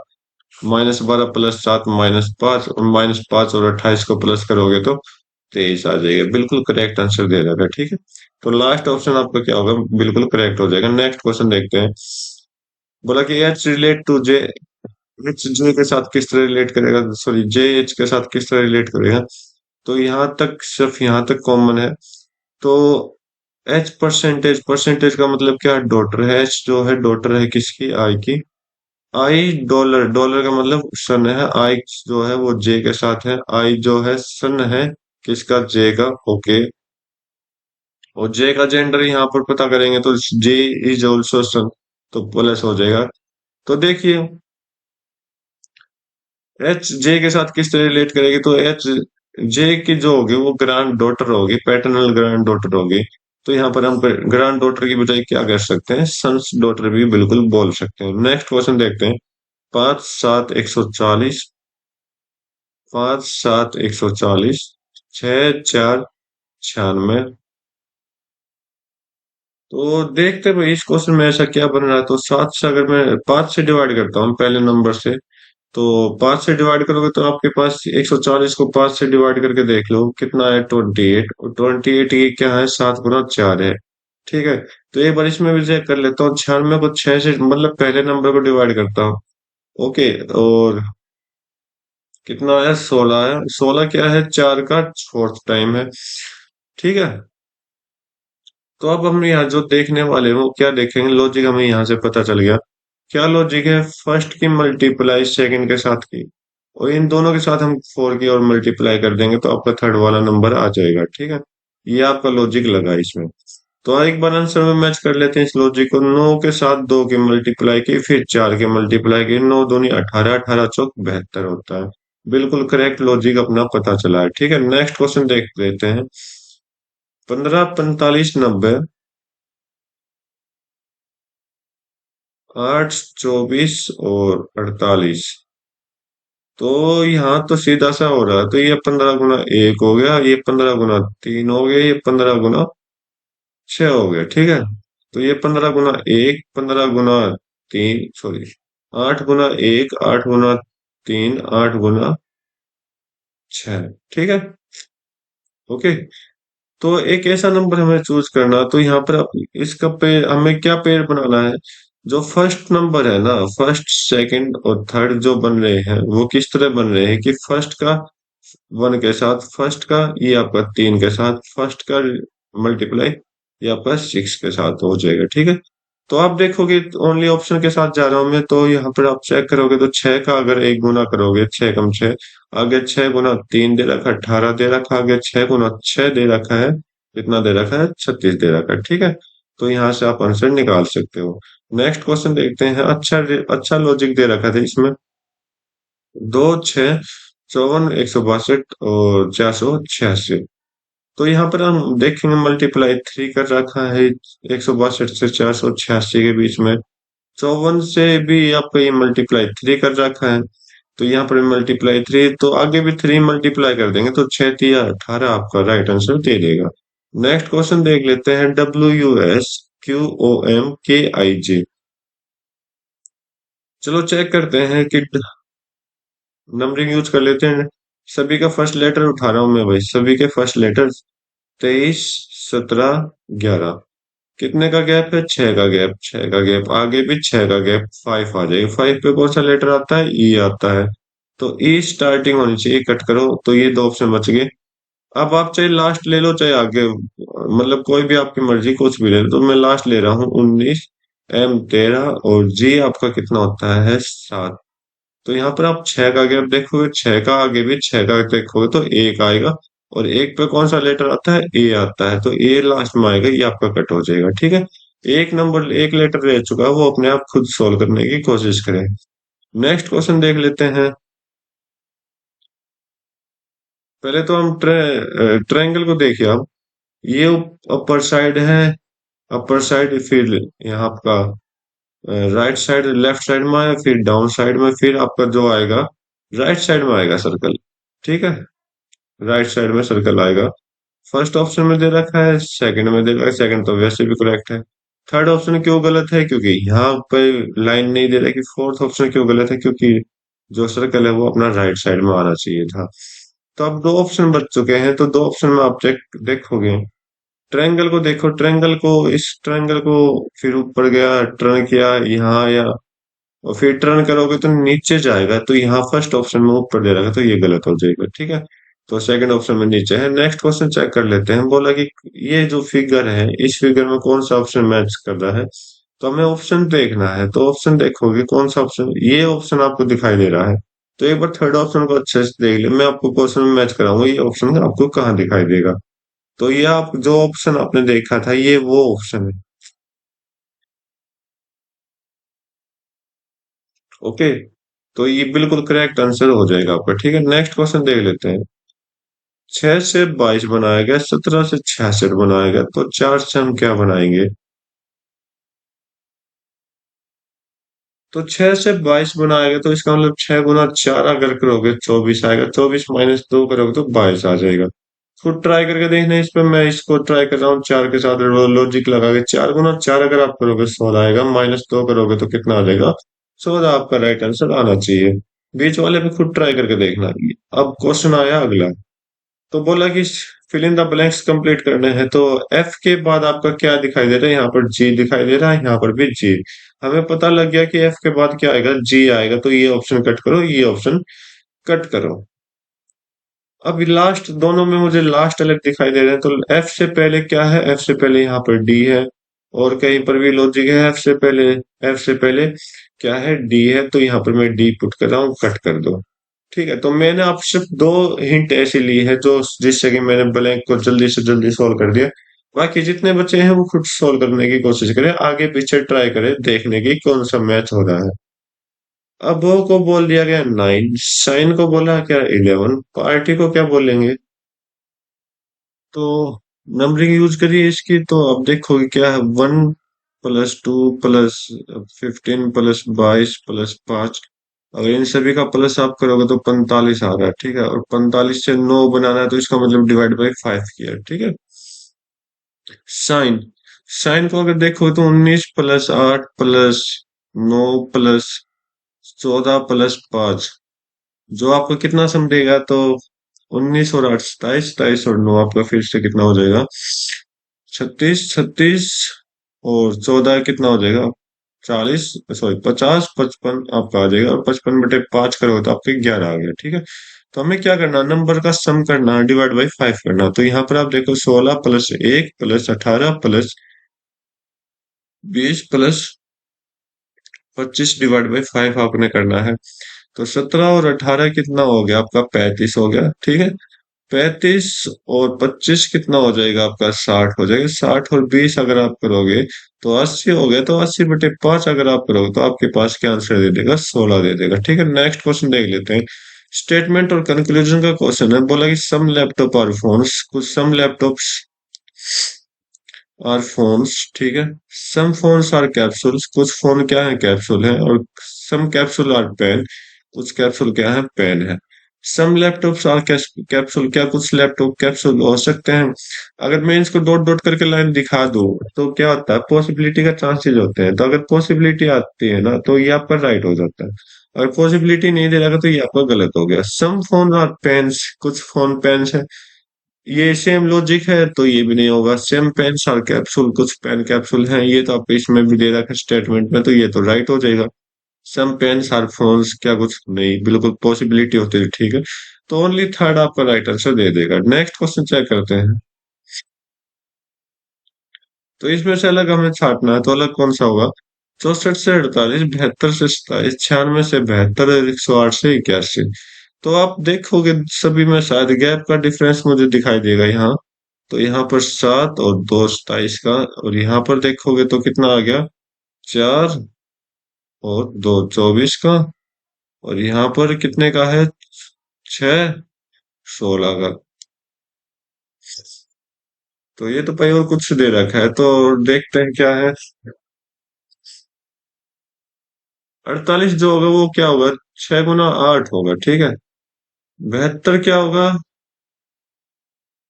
-12 प्लस 7 -5, और -5 और 28 को प्लस करोगे तो 23 आ जाएगा। बिल्कुल करेक्ट आंसर दे रखा है। ठीक है, तो लास्ट ऑप्शन आपका क्या होगा, बिल्कुल करेक्ट हो जाएगा। नेक्स्ट क्वेश्चन देखते हैं, बोला कि H relate to J, H J के साथ किस तरह रिलेट करेगा, सॉरी जे एच के साथ किस तरह रिलेट करेगा। तो यहाँ तक सिर्फ यहाँ तक कॉमन है। तो एच परसेंटेज, परसेंटेज का मतलब क्या है, डॉटर है, एच जो है डॉटर है किसकी, आई की। आई डॉलर, डॉलर का मतलब सन है, आई जो है वो जे के साथ है, आई जो है सन है किसका, जे का। ओके, और जे का जेंडर यहाँ पर पता करेंगे, तो जे इज ऑल्सो सन, तो प्लस हो जाएगा। तो देखिए एच जे के साथ किस तरह रिलेट करेगी, तो एच जे की जो होगी वो ग्रैंड डॉटर होगी, पैटर्नल ग्रैंड डॉटर होगी। तो यहाँ पर हम ग्रैंड डॉटर की बजाय क्या कर सकते हैं, सन्स डॉटर भी बिल्कुल बोल सकते हैं। नेक्स्ट क्वेश्चन देखते हैं। 5 7 140, 5 7 140, 6 4 96। तो देखते हैं भाई इस क्वेश्चन में ऐसा क्या बन रहा है। तो 7 से अगर मैं 5 से डिवाइड करता हूँ पहले नंबर से, तो 5 से डिवाइड करोगे तो आपके पास 140 को 5 से डिवाइड करके देख लो कितना है, 28। और 28 ये क्या है, 7 गुना 4 है। ठीक है। तो एक बार इसमें भी चेक कर लेता हूँ, 96 को 6 से मतलब पहले नंबर को डिवाइड करता हूँ। ओके। और कितना है, 16 है। 16 क्या है, 4 का फोर्थ टाइम है। ठीक है। तो अब हम यहाँ जो देखने वाले हैं वो क्या देखेंगे, लॉजिक हमें यहाँ से पता चल गया। क्या लॉजिक है, फर्स्ट की मल्टीप्लाई सेकंड के साथ की, और इन दोनों के साथ हम 4 की और मल्टीप्लाई कर देंगे तो आपका थर्ड वाला नंबर आ जाएगा। ठीक है। ये आपका लॉजिक लगा इसमें। तो एक बार आंसर में मैच कर लेते हैं इस लॉजिक को। 9 के साथ 2 की मल्टीप्लाई की, फिर 4 की मल्टीप्लाई की, 9 दूनी 18, 18 चौक 72 होता है। बिल्कुल करेक्ट लॉजिक अपना पता चला है। ठीक है। नेक्स्ट क्वेश्चन देख लेते हैं। 15 45 90, 8 24 और 48। तो यहाँ तो सीधा सा हो रहा है। तो ये 15 गुना 1 हो गया, ये 15 गुना 3 हो गया, ये 15 गुना 6 हो गया। ठीक है। तो ये 15 गुना 1, 15 गुना 3, सॉरी, 8 गुना 1, 8 गुना 3, 8 गुना 6। ठीक है। ओके। तो एक ऐसा नंबर हमें चूज करना। तो यहाँ पर इसका पेड़ हमें क्या पेड़ बनाना है, जो फर्स्ट नंबर है ना, फर्स्ट सेकंड और थर्ड जो बन रहे हैं वो किस तरह बन रहे हैं कि फर्स्ट का 1 के साथ, फर्स्ट का ये आपका 3 के साथ, फर्स्ट का मल्टीप्लाई ये आपका 6 के साथ हो जाएगा। ठीक है। तो आप देखोगे ओनली ऑप्शन के साथ जा रहा हूं मैं, तो यहाँ पर आप चेक करोगे तो 6 का अगर एक गुना करोगे, 6 कम 6, आगे 6 गुना 3 दे रखा है, 18 दे रखा है, आगे 6 गुना 6 दे रखा है, कितना दे रखा है, 36 दे रखा है। ठीक है। तो यहाँ से आप आंसर निकाल सकते हो। नेक्स्ट क्वेश्चन देखते हैं। अच्छा, अच्छा लॉजिक दे रखा था इसमें। 2 6 54 162 और 486। तो यहाँ पर हम देखेंगे मल्टीप्लाई 3 कर रखा है 162 से 486 के बीच में। 54 से भी आपका ये मल्टीप्लाई 3 कर रखा है। तो यहाँ पर मल्टीप्लाई 3, तो आगे भी 3 मल्टीप्लाई कर देंगे तो 6 3 18 आपका राइट आंसर दे देगा। नेक्स्ट क्वेश्चन देख लेते हैं। WUSQOMKIJ। चलो चेक करते हैं कि नंबरिंग यूज कर लेते हैं। सभी का फर्स्ट लेटर उठा रहा हूं मैं भाई, सभी के फर्स्ट लेटर। 23 17 11। कितने का गैप है, 6 का गैप, 6 का गैप, आगे भी 6 का गैप, 5 आ जाएगा। 5 पे कौन सा लेटर आता है, ई आता है। तो ई स्टार्टिंग होनी चाहिए, कट करो तो ये दो ऑप्शन बच गए। अब आप चाहे लास्ट ले लो चाहे आगे, मतलब कोई भी आपकी मर्जी, कुछ भी ले लो। तो मैं लास्ट ले रहा हूँ, 19, एम 13 और जी आपका कितना होता है, 7। तो यहाँ पर आप 6 का गैप देखोगे, 6 का आगे भी 6 का देखोगे तो एक आएगा। और एक पे कौन सा लेटर आता है, ए आता है, तो ए लास्ट में आएगा, ये आपका कट हो जाएगा। ठीक है। एक नंबर, एक लेटर रह चुका है, वो अपने आप खुद सोल्व करने की कोशिश करें। नेक्स्ट क्वेश्चन देख लेते हैं। पहले तो हम ट्रायंगल को देखिए आप। ये अपर साइड है, अपर साइड, फिर यहाँ आपका राइट साइड, लेफ्ट साइड में है, फिर डाउन साइड में, फिर आपका जो आएगा राइट साइड में आएगा सर्कल। ठीक है। राइट साइड में सर्कल आएगा। फर्स्ट ऑप्शन में दे रखा है, सेकंड में दे रखा है, सेकंड तो वैसे भी करेक्ट है। थर्ड ऑप्शन क्यों गलत है, क्योंकि यहाँ पे लाइन नहीं दे रहा कि। फोर्थ ऑप्शन क्यों गलत है, क्योंकि जो सर्कल है वो अपना राइट साइड में आना चाहिए था। तो अब दो ऑप्शन बच चुके हैं, तो दो ऑप्शन में आप चेक देखोगे। ट्रायंगल को देखो, ट्रायंगल को, इस ट्रायंगल को फिर ऊपर गया, टर्न किया, यहाँ आया, और फिर टर्न करोगे तो नीचे जाएगा। तो यहाँ फर्स्ट ऑप्शन में ऊपर दे रखा है, तो ये गलत हो जाएगा। ठीक है। तो सेकंड ऑप्शन में नीचे है। नेक्स्ट क्वेश्चन चेक कर लेते हैं। बोला कि ये जो फिगर है, इस फिगर में कौन सा ऑप्शन मैच कर रहा है। तो हमें ऑप्शन देखना है। तो ऑप्शन देखोगे कौन सा ऑप्शन, ये ऑप्शन आपको दिखाई दे रहा है। तो एक बार थर्ड ऑप्शन को अच्छे से देख ले, मैं आपको क्वेश्चन में मैच कराऊंगा ये ऑप्शन आपको कहाँ दिखाई देगा। तो ये आप जो ऑप्शन आपने देखा था ये वो ऑप्शन है। ओके। तो ये बिल्कुल करेक्ट आंसर हो जाएगा आपका। ठीक है। नेक्स्ट क्वेश्चन देख लेते हैं। 6 से 22 बनाया गया, 17 से 66 बनाया गया, तो 4 से हम क्या बनाएंगे? तो 6 से 22 बनाएगा तो इसका मतलब 6 गुना 4 अगर करोगे 24 आएगा, 24 माइनस 2 करोगे तो 22 आ जाएगा। इसको ट्राई करके देखना, इस पे मैं इसको ट्राई कर रहा हूँ 4 के साथ लॉजिक लगा के। 4 गुना 4 अगर आप करोगे 16 आएगा, माइनस 2 करोगे तो कितना आ जाएगा? 16 आपका राइट आंसर आना चाहिए। बीच वाले पे खुद ट्राई करके देखना। अब क्वेश्चन आया अगला। तो बोला कि fill in the blanks complete करने हैं, तो एफ के बाद आपका क्या दिखाई दे रहा है? यहाँ पर जी दिखाई दे रहा है, यहाँ पर भी जी। हमें पता लग गया कि एफ के बाद क्या आएगा? जी आएगा, तो ये ऑप्शन कट करो, ये ऑप्शन कट करो। अब लास्ट दोनों में मुझे लास्ट अलग दिखाई दे रहे हैं, तो एफ से पहले क्या है? एफ से पहले यहाँ पर डी है, और कहीं पर भी लॉजिक है एफ से पहले। एफ से पहले क्या है? डी है, तो यहाँ पर मैं डी पुट कर रहा हूँ, कट कर दो। ठीक है, तो मैंने आप सिर्फ दो हिंट ऐसी ली है जो जिससे कि मैंने ब्लैंक को जल्दी से जल्दी सॉल्व कर दिया। बाकी जितने बच्चे हैं वो खुद सॉल्व करने की कोशिश करें, आगे पीछे ट्राई करें देखने की कौन सा मैच हो रहा है। अब वो को बोल दिया गया 9, साइन को बोला क्या 11, पार्टी को क्या बोलेंगे? तो नंबरिंग यूज करिए इसकी, तो अब देखोगे क्या है? 1 + 2 + 15 प्लस 22 + 5। अगर इन सभी का प्लस आप करोगे तो 45 आ रहा है। ठीक है, और 45 से 9 बनाना है, तो इसका मतलब डिवाइड बाई 5 किया। ठीक है। साइन, साइन को अगर देखो तो 19 + 8 + 9 + 14 + 5, जो आपको कितना सम देगा? तो 19 और 8 27, 27 और 9 आपका फिर से कितना हो जाएगा? 36, 36 और 14 कितना हो जाएगा? 40, सॉरी 50, 55 आपका आ जाएगा, और 55/5 करोगे तो आपके 11 आ गया। ठीक है, तो हमें क्या करना? नंबर का सम करना है, डिवाइड बाई 5 करना। तो यहाँ पर आप देखो 16 + 1 + 18 + 20 + 25 डिवाइड बाई 5 आपने करना है। तो 17 और 18 कितना हो गया आपका? 35 हो गया। ठीक है, 35 और 25 कितना हो जाएगा आपका? 60 हो जाएगा। 60 और 20 अगर आप करोगे तो 80 हो गया। तो 80/5 अगर आप करोगे तो आपके पास क्या आंसर दे देगा? 16 दे देगा। ठीक है, नेक्स्ट क्वेश्चन देख लेते हैं। स्टेटमेंट और कंक्लूजन का क्वेश्चन है। बोला कि सम लैपटॉप आर फोन्स, कुछ सम लैपटॉप्स आर फोन्स। ठीक है, सम फोन्स आर कैप्सूल्स, कुछ फोन क्या है? कैप्सूल है। और सम कैप्सूल आर पेन, कुछ कैप्सूल क्या है? पेन है। सम लैपटॉप्स आर कैप्सूल, क्या कुछ लैपटॉप कैप्सूल हो सकते हैं? अगर मैं इसको डॉट डॉट करके लाइन दिखा दूं तो क्या होता है? पॉसिबिलिटी का चांसेस होते हैं। तो अगर पॉसिबिलिटी आती है ना तो ये आपका राइट हो जाता है। अगर पॉसिबिलिटी नहीं दे रहा तो ये आपका गलत हो गया। सम फोन आर पेन्स, कुछ फोन पेन्स है, ये सेम लॉजिक है, तो ये भी नहीं होगा। सेम पेन और कैप्सूल, कुछ पेन कैप्सूल हैं, ये तो आपको इसमें भी दे रखा है स्टेटमेंट में, तो ये तो राइट हो जाएगा। सम पेन्स आर फोन्स, क्या कुछ नहीं, बिल्कुल पॉसिबिलिटी होती है। ठीक है, तो ओनली थर्ड आपका राइट आंसर दे देगा। नेक्स्ट क्वेश्चन चेक करते हैं। तो इसमें से अलग हमें छांटना है, तो अलग कौन सा होगा? 64 से 48, 72 से 27, 96 से 72, 108 से 81। तो आप देखोगे सभी में शायद गैप का डिफरेंस मुझे दिखाई देगा यहाँ। तो यहाँ पर 7 और 2 27 का, और यहाँ पर देखोगे तो कितना आ गया? 4 और 2 24 का, और यहाँ पर कितने का है? 6 16 का। तो ये तो भाई और कुछ दे रखा है, तो देखते हैं क्या है। 48 जो होगा वो क्या होगा? 6 × 8 होगा। ठीक है, 72 क्या होगा?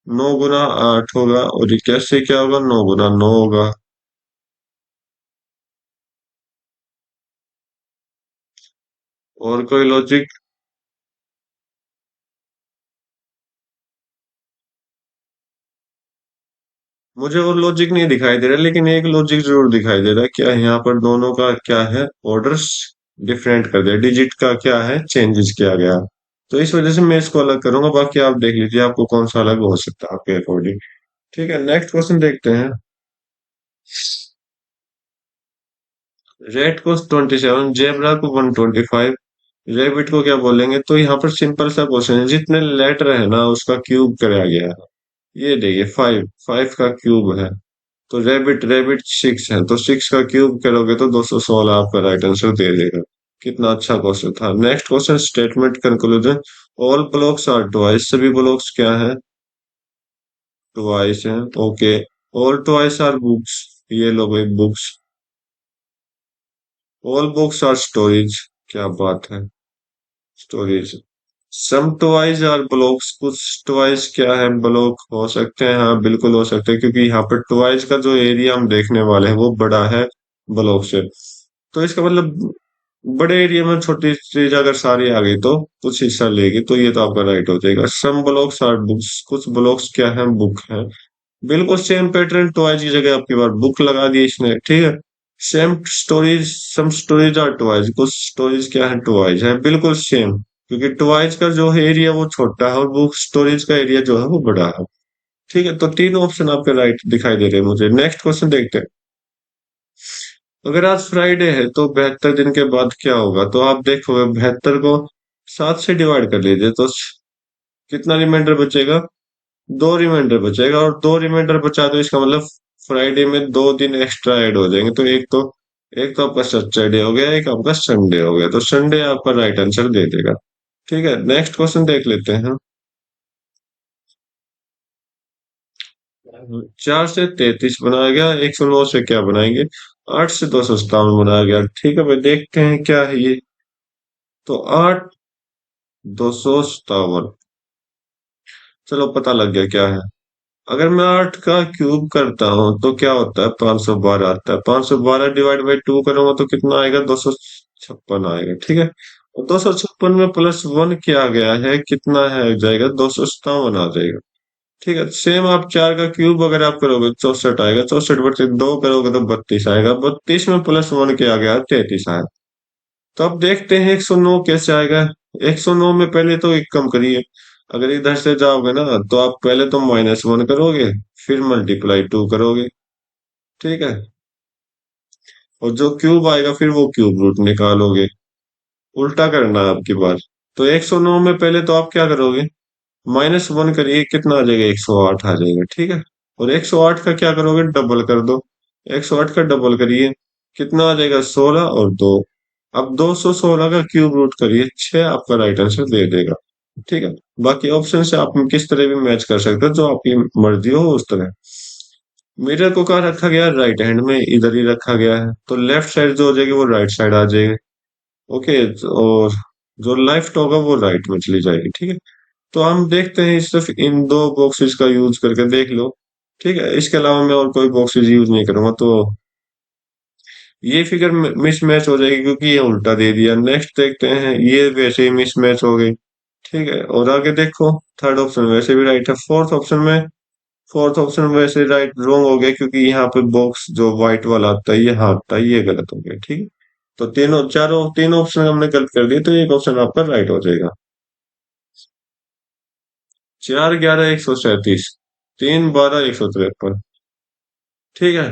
9 × 8 होगा, और 81 क्या होगा? 9 × 9 होगा। और कोई लॉजिक? मुझे और लॉजिक नहीं दिखाई दे रहा, लेकिन एक लॉजिक जरूर दिखाई दे रहा है। क्या यहाँ पर दोनों का क्या है? ऑर्डर्स डिफरेंट कर दिया, डिजिट का क्या है? चेंजेस किया गया। तो इस वजह से मैं इसको अलग करूंगा, बाकी आप देख लीजिए आपको कौन सा अलग हो सकता है आपके अकॉर्डिंग। ठीक है, नेक्स्ट क्वेश्चन देखते हैं। रेड को 27, जेब्रा को 125, रेबिट को क्या बोलेंगे? तो यहाँ पर सिंपल सा क्वेश्चन है, जितने लेटर है ना उसका क्यूब कराया गया है। ये देखिए 5, 5 का क्यूब है। तो रेबिट, रेबिट 6 है, तो 6 का क्यूब करोगे तो 216 आपका राइट आंसर दे देगा। कितना अच्छा क्वेश्चन था। Next question, statement conclusion. All blocks are toys, सभी ब्लॉक्स क्या है? ट्वाइस है, okay. All toys are books, ये लो भाई books. All books are storage, क्या बात है, storage. Some toys are blocks, कुछ ट्वाइस क्या है, ब्लॉक हो सकते हैं, हाँ बिल्कुल हो सकते हैं, क्योंकि यहाँ पर ट्वाइस का जो एरिया हम देखने वाले हैं वो बड़ा है ब्लॉक से। तो इसका मतलब बड़े एरिया में छोटी चीज अगर सारी आ गई तो कुछ हिस्सा लेगी, तो ये तो आपका राइट हो जाएगा। सम ब्लॉक्स आर बुक्स, कुछ ब्लॉक्स क्या है, बुक है। बिल्कुल सेम पैटर्न, ट्वाइस की जगह आपकी बार बुक लगा दी इसने, ठीक है। Same stories, some stories are toys, कुछ स्टोरीज क्या है, ट्वाइस है, बिल्कुल सेम, क्योंकि ट्वाइस का जो है एरिया वो छोटा है और बुक स्टोरेज का एरिया जो है वो बड़ा है। ठीक है, तो तीन ऑप्शन आपके राइट दिखाई दे रहे हैं मुझे। नेक्स्ट क्वेश्चन देखते हैं। अगर आज फ्राइडे है तो 72 दिन के बाद क्या होगा, तो आप देखोगे 72 को 7 से डिवाइड कर लीजिए तो कितना रिमाइंडर बचेगा, दो रिमाइंडर बचेगा, और दो रिमाइंडर बचा तो इसका मतलब फ्राइडे में 2 दिन एक्स्ट्रा ऐड हो जाएंगे। तो एक तो आपका सैटरडे हो गया, एक आपका संडे हो गया, तो संडे आपका राइट आंसर दे देगा। ठीक है, नेक्स्ट क्वेश्चन देख लेते हैं। 4 से 33 बनाया गया, 109 से क्या बनाएंगे, 8 से 257 बनाया गया। ठीक है भाई, देखते हैं क्या है ये। तो 8, 257, चलो पता लग गया क्या है। अगर मैं 8 का क्यूब करता हूँ तो क्या होता है, 512 आता है। 512 डिवाइड बाई 2 करूंगा तो कितना आएगा, 256 आएगा। ठीक है, और 256 में +1 किया गया है, कितना है जाएगा, 257 आ जाएगा। ठीक है, सेम आप 4 का क्यूब अगर आप करोगे 64 आएगा, 64/2 करोगे तो 32 आएगा, 32 में +1 किया गया 33 आएगा। तो अब देखते हैं 109 कैसे आएगा। 109 में पहले तो एक कम करिए, अगर इधर से जाओगे ना तो आप पहले तो -1 करोगे, फिर ×2 करोगे। ठीक है, और जो क्यूब आएगा फिर वो क्यूब रूट निकालोगे, उल्टा करना है आपकी बार। तो 109 में पहले तो आप क्या करोगे, -1 करिए, कितना आ जाएगा, 108 आ जाएगा। ठीक है, और 108 का क्या करोगे, डबल कर दो। 108 का डबल करिए, कितना आ जाएगा, 16 और 2। अब 216 का क्यूब रूट करिए, 6 आपका राइट आंसर दे देगा। ठीक है, बाकी ऑप्शन से आप किस तरह भी मैच कर सकते हो, जो आपकी मर्जी हो उस तरह। मिरर को कहाँ रखा गया है, राइट हैंड में, इधर ही रखा गया है, तो लेफ्ट साइड जो हो जाएगी वो राइट साइड आ जाएगी। ओके, और जो लेफ्ट होगा वो राइट में चली जाएगी। ठीक है, तो हम देखते हैं, सिर्फ इन दो बॉक्सेस का यूज करके देख लो। ठीक है, इसके अलावा मैं और कोई बॉक्सेस यूज नहीं करूंगा, तो ये फिगर मिसमैच हो जाएगी क्योंकि ये उल्टा दे दिया। नेक्स्ट देखते हैं, ये वैसे ही मिसमैच हो गई। ठीक है, और आगे देखो, थर्ड ऑप्शन वैसे भी राइट है। फोर्थ ऑप्शन वैसे राइट रॉन्ग हो गया, क्योंकि यहाँ पे बॉक्स जो व्हाइट वाला आता है यहाँ आता है, ये गलत हो गया। ठीक है, तो तीनों ऑप्शन हमने गलत कर दिए, तो एक ऑप्शन आपका राइट हो जाएगा। 4, 11, 137, 3, 12, 153। ठीक है,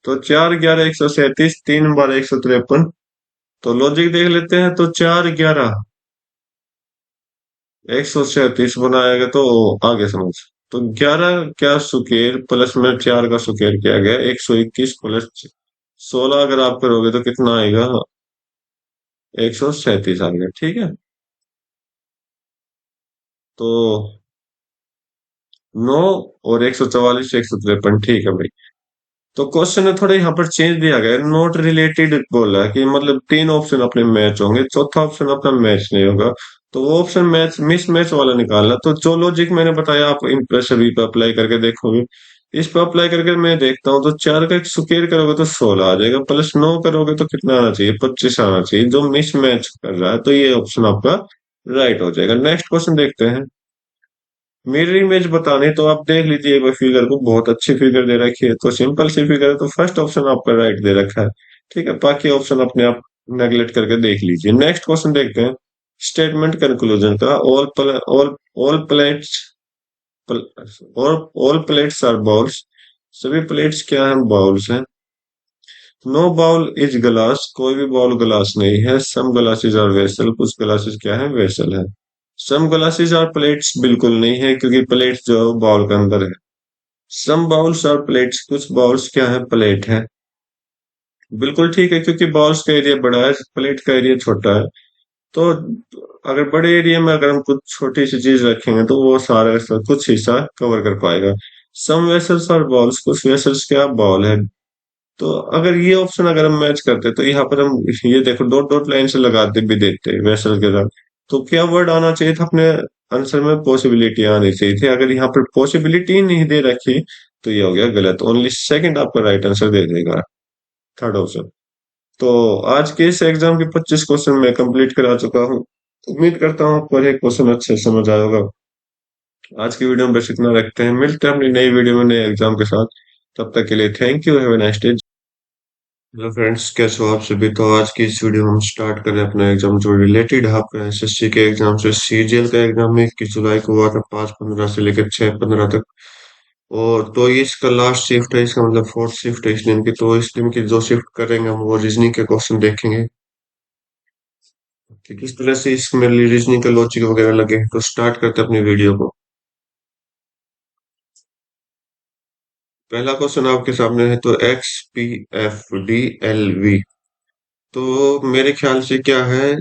तो 4, 11, 137, 3, 12, 153। तो लॉजिक देख लेते हैं, तो 4, 11, 137 बनाएगा तो आगे समझ। तो 11 क्या सुकेर प्लस में 4 का सुकेर किया गया, 121 प्लस 16 अगर आप करोगे तो कितना आएगा, 137 आ गया। ठीक है, तो 9 और 144, 153। ठीक है भाई, तो क्वेश्चन में थोड़ा यहाँ पर चेंज दिया गया है, नॉट रिलेटेड बोला है, कि मतलब तीन ऑप्शन अपने मैच होंगे, चौथा ऑप्शन अपना मैच नहीं होगा। तो वो ऑप्शन मैच मिस मैच वाला निकालना। तो जो लॉजिक मैंने बताया आप इन पर सभी पे अप्लाई करके देखोगे। इस पे अप्लाई करके मैं देखता हूँ, तो 4 का एक स्क्वायर करोगे तो 16 आ जाएगा, +9 करोगे तो कितना आना चाहिए, 25 आना चाहिए, जो मिस मैच कर रहा है, तो ये ऑप्शन आपका राइट हो जाएगा। नेक्स्ट क्वेश्चन देखते हैं। मिरर इमेज बताने, तो आप देख लीजिए एक बार फिगर को, बहुत अच्छी फिगर दे रखी है, तो सिंपल सी फिगर है, तो फर्स्ट ऑप्शन आपका राइट दे रखा है। ठीक है, बाकी ऑप्शन अपने आप नेगलेक्ट करके देख लीजिए। नेक्स्ट क्वेश्चन देखते हैं, स्टेटमेंट कंक्लूजन का। All plates all plates are bowls, सभी प्लेट्स क्या हैं, बाउल्स हैं। नो बाउल इज ग्लास, कोई भी बाउल ग्लास नहीं है। सम ग्लासेस आर वेसल, कुछ ग्लासेस क्या है, वेसल है। सम ग्लासेस आर प्लेट्स, बिल्कुल नहीं है, क्योंकि प्लेट्स जो बाउल के अंदर है। सम बाउल्स आर प्लेट्स, कुछ बाउल्स क्या है, प्लेट है। बिल्कुल ठीक है, क्योंकि बाउल्स का एरिया बड़ा है, प्लेट का एरिया छोटा है। तो अगर बड़े एरिया में अगर हम कुछ छोटी सी चीज रखेंगे तो वो सारा कुछ हिस्सा कवर कर पाएगा। सम वेसल्स और बॉल्स, कुछ वेसल्स क्या बॉल है। तो अगर ये ऑप्शन अगर हम मैच करते तो यहाँ पर हम ये देखो डॉट डॉट लाइन से लगाते भी देते वेसल के साथ। तो क्या वर्ड आना चाहिए था अपने आंसर में, पॉसिबिलिटी आनी चाहिए थी। अगर यहाँ पर पॉसिबिलिटी नहीं दे रखी तो ये हो गया गलत, ओनली सेकंड आपका राइट आंसर दे देगा, थर्ड ऑप्शन। तो आज के इस एग्जाम के 25 क्वेश्चन मैं कंप्लीट करा चुका हूँ। उम्मीद करता हूँ आपको एक क्वेश्चन अच्छे से समझ आया होगा। आज की वीडियो में बस इतना रखते हैं, मिलते हैं अपनी नई वीडियो में नए एग्जाम के साथ। तब तक के लिए thank you, have a nice day. Hello friends, कैसे हो आप सभी। तो आज की इस वीडियो में हम स्टार्ट कर रहे हैं अपना एग्जाम जो रिलेटेड है आपका एसएससी के एग्जाम से। सीजीएल का एग्जाम में 21 जुलाई को हुआ था, 5/15 से लेकर 6/15 तक। और तो ये इसका लास्ट शिफ्ट है, इसका मतलब फोर्थ शिफ्ट है इस दिन की। तो इस दिन की जो शिफ्ट करेंगे हम वो रीजनिंग के क्वेश्चन देखेंगे कि किस तरह से इसमें रीजनिंग का लॉजिक वगैरह लगे हैं। तो स्टार्ट करते हैं अपनी वीडियो को। पहला क्वेश्चन आपके सामने है, तो XPFDLV। तो मेरे ख्याल से क्या है,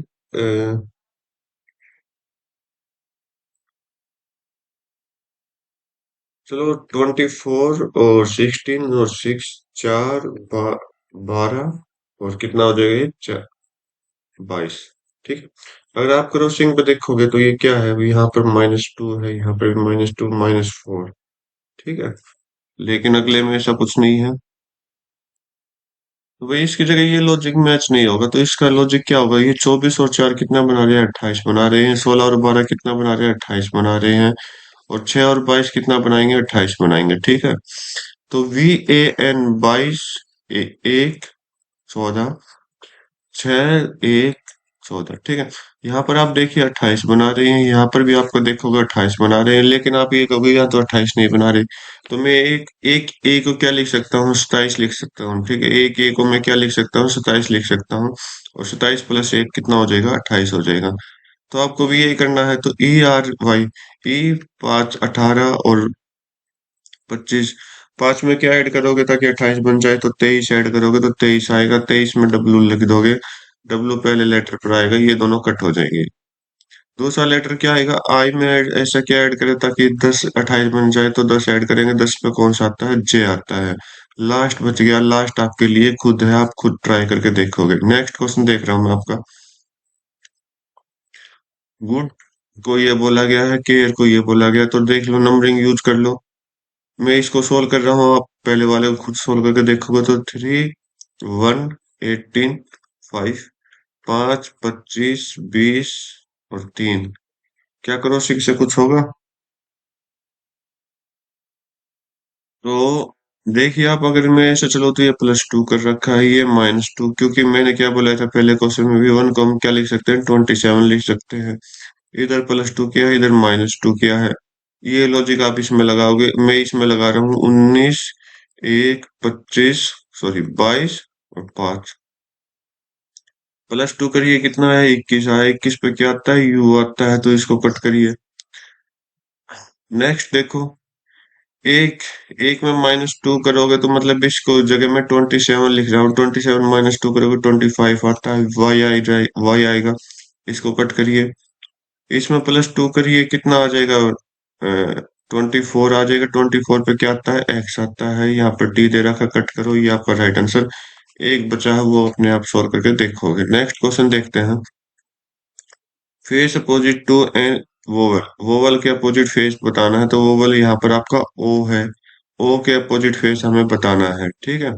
चलो 24 और 16 और 6, 12 और कितना हो जाएगा ये, 22। ठीक है। अगर आप क्रॉसिंग पे देखोगे तो ये क्या है, यहाँ पर -2 है, यहाँ पर -2 -4। ठीक है। लेकिन अगले में ऐसा कुछ नहीं है, तो भाई इसकी जगह ये लॉजिक मैच नहीं होगा। तो इसका लॉजिक क्या होगा, ये 24 और 4 कितना बना रहे हैं, 28 बना रहे हैं। 16 और 12 कितना बना रहे हैं, 28 बना रहे हैं। और 6 और 22 कितना बनाएंगे, 28 बनाएंगे। ठीक है। तो VAN 22, 1 14, 6 1 14। ठीक है। यहाँ पर आप देखिए 28 बना रहे हैं, यहाँ पर भी आपको देखोगे 28 बना रहे हैं, लेकिन आप ये कहोगे यहाँ तो 28 नहीं बना रहे। तो मैं एक एक ए को क्या लिख सकता हूँ, 27 लिख सकता हूँ। ठीक है। एक ए को मैं क्या लिख सकता हूँ, 27 लिख सकता हूँ। और 27 + 1 कितना हो जाएगा, 28 हो जाएगा। तो आपको भी यही करना है। तो ERY, ई 5 18 और 25, 5 में क्या ऐड करोगे ताकि 28 बन जाए, तो 23 ऐड करोगे तो 23 आएगा। 23 में डब्लू लिख दोगे, डब्लू पहले लेटर पर आएगा, ये दोनों कट हो जाएंगे। दूसरा लेटर क्या आएगा, आई में ऐसा क्या ऐड करें ताकि 10 28 बन जाए, तो 10 ऐड करेंगे। 10 पे कौन सा आता है, जे आता है। लास्ट बच गया, लास्ट आपके लिए खुद है, आप खुद ट्राई करके देखोगे। नेक्स्ट क्वेश्चन देख रहा हूँ मैं आपका। गुड को ये बोला गया है, केयर को ये बोला गया है, तो देख लो, नंबरिंग यूज कर लो। मैं इसको सोल्व कर रहा हूँ, आप पहले वाले को खुद सोल्व करके देखोगे। तो 3 1 18 5, 5 25 20 और 3। क्या करो, 6 से कुछ होगा। तो देखिए आप, अगर मैं ऐसे चलो तो ये +2 कर रखा है, ये -2, क्योंकि मैंने क्या बोला था पहले क्वेश्चन में भी, 1 को हम क्या लिख सकते हैं, 27 लिख सकते हैं। इधर +2 किया है, इधर -2 किया है। ये लॉजिक आप इसमें लगाओगे, मैं इसमें लगा रहा हूँ 19 1 25, सॉरी 22 और 5। +2 करिए, कितना है, 21 आया। 21 पे क्या आता है, यू आता है, तो इसको कट करिए। नेक्स्ट देखो, एक एक में -2 करोगे तो मतलब इसको जगह में 27 लिख रहा हूँ, 27 -2 करोगे 25 आता है, वाई आएगा। इसको कट करिए। इसमें +2 करिए, कितना आ जाएगा, 24 आ जाएगा। 24 पे क्या आता है, एक्स आता है। यहाँ पर डी दे रखा, कट करो, ये आपका राइट आंसर। एक बचा है, वो अपने आप सॉल्व करके देखोगे। नेक्स्ट क्वेश्चन देखते हैं। Face opposite to an vowel, vowel के अपोजिट फेस बताना है। तो वोवल यहाँ पर आपका ओ है, ओ के अपोजिट फेस हमें बताना है। ठीक है।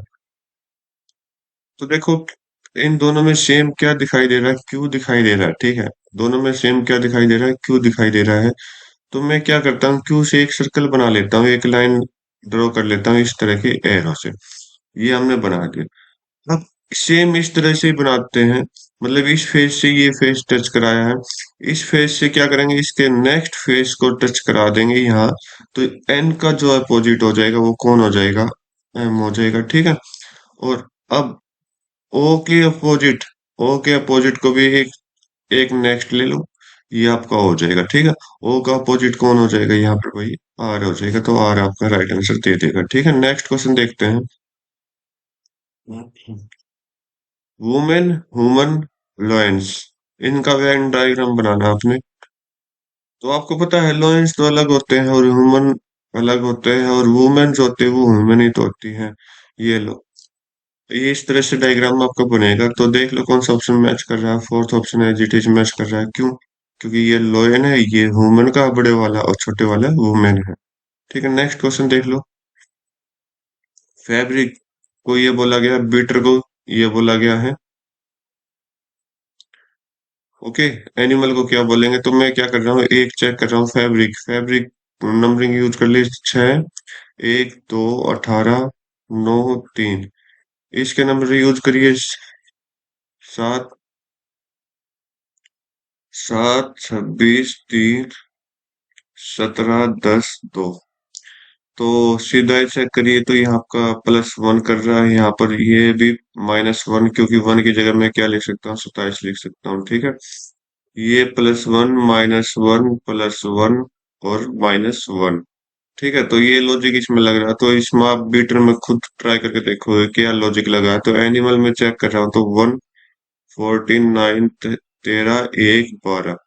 तो देखो, इन दोनों में सेम क्या दिखाई दे रहा है, क्यू दिखाई दे रहा है। ठीक है। दोनों में सेम क्या दिखाई दे रहा है, क्यू दिखाई दे रहा है। तो मैं क्या करता हूँ, क्यू से एक सर्कल बना लेता हूँ, एक लाइन ड्रॉ कर लेता हूँ इस तरह की एरो से। ये हमने बना दिया। अब सेम इस तरह से ही बनाते हैं, मतलब इस फेस से ये फेस टच कराया है, इस फेस से क्या करेंगे, इसके नेक्स्ट फेस को टच करा देंगे यहाँ। तो एन का जो अपोजिट हो जाएगा वो कौन हो जाएगा, एम हो जाएगा। ठीक है। और अब ओ के अपोजिट को भी एक एक नेक्स्ट ले लो, ये आपका हो जाएगा। ठीक है। ओ का अपोजिट कौन हो जाएगा, यहाँ पर भाई आर हो जाएगा। तो आर आपका राइट आंसर दे देगा। ठीक है। नेक्स्ट क्वेश्चन देखते हैं। वुमेन, ह्यूमन, लॉयंस, इनका वेन डायग्राम बनाना है आपने। तो आपको पता है लॉयंस तो अलग होते हैं और ह्यूमन अलग होते हैं, और वुमेन जो होते हैं वो ह्यूमन ही तो होती हैं। ये लो, ये इस तरह से डायग्राम आपका बनेगा, तो देख लो कौन सा ऑप्शन मैच कर रहा है। फोर्थ ऑप्शन है जीटीज मैच कर रहा है, क्यों? क्योंकि ये लोयन है, ये ह्यूमन का बड़े वाला, और छोटे वाला वुमेन है। ठीक है, नेक्स्ट क्वेश्चन देख लो। फैब्रिक को ये बोला गया, बीटर को ये बोला गया है। ओके, एनिमल को क्या बोलेंगे? तो मैं क्या कर रहा हूँ, एक चेक कर रहा हूँ। फैब्रिक, फैब्रिक नंबरिंग यूज कर ली, 6, 1, 2, 18, 9, 3। इसके नंबर यूज करिए, 7, 7, 26, 3, 17, 10, 2। तो सीधा ही चेक करिए, तो यहाँ आपका +1 कर रहा है, यहाँ पर ये भी -1, क्योंकि 1 की जगह मैं क्या लिख सकता हूँ, 27 लिख सकता हूँ। ठीक है, ये +1, -1, +1 और -1। ठीक है, तो ये लॉजिक इसमें लग रहा है, तो इसमें आप बीटर में खुद ट्राई करके देखोगे क्या लॉजिक लगा है। तो एनिमल में चेक कर रहा हूँ, तो 1, 14, 9, 13, 1, 12।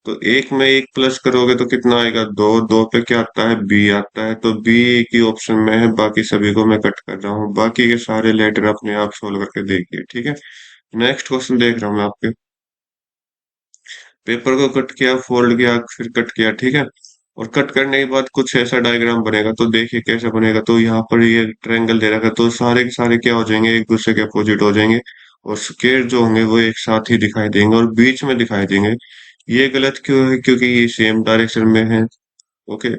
तो एक में एक प्लस करोगे तो कितना आएगा? 2, 2 पे क्या आता है? बी आता है, तो बी की ऑप्शन में है। बाकी सभी को मैं कट कर रहा हूँ, बाकी के सारे लेटर अपने आप सोल्व करके देखिए। ठीक है, नेक्स्ट क्वेश्चन देख रहा हूँ मैं आपके। पेपर को कट किया, फोल्ड किया, फिर कट किया। ठीक है, और कट करने के बाद कुछ ऐसा डायग्राम बनेगा, तो देखिए कैसा बनेगा। तो यहाँ पर ये ट्रायंगल दे रखा है, तो सारे के सारे क्या हो जाएंगे? एक दूसरे के अपोजिट हो जाएंगे, और स्क्वायर जो होंगे वो एक साथ ही दिखाई देंगे और बीच में दिखाई देंगे। ये गलत क्यों है? क्योंकि ये सेम डायरेक्शन में है। ओके,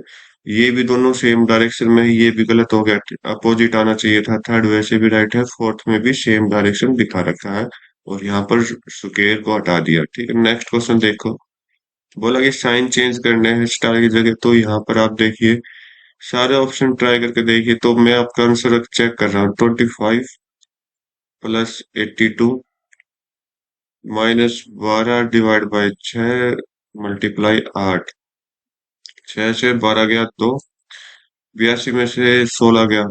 ये भी दोनों सेम डायरेक्शन में है, ये भी गलत हो गया, अपोजिट आना चाहिए था। थर्ड वैसे भी राइट है, फोर्थ में भी सेम डायरेक्शन दिखा रखा है, और यहाँ पर स्क्वायर को हटा दिया। ठीक है, नेक्स्ट क्वेश्चन देखो। बोला कि साइन चेंज करने हैं स्टार की जगह, तो यहाँ पर आप देखिए सारे ऑप्शन ट्राई करके देखिए। तो मैं आपका आंसर चेक कर रहा हूँ, 25 +82 -12 डिवाइड बाई 6 मल्टीप्लाई 8। 6 से 12 गया, 2, 82 में से 16 गया,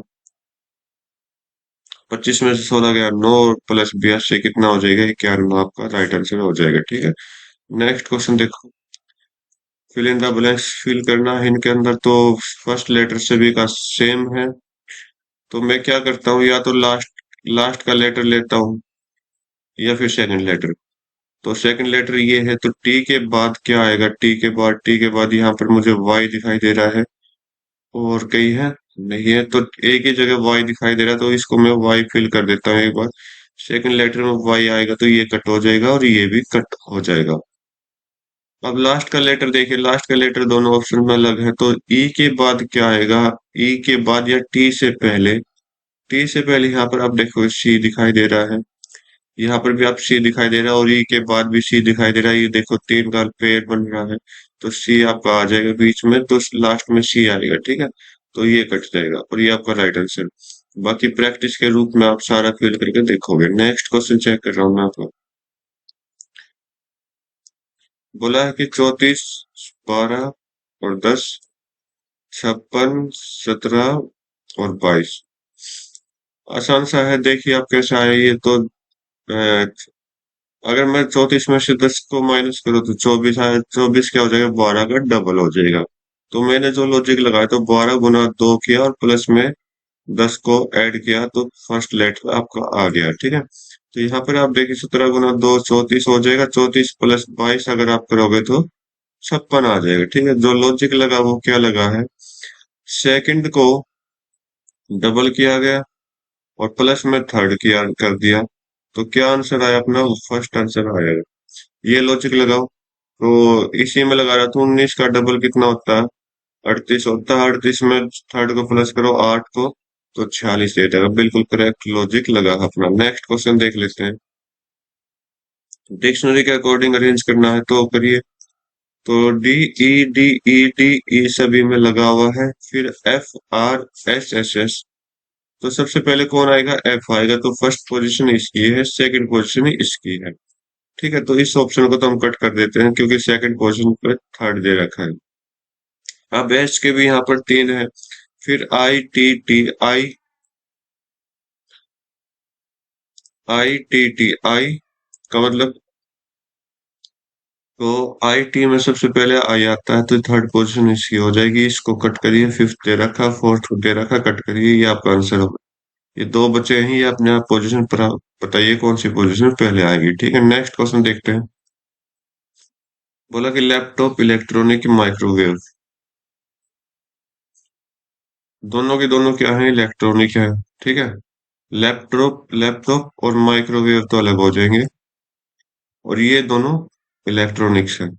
25 में से 16 गया, 9 +82 कितना हो जाएगा? 91। आपका राइट आंसर हो जाएगा। ठीक है, नेक्स्ट क्वेश्चन देखो। Fill in the blanks fill करना है इनके अंदर, तो फर्स्ट लेटर सभी का सेम है। तो मैं क्या करता हूँ, या तो लास्ट लास्ट का लेटर लेता हूँ, या फिर सेकंड लेटर। तो सेकंड लेटर ये है, तो टी के बाद क्या आएगा? टी के बाद यहाँ पर मुझे वाई दिखाई दे रहा है, और कहीं है? नहीं है, तो एक ही जगह वाई दिखाई दे रहा है, तो इसको मैं वाई फिल कर देता हूँ एक बार। सेकंड लेटर में वाई आएगा, तो ये कट हो जाएगा और ये भी कट हो जाएगा। अब लास्ट का लेटर देखिए, लास्ट का लेटर दोनों ऑप्शन में अलग है, तो ई के बाद क्या आएगा? ई के बाद या टी से पहले? टी से पहले यहाँ पर आप देखो सी दिखाई दे रहा है, यहाँ पर भी आप सी दिखाई दे रहा है, और ई के बाद भी सी दिखाई दे रहा है। ये देखो तीन का पेयर बन रहा है, तो सी आपका आ जाएगा बीच में, तो लास्ट में सी आएगा। ठीक है, तो ये कट जाएगा, और ये आपका राइट आंसर। बाकी प्रैक्टिस के रूप में आप सारा फिल करके देखोगे। नेक्स्ट क्वेश्चन चेक कर रहा हूँ मैं आपको। बोला है कि 34, 12 और 10, 56, 17 और 22। आसान सा है, देखिए आप कैसा है ये तो। अगर मैं 34 में से 10 को माइनस करूँ तो 24 आया, 24 क्या हो जाएगा? 12 का डबल हो जाएगा। तो मैंने जो लॉजिक लगाया, तो 12 गुना 2 किया और प्लस में 10 को ऐड किया, तो फर्स्ट लेटर आपका आ गया। ठीक है, तो यहाँ पर आप देखिए 17 गुना 2 34 हो जाएगा, 34 + 22 अगर आप करोगे तो 56 आ जाएगा। ठीक है, जो लॉजिक लगा वो क्या लगा है? सेकंड को डबल किया गया, और प्लस में थर्ड किया कर दिया, तो क्या आंसर आया अपना? वो फर्स्ट आंसर आएगा। ये लॉजिक लगाओ। तो इसी में लगा रहा था, 19 का डबल कितना होता है? 38 होता है। 38 में थर्ड को प्लस करो 8 को, तो 46 दे देगा। बिल्कुल करेक्ट लॉजिक लगा अपना। नेक्स्ट क्वेश्चन देख लेते हैं। डिक्शनरी के अकॉर्डिंग अरेंज करना है, तो करिए। तो डी ई सभी में लगा हुआ है, फिर FRSSS। तो सबसे पहले कौन आएगा? एफ आएगा, तो फर्स्ट पोजीशन इसकी है, सेकंड पोजीशन इसकी है। ठीक है, तो इस ऑप्शन को तो हम कट कर देते हैं, क्योंकि सेकंड पोजीशन पे थर्ड दे रखा है। अब एच के भी यहाँ पर 3 है, फिर आई टी टी आई का मतलब तो आई टी में सबसे पहले आई आता है, तो थर्ड पोजीशन इसकी हो जाएगी। इसको कट करिए, फिफ्थ दे रखा, फोर्थ दे रखा, कट करिए, ये आपका आंसर होगा। ये दो बचे हैं, ये अपने आप पोजीशन पर बताइए कौन सी पोजीशन पहले आएगी। ठीक है, नेक्स्ट क्वेश्चन देखते हैं। बोला कि लैपटॉप, इलेक्ट्रॉनिक, माइक्रोवेव, दोनों के दोनों क्या है, इलेक्ट्रॉनिक है। ठीक है, लैपटॉप लैपटॉप और माइक्रोवेव तो अलग हो जाएंगे, और ये दोनों इलेक्ट्रॉनिक्स है।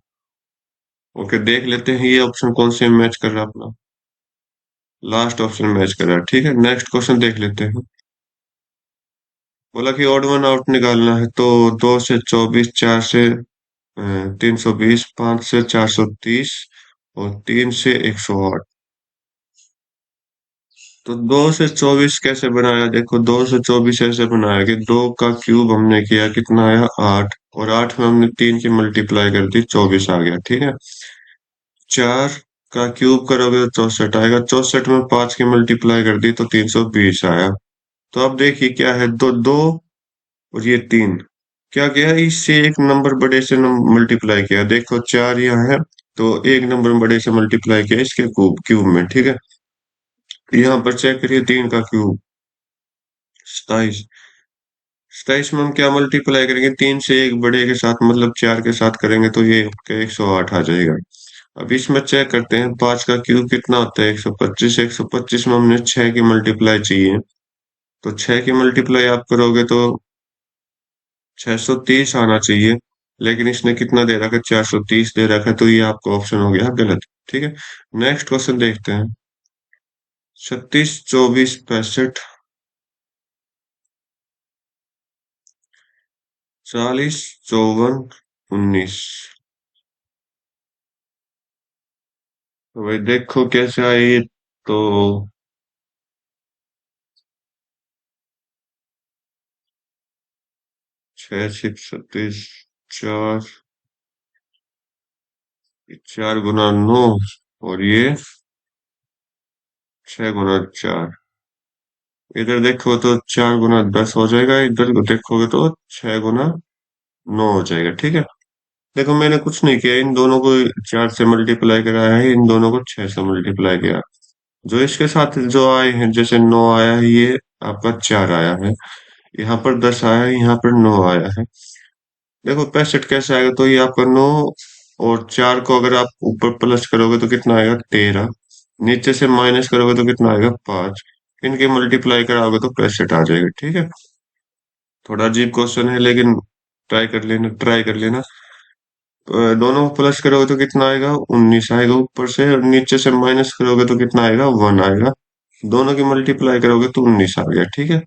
ओके, देख लेते हैं ये ऑप्शन कौन से मैच कर रहा है अपना। लास्ट ऑप्शन मैच कर रहा है। ठीक है, नेक्स्ट क्वेश्चन देख लेते हैं। बोला कि ऑड वन आउट निकालना है, तो 2 से 24, 4 से 320, 5 से 430 और 3 से 108। तो 2 से 24 कैसे बनाया, देखो 2 से 24 ऐसे बनाया कि 2 का क्यूब हमने किया, कितना आया 8, और 8 में हमने 3 की मल्टीप्लाई कर दी, 24 आ गया। ठीक है, 4 का क्यूब करोगे तो 64 आएगा, 64 में 5 की मल्टीप्लाई कर दी तो 320 आया। तो अब देखिए क्या है, दो दो और ये 3, क्या किया, इससे एक नंबर बड़े से मल्टीप्लाई किया। देखो 4 यहाँ है, तो एक नंबर बड़े से मल्टीप्लाई किया इसके क्यूब क्यूब में। ठीक है, यहाँ पर चेक करिए, 3 का क्यूब 27। 27 में हम क्या मल्टीप्लाई करेंगे, 3 से एक बड़े के साथ, मतलब 4 के साथ करेंगे तो ये 108 आ जाएगा। अब इसमें चेक करते हैं, 5 का क्यूब कितना होता है, 125। 125 में हमने 6 की मल्टीप्लाई चाहिए, तो 6 की मल्टीप्लाई आप करोगे तो 630 आना चाहिए, लेकिन इसने कितना दे रखा है, 430 दे रखा है, तो ये आपका ऑप्शन हो गया गलत। ठीक है, नेक्स्ट क्वेश्चन देखते हैं। 36, 24, 65, 40, 54, 19। तो भाई देखो कैसे आई, तो 6, 6, 36, 4, 4 गुना 9, और ये 6 गुना 4। इधर देखो तो 4 गुना 10 हो जाएगा, इधर को देखोगे तो 6 गुना 9 हो जाएगा। ठीक है, देखो मैंने कुछ नहीं किया, इन दोनों को 4 से मल्टीप्लाई कराया है, इन दोनों को 6 से मल्टीप्लाई किया। जो इसके साथ जो आए हैं, जैसे 9 आया है, ये आपका 4 आया है, यहाँ पर 10 आया है, यहाँ पर 9 आया है। देखो 65 कैसे आएगा, तो ये आपका 9 और 4 को अगर आप ऊपर प्लस करोगे तो कितना आएगा, 13। नीचे से माइनस करोगे तो कितना आएगा, 5। इनके मल्टीप्लाई कराओगे तो 65 आ जाएगा। ठीक है, थोड़ा अजीब क्वेश्चन है, लेकिन ट्राई कर लेना। दोनों को प्लस करोगे तो कितना आएगा, 19 आएगा ऊपर से, और नीचे से माइनस करोगे तो कितना आएगा, 1 आएगा। दोनों की मल्टीप्लाई करोगे तो 19 आ गया। ठीक है,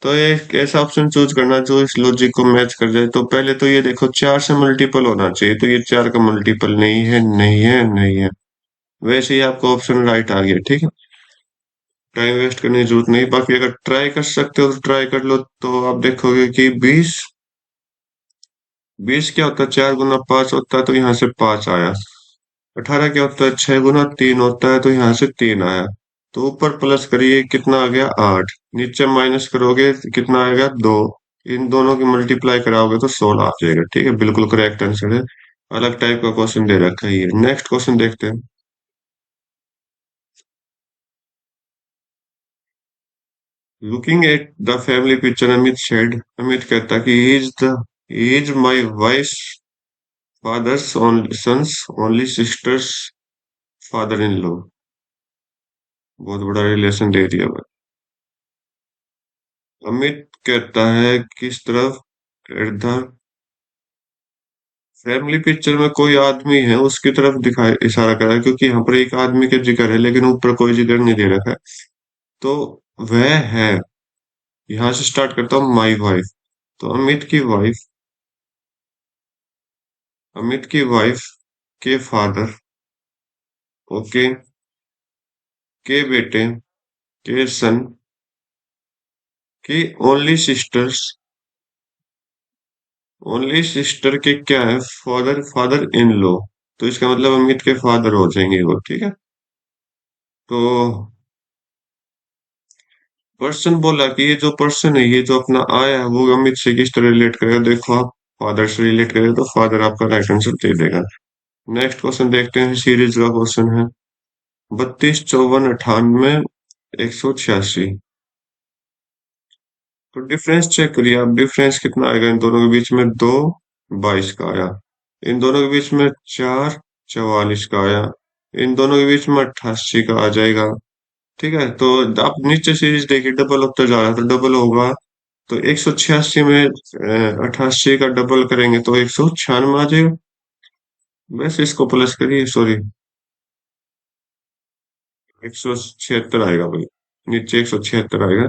तो ये एक ऐसा ऑप्शन चूज करना जो इस लॉजिक को मैच कर जाए। तो पहले तो ये देखो 4 से मल्टीपल होना चाहिए, तो ये 4 का मल्टीपल नहीं है, नहीं है, नहीं है। वैसे ही आपका ऑप्शन राइट आ गया। ठीक है, टाइम वेस्ट करने की जरूरत नहीं। बाकी अगर ट्राई कर सकते हो तो ट्राई कर लो, तो आप देखोगे कि 20, 20 क्या होता है, 4 गुना 5 होता है, तो यहाँ से 5 आया। 18 क्या होता है, 6 गुना 3 होता है, तो यहाँ से 3 आया। तो ऊपर प्लस करिए, कितना आ गया, 8। नीचे माइनस करोगे तो कितना आएगा, 2। इन दोनों की मल्टीप्लाई कराओगे तो 16 आ जाएगा। ठीक है, बिल्कुल करेक्ट आंसर है। अलग टाइप का क्वेश्चन दे रखा है ये। नेक्स्ट क्वेश्चन देखते हैं। Looking at the family picture, Amit said, Amit कहता कि he is my wife father's son's only sister's father in law. बहुत बड़ा रिलेशन दे दिया भाई। अमित कहता है किस तरफ, इधर फैमिली पिक्चर में कोई आदमी है उसकी तरफ दिखाए, इशारा करा है, क्योंकि यहाँ पर एक आदमी का जिक्र है, लेकिन ऊपर कोई जिक्र नहीं दे रखा है। तो वह है, यहाँ से स्टार्ट करता हूँ, माई वाइफ। तो अमित की वाइफ के फादर, ओके, के बेटे, के सन, की ओनली सिस्टर के क्या है, फादर फादर इन लो। तो इसका मतलब अमित के फादर हो जाएंगे वो। ठीक है, तो पर्सन बोला कि ये जो पर्सन है, ये जो अपना आया है, वो अमित से किस तरह रिलेट करेगा। देखो आप, फादर से रिलेट करें तो फादर आपका राइट आंसर दे देगा। नेक्स्ट क्वेश्चन देखते हैं, सीरीज का क्वेश्चन है। 32, 54, 98, 186। तो डिफरेंस चेक करिए आप, डिफरेंस कितना आएगा इन दोनों के बीच में? 2, 22 का आया। इन दोनों के बीच में 4, 44 का आया। इन दोनों के बीच में 88 का आ जाएगा। ठीक है, तो आप नीचे सीरीज देखिए, डबल होता जा रहा है तो डबल होगा। तो 186 में 88 का डबल करेंगे तो 196 आ जाएगा। बस इसको प्लस करिए, सॉरी, 176 आएगा भाई। नीचे 176 आएगा।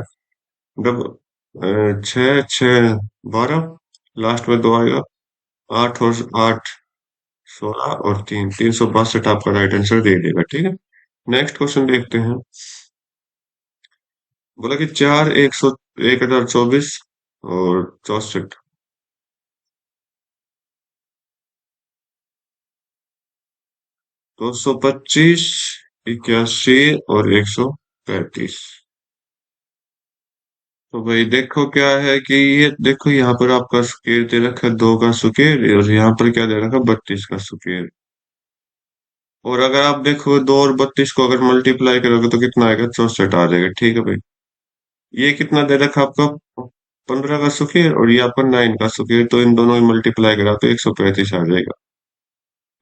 डबल 6, 6, 12, लास्ट में 2 आएगा। 8 और 8, 16 और 3, 362 आपका राइट आंसर दे देगा। ठीक है, नेक्स्ट क्वेश्चन देखते हैं। बोला कि 4, 1024 और 64। 225, 81 और 135। तो भाई देखो क्या है कि ये देखो, यहाँ पर आपका स्क्वायर दे रखा है 2 का स्क्वायर, और यहाँ पर क्या दे रखा है 32 का स्क्वायर। और अगर आप देखो 2 और 32 को अगर मल्टीप्लाई करोगे तो कितना आएगा? 64 आ जाएगा। ठीक है भाई, ये कितना दे रखा है आपका? 15 का स्क्वायर और ये आपका 9 का स्क्वायर, तो इन दोनों में मल्टीप्लाई करा तो 135 आ जाएगा।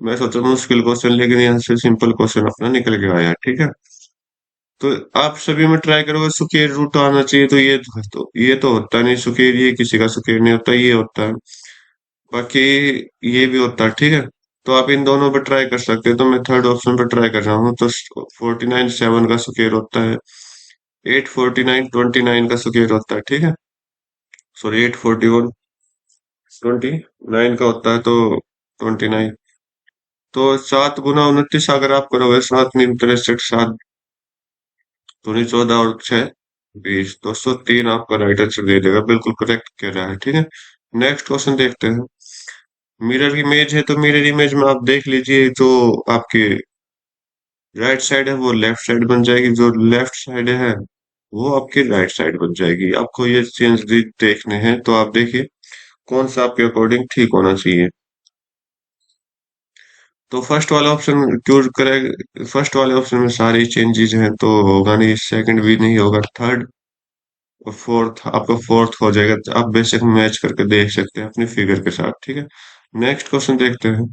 मैं सोचा मुश्किल क्वेश्चन, लेकिन यहाँ से सिंपल क्वेश्चन अपना निकल के आया। ठीक है, तो आप सभी में ट्राई करोगे स्क्वायर रूट आना चाहिए, तो ये तो होता नहीं स्क्वायर, ये किसी का स्क्वायर नहीं होता, ये होता है। बाकी ये भी होता है। ठीक है, तो आप इन दोनों पर ट्राई कर सकते हो, तो मैं थर्ड ऑप्शन पर ट्राई कर रहा हूँ। तो 49 7 का स्क्वायर होता है। 849 29 का स्क्वायर होता है। ठीक है, सॉरी, 841 29 का होता है, तो 29। तो 7 गुना 29 अगर आप करोगे, 7 × 3 = 7, 14 और 6 = 20, 203 आपका राइट आंसर दे देगा। बिल्कुल करेक्ट कह रहा है। ठीक है, नेक्स्ट क्वेश्चन देखते हैं। मिरर इमेज है, तो मिरर इमेज में आप देख लीजिए, जो आपके राइट साइड है वो लेफ्ट साइड बन जाएगी, जो लेफ्ट साइड है वो आपकी राइट साइड बन जाएगी। आपको ये चेंज देखने हैं, तो आप देखिए कौन सा आपके अकॉर्डिंग ठीक होना चाहिए। तो फर्स्ट वाला ऑप्शन चूज करें। फर्स्ट वाले ऑप्शन में सारी चेंजेस हैं, तो होगा नहीं। सेकंड भी नहीं होगा। थर्ड और फोर्थ, आपका फोर्थ हो जाएगा। तो आप बेशक मैच करके देख सकते हैं अपनी फिगर के साथ। ठीक है, नेक्स्ट क्वेश्चन देखते हैं।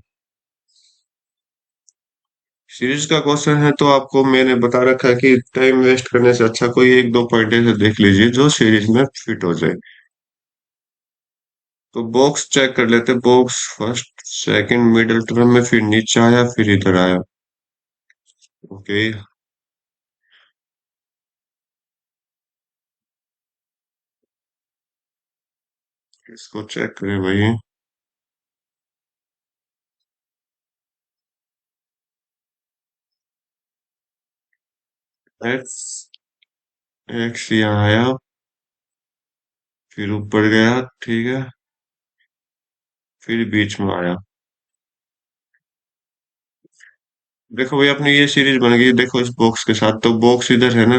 सीरीज का क्वेश्चन है, तो आपको मैंने बता रखा है कि टाइम वेस्ट करने से अच्छा कोई एक दो पॉइंट ऐसे देख लीजिए जो सीरीज में फिट हो जाए। तो बॉक्स चेक कर लेते हैं। Box first second middle term में, फिर नीचे आया, फिर इधर आया। ओके, इसको चेक करें भाई। एक्स, एक्स यहाँ आया, फिर ऊपर गया। ठीक है, फिर बीच में आया। देखो भाई, अपनी ये सीरीज बन गई। देखो इस बॉक्स के साथ, तो बॉक्स इधर है ना,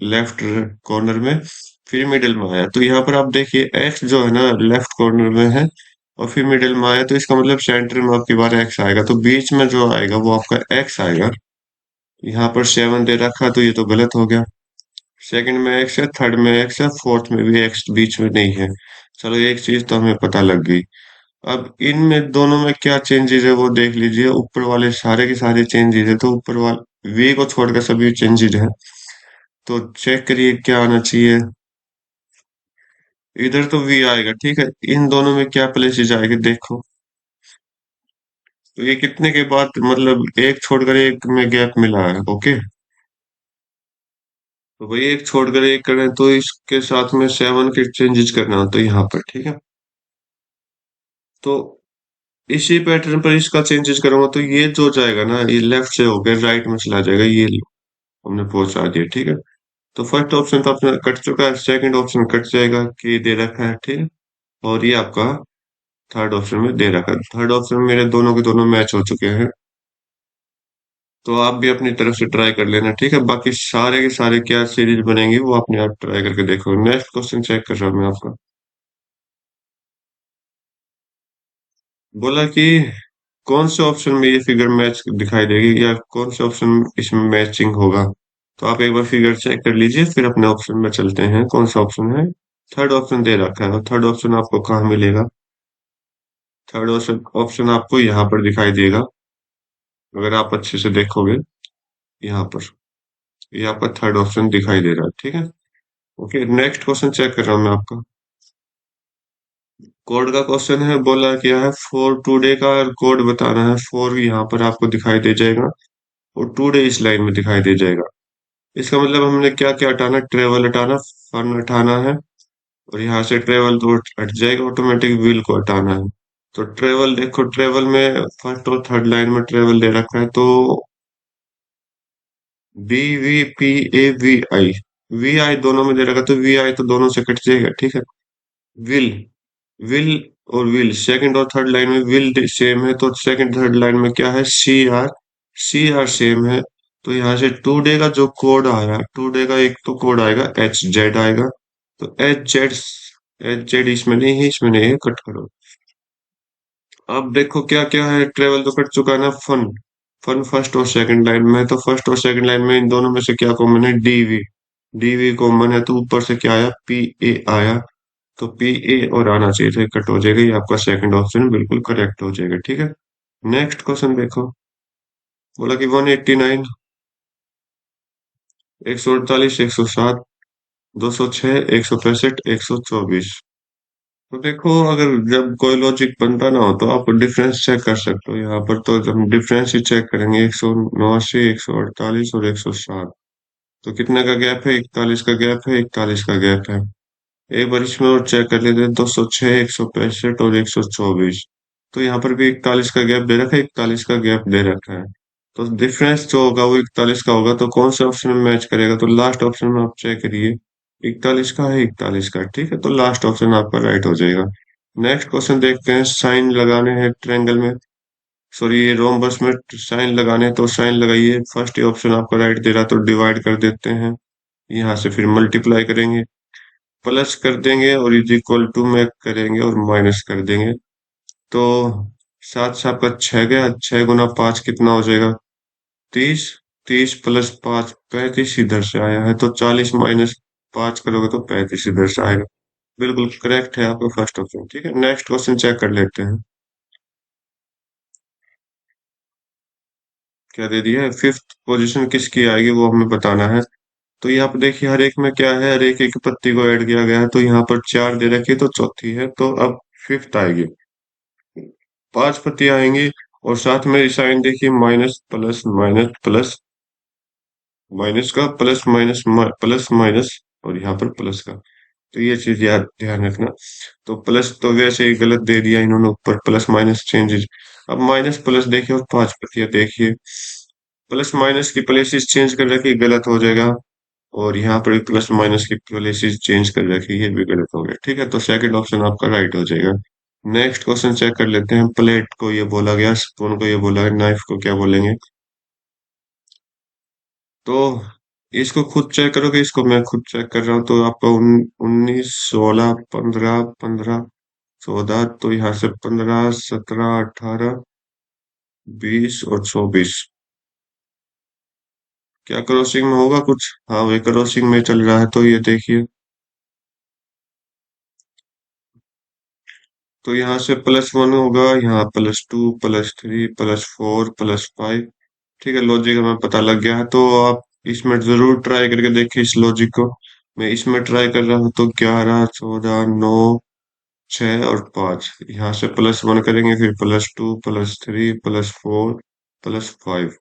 लेफ्ट कॉर्नर में, फिर मिडिल में आया। तो यहाँ पर आप देखिए एक्स जो है ना लेफ्ट कॉर्नर में है, और फिर मिडिल में आया, तो इसका मतलब सेंटर में आपकी बार एक्स आएगा, तो बीच में जो आएगा वो आपका एक्स आएगा। यहाँ पर 7 दे रखा, तो ये तो गलत हो गया। सेकंड में एक्स है, थर्ड में एक्स है, फोर्थ में भी एक्स बीच में नहीं है। चलो एक चीज तो हमें पता लग गई। अब इनमें दोनों में क्या चेंजेस है वो देख लीजिए। ऊपर वाले सारे के सारे चेंजेस है, तो ऊपर वाले वी को छोड़कर सभी चेंजेस है। तो चेक करिए क्या आना चाहिए। इधर तो वी आएगा। ठीक है, इन दोनों में क्या प्लेसेस आएंगे देखो। तो ये कितने के बाद, मतलब एक छोड़कर एक में गैप मिला है। ओके, तो भाई एक छोड़कर एक करें, तो इसके साथ में 7 के चेंजेस करना होता है यहाँ पर। ठीक है, तो इसी पैटर्न पर इसका चेंजेस करूंगा, तो ये जो जाएगा ना, ये लेफ्ट से होकर राइट में चला जाएगा। ये हमने पहुंचा दिया। ठीक है, तो फर्स्ट ऑप्शन तो अपना कट चुका है, सेकंड ऑप्शन कट जाएगा कि दे रखा है। ठीक है, और ये आपका थर्ड ऑप्शन में दे रखा है। थर्ड ऑप्शन में मेरे दोनों के दोनों मैच हो चुके हैं। तो आप भी अपनी तरफ से ट्राई कर लेना। ठीक है, बाकी सारे के सारे क्या सीरीज बनेंगी वो अपने आप ट्राई करके देखो। नेक्स्ट क्वेश्चन चेक कर रहा हूँ मैं आपका। बोला कि कौन से ऑप्शन में ये फिगर मैच दिखाई देगी या कौन से ऑप्शन इसमें मैचिंग होगा। तो आप एक बार फिगर चेक कर लीजिए, फिर अपने ऑप्शन में चलते हैं कौन सा ऑप्शन है। थर्ड ऑप्शन दे रखा है, और थर्ड ऑप्शन आपको कहाँ मिलेगा। थर्ड ऑप्शन ऑप्शन आपको यहाँ पर दिखाई देगा, अगर आप अच्छे से देखोगे यहाँ पर, ये आपका थर्ड ऑप्शन दिखाई दे रहा है, ठीक है। ओके, नेक्स्ट क्वेश्चन चेक कर रहा हूँ मैं आपका। कोड का क्वेश्चन है, बोला क्या है, फॉर टुडे का कोड बताना है। फॉर यहाँ पर आपको दिखाई दे जाएगा, और टुडे इस लाइन में दिखाई दे जाएगा। इसका मतलब हमने क्या क्या हटाना, ट्रेवल हटाना, फन हटाना है, और यहाँ से ट्रेवल तो हट जाएगा, ऑटोमेटिक व्हील को हटाना है। तो ट्रेवल देखो, ट्रेवल में फर्स्ट और थर्ड लाइन में ट्रेवल दे रखा है, तो B V P A V I, V I दोनों में दे रखा है, तो वी आई तो दोनों से कट जाएगा, ठीक है। विल, विल और विल सेकंड और थर्ड लाइन में विल सेम है, तो सेकंड थर्ड लाइन में क्या है, सी आर सेम है। तो यहाँ से टुडे का जो कोड आया, टुडे का एक तो कोड आएगा एच जेड आएगा, तो एच जेड इसमें नहीं है, इसमें नहीं है, कट करो। अब देखो क्या क्या है, ट्रेवल तो कट चुका है ना, फन, फन फर्स्ट और सेकंड लाइन में है, तो फर्स्ट और सेकंड लाइन में इन दोनों में से क्या कॉमन है, डीवी, डीवी कॉमन है, तो ऊपर से क्या आया, पी ए आया, तो पी ए और आना चाहिए, तो ये कट हो जाएगा, ये आपका सेकंड ऑप्शन बिल्कुल करेक्ट हो जाएगा, ठीक है। नेक्स्ट क्वेश्चन देखो, बोला कि 189, 148, 107, 206, 165, 124। तो देखो, अगर जब कोई लॉजिक बनता ना हो तो आप डिफरेंस चेक कर सकते हो। यहाँ पर तो हम डिफरेंस ही चेक करेंगे, 189, 148 और 107। तो कितने का गैप है, 41 का गैप है, 41 का गैप है। एक बार इसमें और चेक कर लेते हैं, 206, 165 और 124। तो यहाँ पर भी 41 का गैप दे रखा है, 41 का गैप दे रखा है। तो डिफरेंस जो होगा वो 41 का होगा, तो कौन से ऑप्शन में मैच करेगा, तो लास्ट ऑप्शन में आप चेक करिए, 41 का है, 41 का, ठीक है, तो लास्ट ऑप्शन आपका राइट हो जाएगा। नेक्स्ट क्वेश्चन देखते हैं, साइन लगाने हैं ट्रायंगल में, सॉरी ये रोम्बस में साइन लगाने हैं, तो साइन लगाइए। फर्स्ट ऑप्शन आपका राइट दे रहा, तो डिवाइड कर देते हैं, यहाँ से फिर मल्टीप्लाई करेंगे, प्लस कर देंगे, और इज इक्वल टू में करेंगे और माइनस कर देंगे। तो सात से आपका छह गया, 6 गुना 5 कितना हो जाएगा, 30, 30 प्लस 5 35 इधर से आया है, तो 40 माइनस 5 करोगे तो 35 इधर से आएगा। बिल्कुल करेक्ट है आपका फर्स्ट ऑप्शन, ठीक है। नेक्स्ट क्वेश्चन चेक कर लेते हैं, क्या दे दिया है, फिफ्थ पोजीशन किसकी आएगी वो हमें बताना है। तो यहाँ पर देखिए, हर एक में क्या है, हर एक एक पत्ती को ऐड किया गया है, तो यहाँ पर 4 दे रखी है, तो चौथी है, तो अब फिफ्थ आएगी। 5 पत्ती आएंगी, और साथ में साइन देखिए, minus plus minus plus minus का, प्लस माइनस प्लस माइनस, और यहाँ पर प्लस का। तो ये चीज याद ध्यान रखना। तो प्लस तो वैसे ही गलत दे दिया इन्होंने, ऊपर प्लस माइनस चेंजेस। अब माइनस प्लस देखिए, और 5 पत्तियां देखिए, प्लस माइनस की प्लेसेस चेंज कर रखी, गलत हो जाएगा। और यहाँ पर भी प्लस माइनस की प्लेसेस चेंज कर रखी, ये भी गलत हो गया, ठीक है, तो सेकंड ऑप्शन आपका राइट हो जाएगा। नेक्स्ट क्वेश्चन चेक कर लेते हैं, प्लेट को ये बोला गया, स्पून को ये बोला गया, नाइफ को क्या बोलेंगे। तो इसको खुद चेक करोगे, इसको मैं खुद चेक कर रहा हूँ, तो आपका 19, 16, 15, 15, 14, तो यहाँ से 15, 17, 18, 20 और 24, क्या क्रॉसिंग में होगा कुछ, हाँ वही क्रॉसिंग में चल रहा है, तो ये देखिए, तो यहाँ से +1 होगा, यहाँ +2, +3, +4, +5, ठीक है। लॉजिक हमें पता लग गया है, तो आप इसमें जरूर ट्राई करके देखिए इस लॉजिक को। मैं इसमें ट्राई कर रहा हूँ, तो 11, 14, 9, 6 और 5, यहाँ से +1 करेंगे, फिर +2, +3, +4, +5।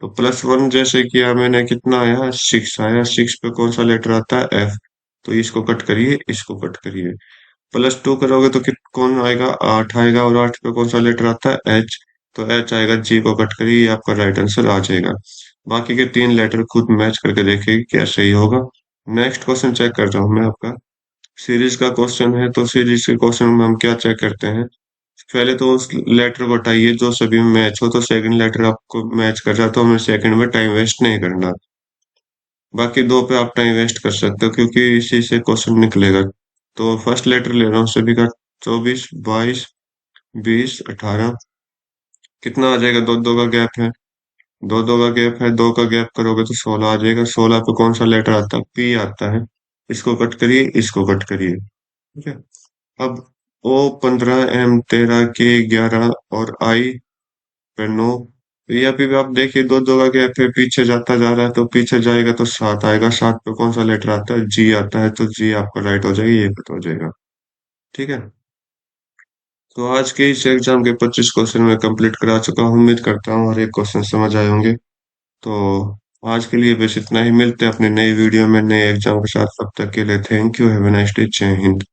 तो +1 जैसे किया मैंने, कितना आया, 6 आया, 6 पे कौन सा लेटर आता है, F, तो इसको कट करिए, इसको कट करिए। +2 करोगे तो कौन आएगा, 8 आएगा, और 8 पे कौन सा लेटर आता है, H, तो H आएगा, G को कट करिए, ये आपका राइट आंसर आ जाएगा। बाकी के 3 लेटर खुद मैच करके देखिए क्या सही होगा। नेक्स्ट क्वेश्चन चेक कर रहा हूँ मैं आपका, सीरीज का क्वेश्चन है, तो सीरीज के क्वेश्चन में हम क्या चेक करते हैं, पहले तो उस लेटर को हटाइए जो सभी में मैच हो, तो सेकंड लेटर आपको मैच कर रहा है, तो हमें सेकंड में टाइम वेस्ट नहीं करना। बाकी दो पे आप टाइम वेस्ट कर सकते हो, क्योंकि इसी से क्वेश्चन निकलेगा। तो फर्स्ट लेटर ले रहा हूँ सभी का, 24, 22, 20, 18, कितना आ जाएगा? दो दो का गैप है, दो दो का गैप है, दो का गैप करोगे तो 16 आ जाएगा। 16 पे कौन सा लेटर आता है? पी आता है। इसको कट करिए, इसको कट करिए, ठीक है। अब O 15, M 13, K 11 और I पे 9। ये अभी भी आप देखिए दो दो का गैप है, पीछे जाता जा रहा है, तो पीछे जाएगा तो 7 आएगा। 7 पे कौन सा लेटर आता है? G आता है, तो G आपका राइट हो जाएगा, ये कट हो जाएगा, ठीक है। तो आज के इस एग्जाम के 25 क्वेश्चन मैं कंप्लीट करा चुका हूँ। उम्मीद करता हूँ हर एक क्वेश्चन समझ आए होंगे। तो आज के लिए बस इतना ही। मिलते हैं अपने नई वीडियो में नए एग्जाम के साथ। तब तक के लिए thank you. Have a nice day. जय हिंद।